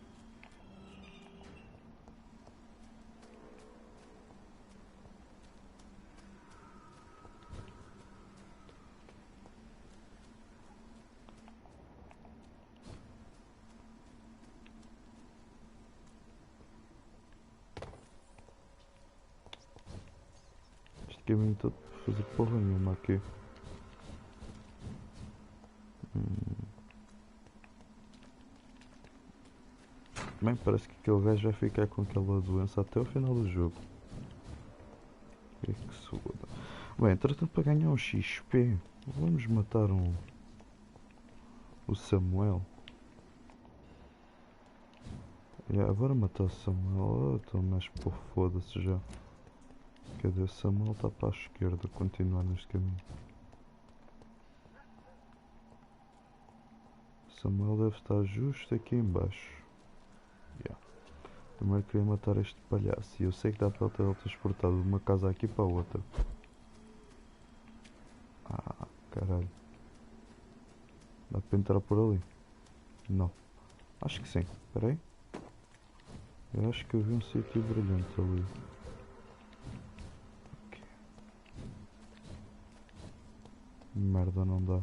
caminho todo para fazer porra nenhuma aqui. Bem, parece que aquele gajo vai ficar com aquela doença até o final do jogo. Que soda. Bem, entretanto, para ganhar um XP, vamos matar o Samuel. Agora matar o Samuel. Estou mais por foda-se já. Cadê o Samuel? Está para a esquerda, continuar neste caminho. Samuel deve estar justo aqui em baixo. Primeiro queria matar este palhaço e eu sei que dá para ele teletransportar de uma casa aqui para a outra. Ah, caralho. Dá para entrar por ali? Não. Acho que sim. Espera aí. Eu acho que eu vi um sítio brilhante ali. Okay. Merda, não dá.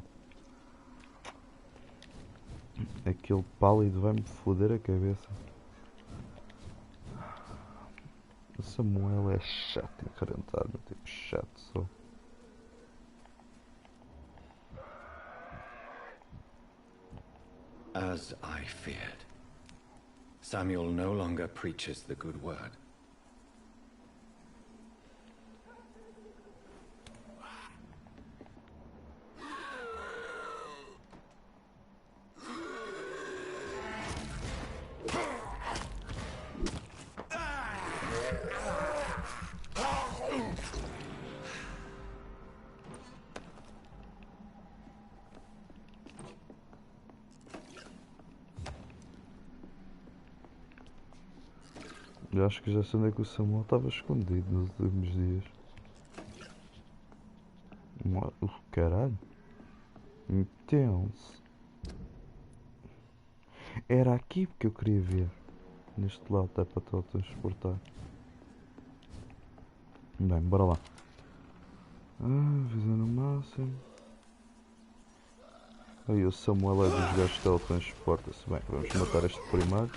Aquele pálido vai-me foder a cabeça. O Samuel é chato e rentar, tipo chato só. As I feared, Samuel no longer preaches the good word. Eu acho que já sei onde é que o Samuel estava escondido nos últimos dias. Caralho. Intenso. Era aqui que eu queria ver. Neste lado dá para teletransportar. Bem, bora lá. Visão no máximo. Aí o Samuel é dos gajos que teletransporta-se. Bem, vamos matar este primeiro.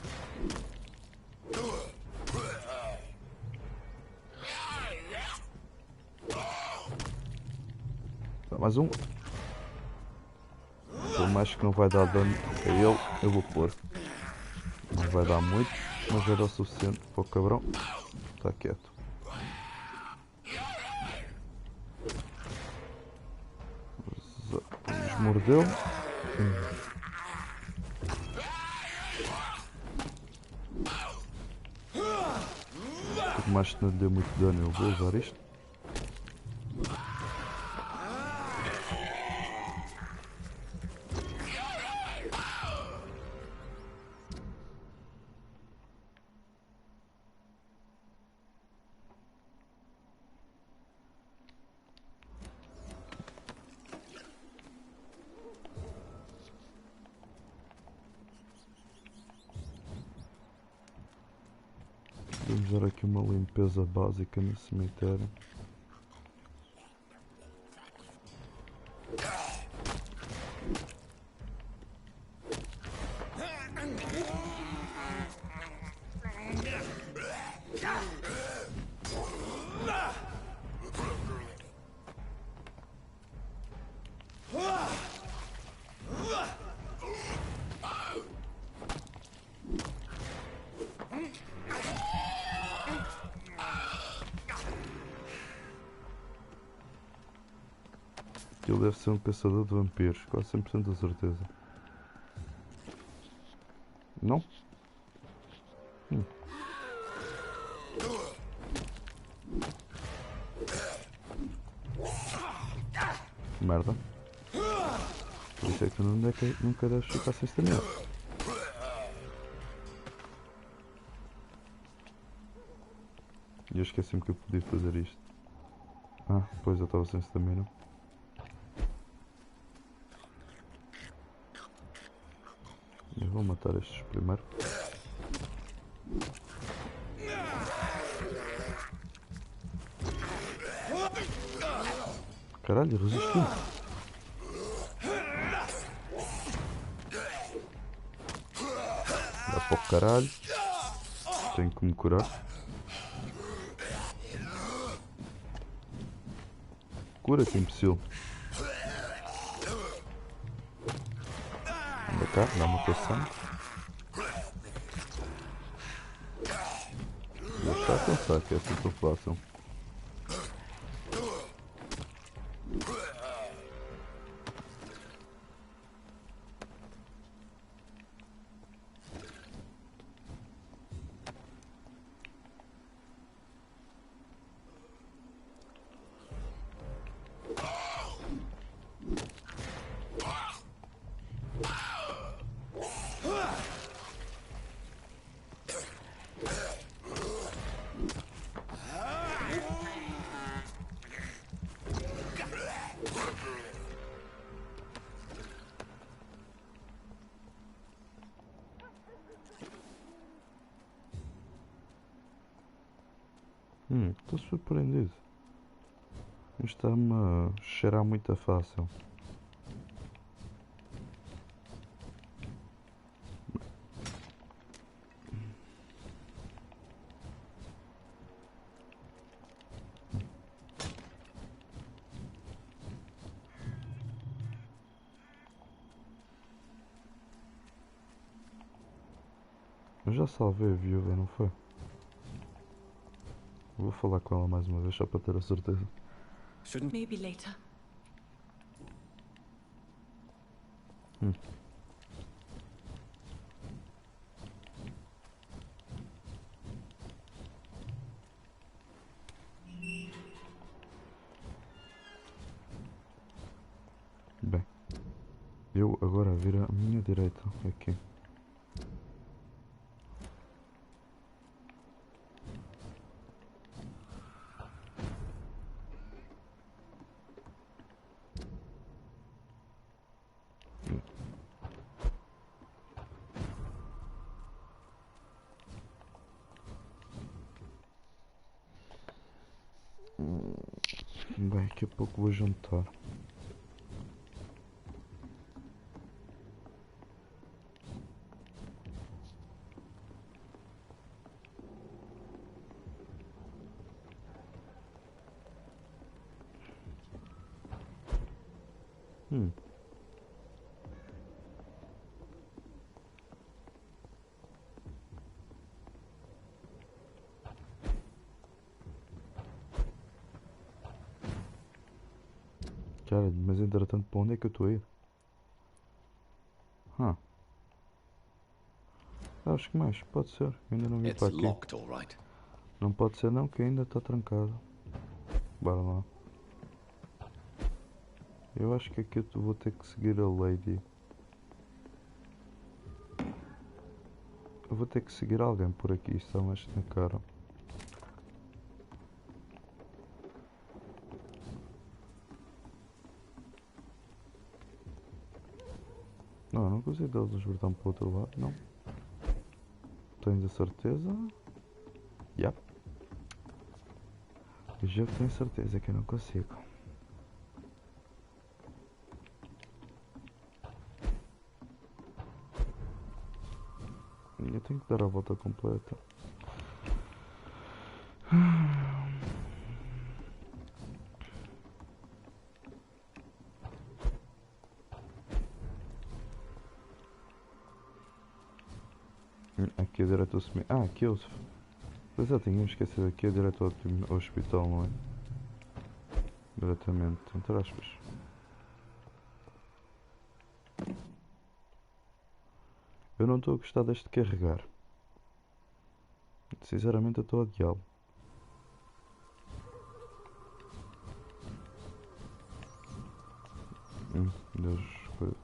Mais um. Por mais que não vai dar dano a ele, eu vou pôr. Não vai dar muito, mas já dá o suficiente para o cabrão. Está quieto. Vamos mordê-lo. Por mais que não lhe dê muito dano, eu vou usar isto. Vamos dar aqui uma limpeza básica no cemitério. Ele deve ser um caçador de vampiros, quase 100% de certeza. Não? Merda. Por isso é que tu nunca deves ficar sem stamina. E eu esqueci-me que eu podia fazer isto. Pois eu estava sem stamina. Eu vou matar estes primeiro. Caralho, resistiu. Dá para o caralho. Tenho que me curar. Cura-te, imbecil. Anda cá, dá-me o teu sangue. Deixa eu pensar que é assim tão fácil. Estou surpreendido. Isto está-me a cheirar muito fácil. Eu já salvei a viúva, não foi? Vou falar com ela mais uma vez só para ter a certeza. Maybe later. Bem, eu agora viro à minha direita aqui. Bem, daqui a pouco vou jantar. Cara, mas entretanto, para onde é que eu estou a ir? Acho que mais, pode ser. Eu ainda não vim para aqui. Não pode ser não, que ainda está trancado. Bora lá. Eu acho que aqui eu vou ter que seguir a Lady. Eu vou ter que seguir alguém por aqui, está mais na cara. Não consigo dar os libertar para o outro lado, não. Tens a certeza? Yep. O jogo tem certeza que eu não consigo. Eu tenho que dar a volta completa. Aqui é direto ao cemitério. Aqui é o... Pois é, tinha esquecido. Aqui é direto ao hospital, não é? Diretamente, entre aspas. Eu não estou a gostar deste carregar. Sinceramente eu estou a odiá-lo. Deus, coisa.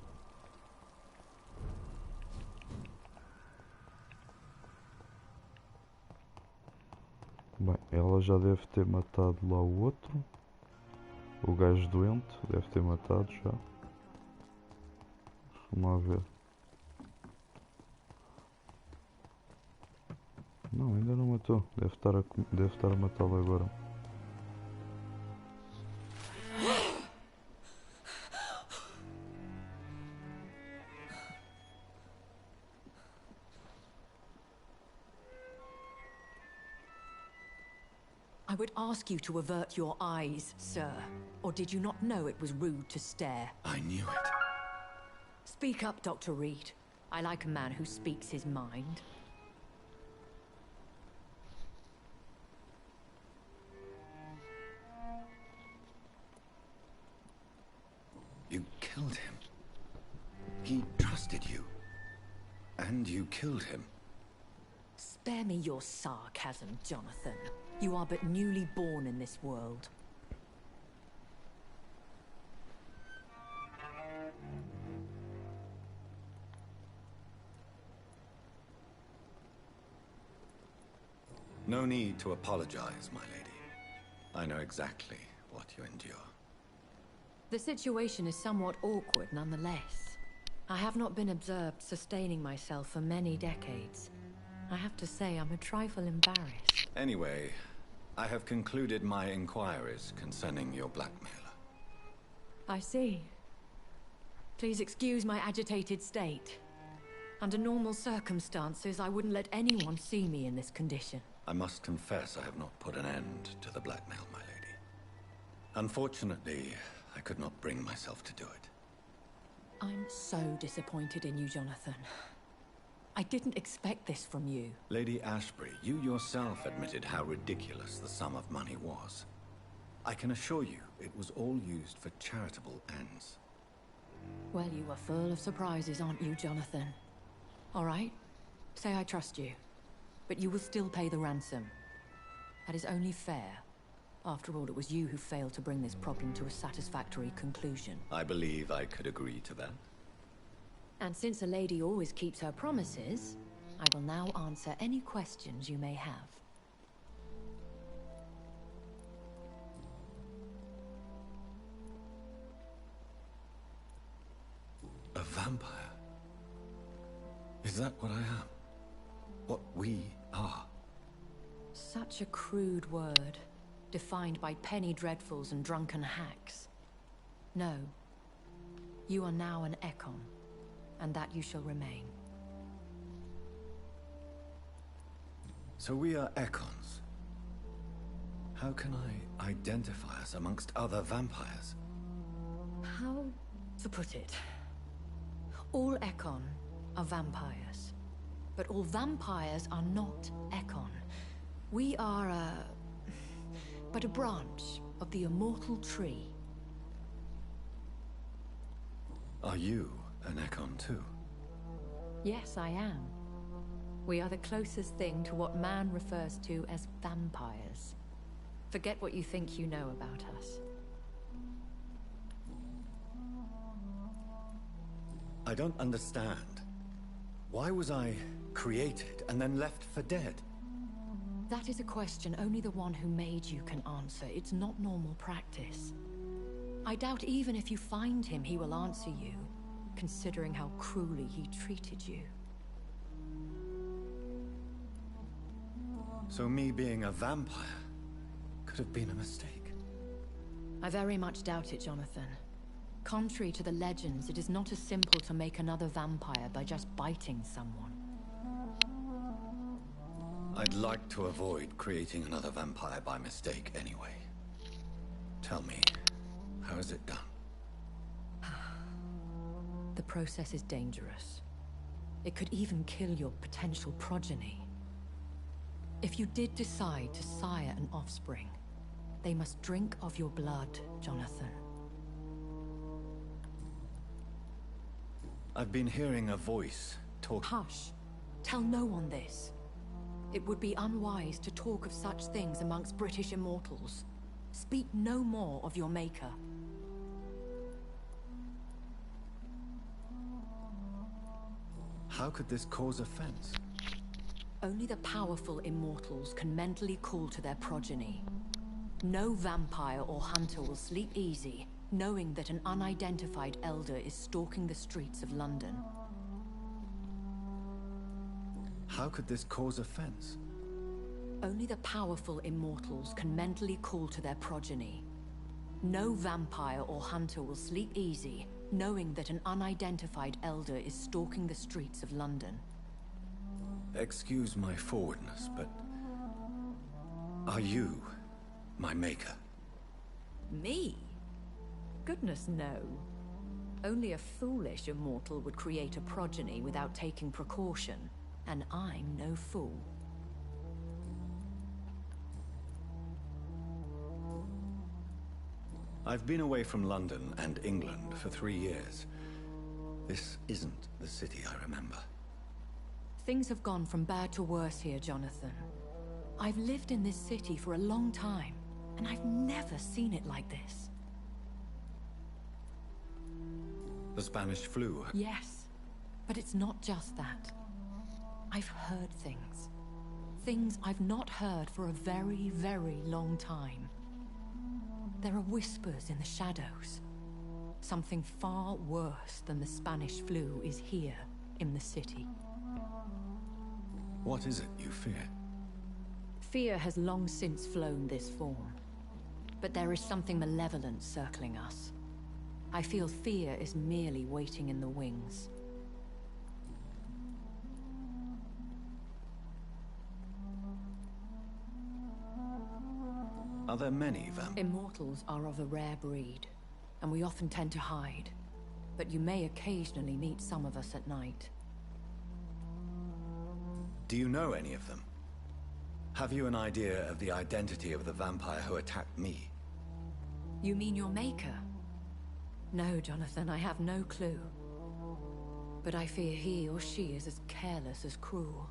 Bem, ela já deve ter matado lá o outro. O gajo doente deve ter matado já. Vamos lá ver. Não, ainda não matou. Deve estar a matá-lo agora. I would ask you to avert your eyes, sir. Or did you not know it was rude to stare? I knew it. Speak up, Dr. Reed. I like a man who speaks his mind. You killed him. He trusted you. And you killed him. Spare me your sarcasm, Jonathan. You are but newly born in this world. No need to apologize, my lady. I know exactly what you endure. The situation is somewhat awkward nonetheless. I have not been observed sustaining myself for many decades. I have to say I'm a trifle embarrassed. Anyway, I have concluded my inquiries concerning your blackmailer. I see. Please excuse my agitated state. Under normal circumstances, I wouldn't let anyone see me in this condition. I must confess I have not put an end to the blackmail, my lady. Unfortunately, I could not bring myself to do it. I'm so disappointed in you, Jonathan. I didn't expect this from you. Lady Ashbury, you yourself admitted how ridiculous the sum of money was. I can assure you, it was all used for charitable ends. Well, you are full of surprises, aren't you, Jonathan? All right, say I trust you, but you will still pay the ransom. That is only fair. After all, it was you who failed to bring this problem to a satisfactory conclusion. I believe I could agree to that. And since a lady always keeps her promises, I will now answer any questions you may have. A vampire? Is that what I am? What we are? Such a crude word, defined by penny dreadfuls and drunken hacks. No. You are now an Ekon, and that you shall remain. So we are Ekons. How can I identify us amongst other vampires? How to put it? All Ekon are vampires, but all vampires are not Ekon. We are but a branch of the immortal tree. Are you an Ekon too? Yes, I am. We are the closest thing to what man refers to as vampires. Forget what you think you know about us. I don't understand. Why was I created and then left for dead? That is a question only the one who made you can answer. It's not normal practice. I doubt even if you find him, he will answer you, considering how cruelly he treated you. So me being a vampire could have been a mistake. I very much doubt it, Jonathan. Contrary to the legends, it is not as simple to make another vampire by just biting someone. I'd like to avoid creating another vampire by mistake anyway. Tell me, how is it done? The process is dangerous. It could even kill your potential progeny. If you did decide to sire an offspring, they must drink of your blood, Jonathan. I've been hearing a voice talk. Hush. Tell no one this. It would be unwise to talk of such things amongst British immortals. Speak no more of your maker. How could this cause offense? Only the powerful immortals can mentally call to their progeny. No vampire or hunter will sleep easy, knowing that an unidentified elder is stalking the streets of London. How could this cause offense? Only the powerful immortals can mentally call to their progeny. No vampire or hunter will sleep easy, knowing that an unidentified elder is stalking the streets of London. Excuse my forwardness, but are you My maker. Me? Goodness, no. Only a foolish immortal would create a progeny without taking precaution, and I'm no fool. I've been away from London and England for 3 years. This isn't the city I remember. Things have gone from bad to worse here, Jonathan. I've lived in this city for a long time, and I've never seen it like this. The Spanish flu? Yes, but it's not just that. I've heard things. Things I've not heard for a very, very long time. There are whispers in the shadows. Something far worse than the Spanish flu is here in the city. What is it you fear? Fear has long since flown this form. But there is something malevolent circling us. I feel fear is merely waiting in the wings. Are there many Immortals are of a rare breed, and we often tend to hide. But you may occasionally meet some of us at night. Do you know any of them? Have you an idea of the identity of the vampire who attacked me? You mean your maker? No, Jonathan, I have no clue. But I fear he or she is as careless as cruel.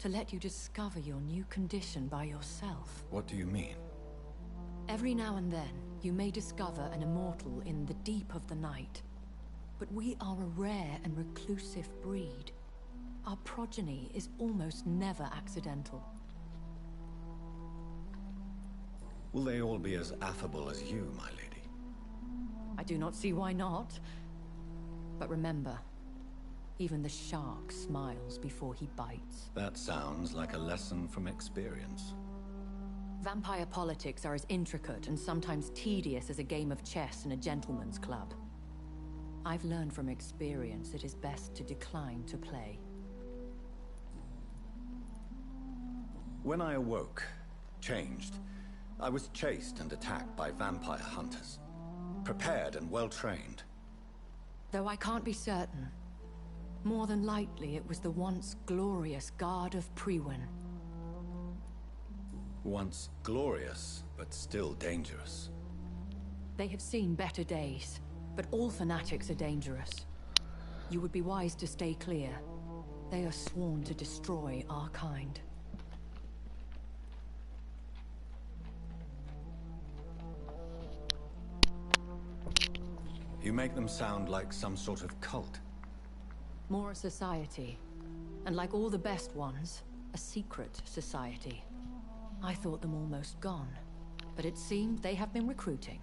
To let you discover your new condition by yourself. What do you mean? Every now and then, you may discover an immortal in the deep of the night. But we are a rare and reclusive breed. Our progeny is almost never accidental. Will they all be as affable as you, my lady? I do not see why not. But remember, even the shark smiles before he bites. That sounds like a lesson from experience. Vampire politics are as intricate and sometimes tedious as a game of chess in a gentleman's club. I've learned from experience it is best to decline to play. When I awoke, changed, I was chased and attacked by vampire hunters. Prepared and well-trained. Though I can't be certain. More than likely, it was the once glorious Guard of Priwen. Once glorious, but still dangerous. They have seen better days, but all fanatics are dangerous. You would be wise to stay clear. They are sworn to destroy our kind. You make them sound like some sort of cult. More a society. And like all the best ones, a secret society. I thought them almost gone, but it seemed they have been recruiting.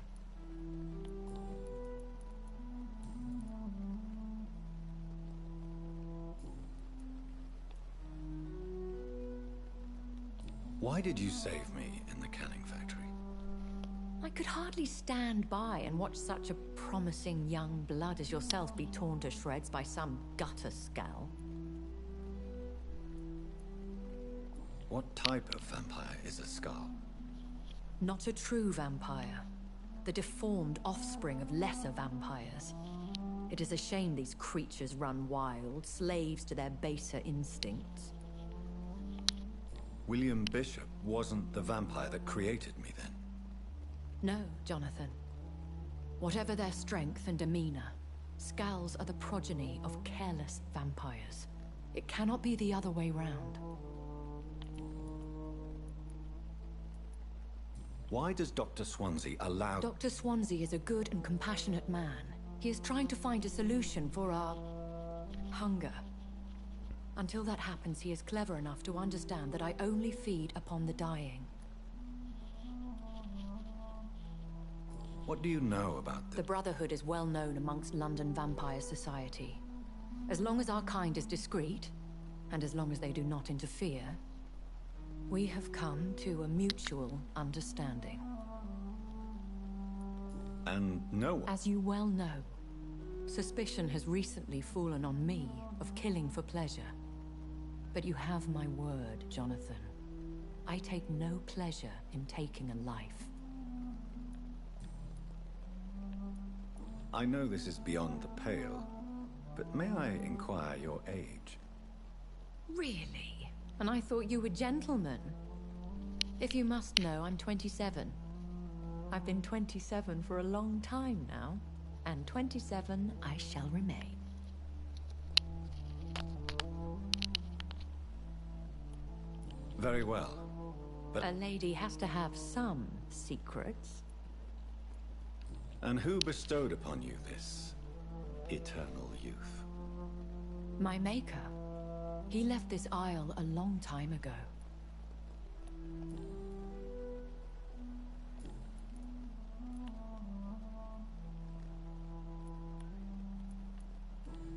Why did you save me in the canning factory? I could hardly stand by and watch such a promising young blood as yourself be torn to shreds by some gutter scowl. What type of vampire is a Scar? Not a true vampire. The deformed offspring of lesser vampires. It is a shame these creatures run wild, slaves to their baser instincts. William Bishop wasn't the vampire that created me then? No, Jonathan. Whatever their strength and demeanor, Scowls are the progeny of careless vampires. It cannot be the other way round. Why does Dr. Swansea allow... Dr. Swansea is a good and compassionate man. He is trying to find a solution for our... hunger. Until that happens, he is clever enough to understand that I only feed upon the dying. What do you know about The Brotherhood is well known amongst London vampire society. As long as our kind is discreet, and as long as they do not interfere, we have come to a mutual understanding. And no one... As you well know, suspicion has recently fallen on me of killing for pleasure. But you have my word, Jonathan. I take no pleasure in taking a life. I know this is beyond the pale, but may I inquire your age? Really? And I thought you were gentlemen. If you must know, I'm 27. I've been 27 for a long time now, and 27 I shall remain. Very well, but... A lady has to have some secrets. And who bestowed upon you this eternal youth? My maker. He left this isle a long time ago.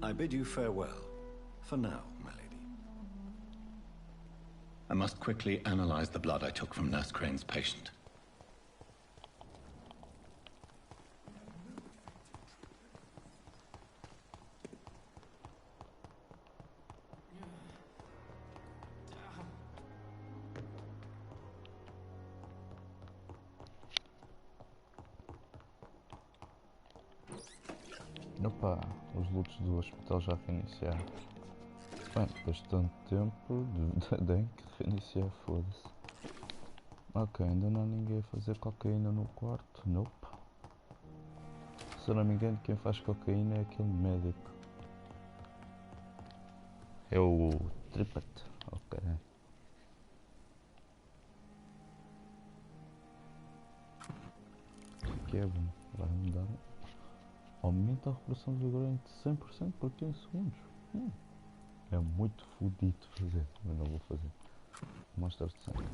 I bid you farewell, for now, my lady. I must quickly analyze the blood I took from Nurse Crane's patient. Opa, os lutos do hospital já reiniciaram. Bem, depois de tanto tempo, tem que reiniciar, foda-se. Ok, ainda não há ninguém a fazer cocaína no quarto, nope. Se eu não me engano, quem faz cocaína é aquele médico. É o Tripat, ok. O que é bom? Vai mudar. Aumenta a recuperação de vigor em 100% por 15 segundos. É muito fodido fazer, mas não vou fazer. Mostra de sangue.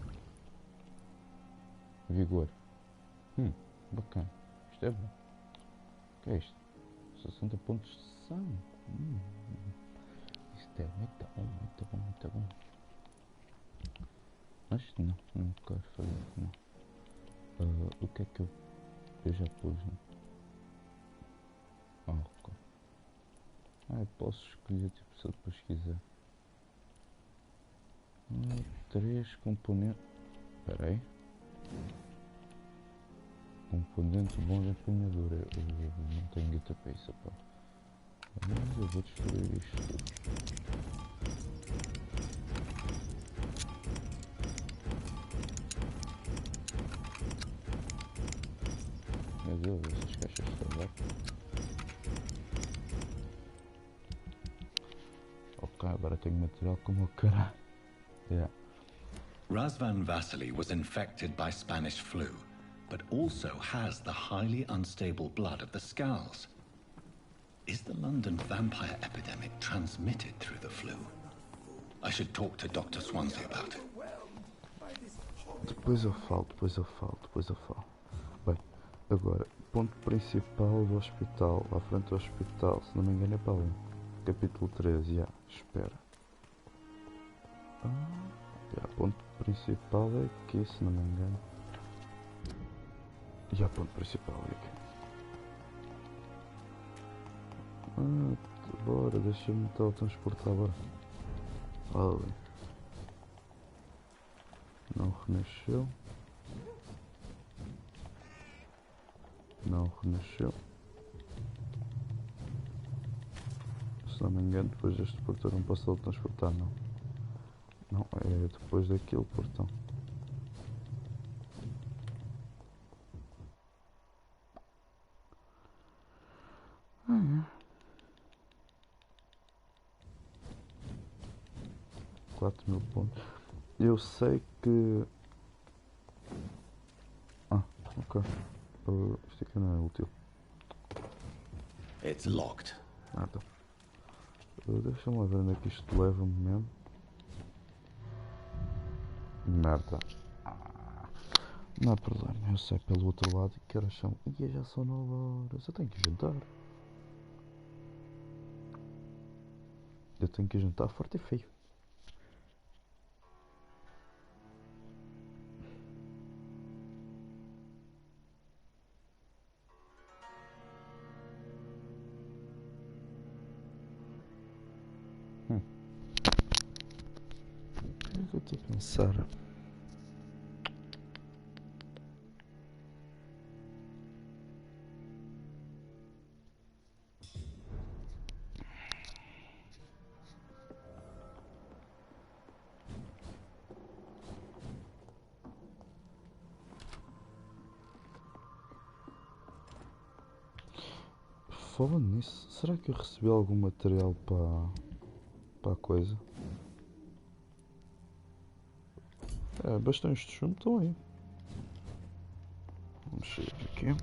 Vigor. Bacana. Isto é bom. O que é isto? 60 pontos de sangue. Isto é muito bom, muito bom, muito bom. Mas não quero fazer. Não. O que é que eu já pus? Não? Ok. Eu posso escolher tipo se eu depois quiser. 3 componentes. Espera aí. Componente bom de empunhadura. Eu não tenho guita para isso, pá. Mas eu vou destruir isto tudo. Meu Deus, essas caixas estão lá. Ok, agora tenho material como o caralho. Yeah. Razvan Vasily was infected by Spanish flu, but also has the highly unstable blood of the Scowls. Is the London vampire epidemic transmitted through the flu? I should talk to Dr. Swansea about it. Depois eu falo. Bem, agora, ponto principal do hospital, à frente do hospital, se não me engano é para ali. Capítulo 13, espera. Ponto principal é aqui, se não me engano. Ponto principal é aqui. Bora, deixa-me teletransportar agora. Ali. Não renasceu. Se não me engano, depois deste portão não posso teletransportar, não. Não, é depois daquele portão. É. 4.000 pontos. Eu sei que... ok. Isto aqui não é útil. It's locked. Nada. Deixa-me lá ver onde é que isto leva-me mesmo. Merda. Não há problema, eu sei pelo outro lado que horas são. E já são 9 horas. Eu tenho que jantar. Eu tenho que jantar forte e feio. O que eu estou a pensar? Falando nisso, será que eu recebi algum material para a coisa? É, bastões de chumbo estão aí. Vamos sair aqui.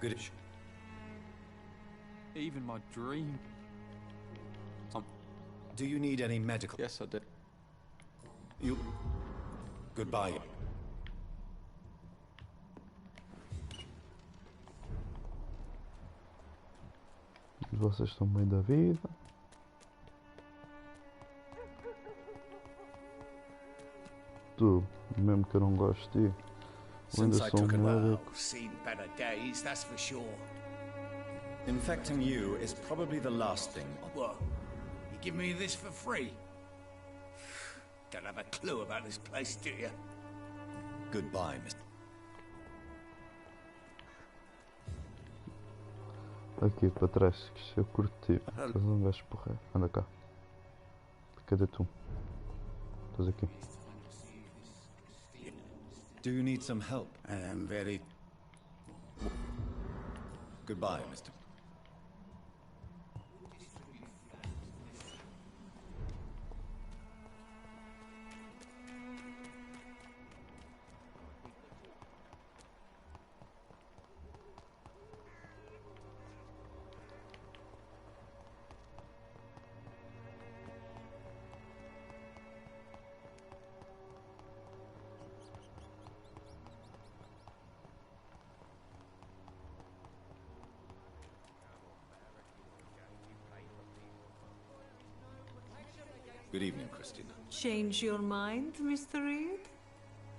Goodish. Even my dream. Do you need any medical? Yes, I do. You... Goodbye. Vocês estão bem da vida. Tu, mesmo que eu não goste de ti, eu ainda sou médico. Seen better days, that's for sure. Infecting you is probably the last thing. What? You give me this for free? Don't have a clue about this place, do you? Goodbye, Mr. Aqui para trás, que eu curti. Estás um gajo porra. Anda cá. Cadê tu? Estás aqui. Do you need some help? I am very... Goodbye, Mr. Good evening, Christina. Change your mind, Mr. Reed?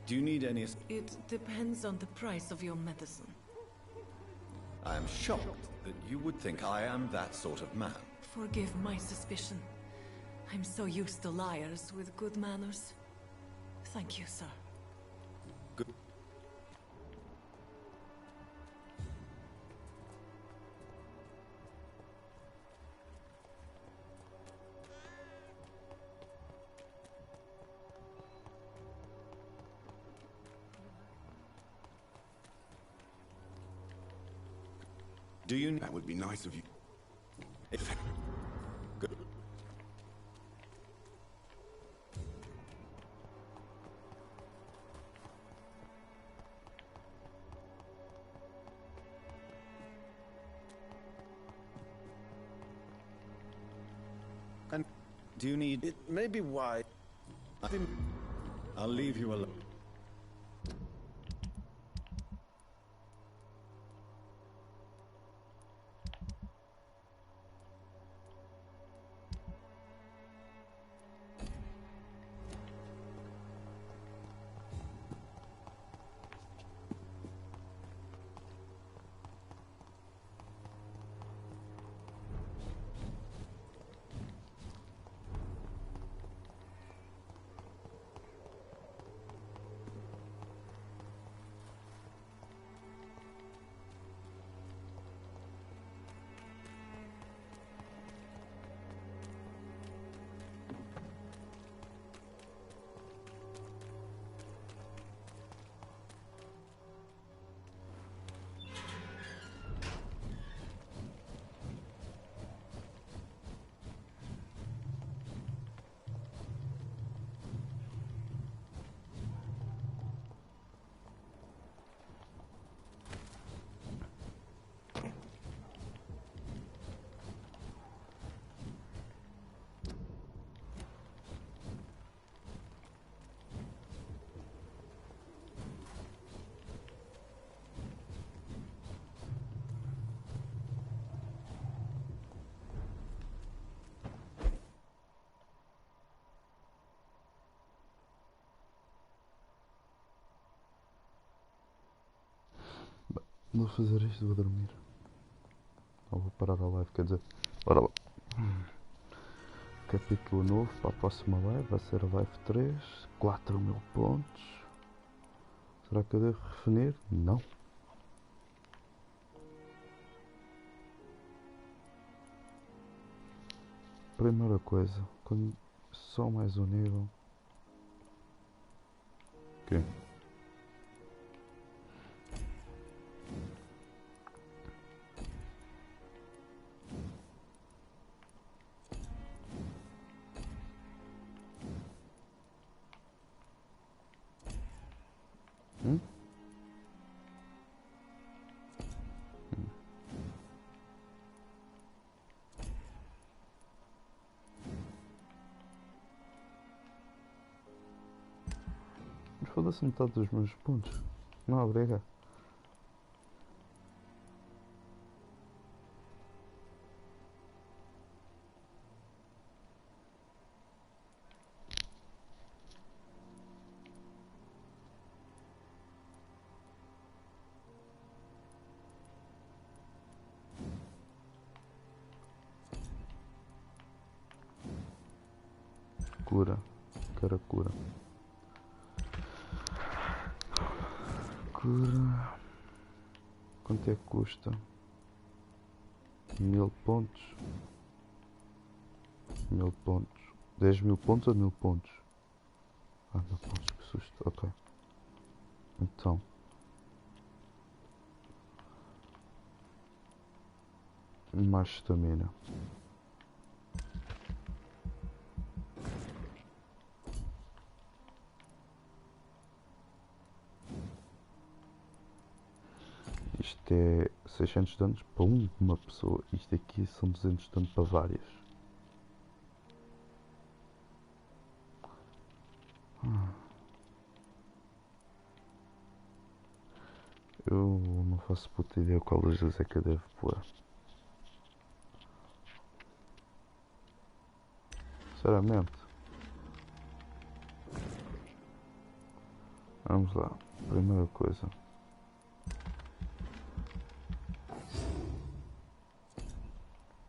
Do you need any... It depends on the price of your medicine. I am shocked that you would think I am that sort of man. Forgive my suspicion. I'm so used to liars with good manners. Thank you, sir. Good. Do you... That would be nice of you. Good. And do you need... It may be why... I'll leave you alone. Vou fazer isto, vou dormir. Ou vou parar a live, quer dizer. Bora lá. Capítulo novo para a próxima live. Vai ser a live 3. 4000 pontos. Será que eu devo refinir? Não. Primeira coisa. Quando só mais um nível. Ok. Foda-se metade dos meus pontos. Não, obrigado. Cura. Quero a cura. Cura. Quanto é que custa? 1000 pontos. 1000 pontos. 10.000 pontos ou 1000 pontos? Ah, 1000 pontos, que susto. Ok. Então. Mais estamina. Isto é 600 danos para uma pessoa. Isto aqui são 200 danos para várias. Eu não faço puta ideia qual das duas é que eu devo pôr. Sinceramente. Vamos lá. Primeira coisa.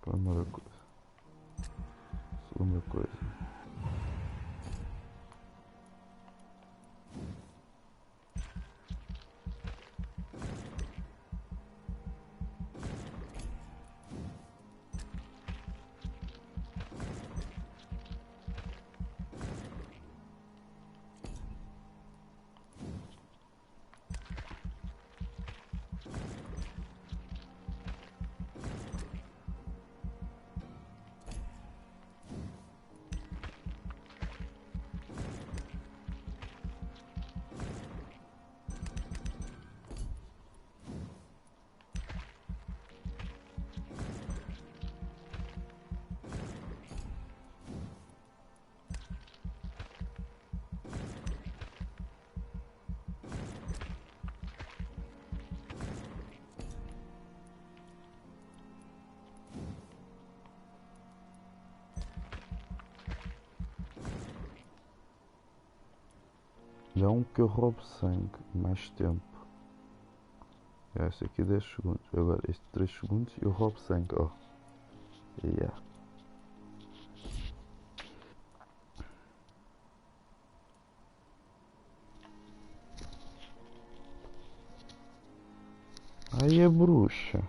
Primeira coisa. Segunda coisa. Dá um que eu roubo sangue, mais tempo. Este aqui 10 segundos. Agora este 3 segundos eu roubo sangue. Oh. Yeah. Aí a bruxa.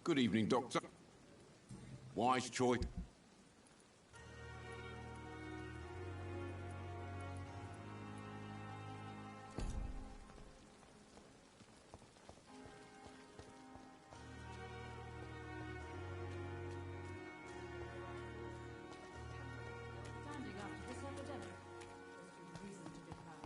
Good evening, Doctor. Wise choice. Standing after this epidemic. There's good reason to be proud.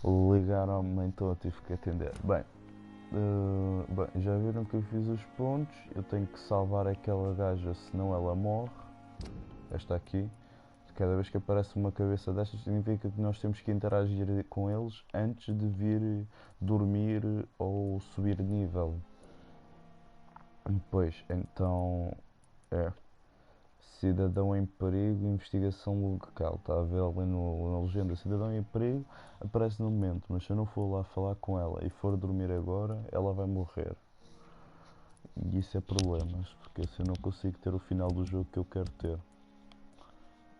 Ligaram-me, então eu tive que atender. Bem, já viram que eu fiz os pontos. Eu tenho que salvar aquela gaja, senão ela morre. Esta aqui. Cada vez que aparece uma cabeça destas, significa que nós temos que interagir com eles antes de vir dormir ou subir nível. Pois, então é cidadão em perigo, investigação local. Está a ver ali na legenda cidadão em perigo, aparece no momento, mas se eu não for lá falar com ela e for dormir agora, ela vai morrer. E isso é problemas, porque assim eu não consigo ter o final do jogo que eu quero ter.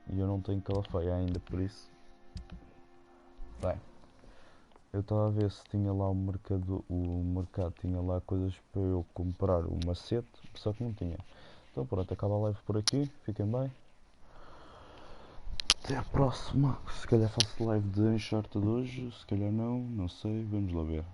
E eu não tenho calafeia ainda, por isso. Bem, eu estava a ver se tinha lá o mercado tinha lá coisas para eu comprar o macete, só que não tinha. Então pronto, acaba a live por aqui, fiquem bem. Até à próxima. Se calhar faço live de Uncharted hoje, se calhar não sei, vamos lá ver.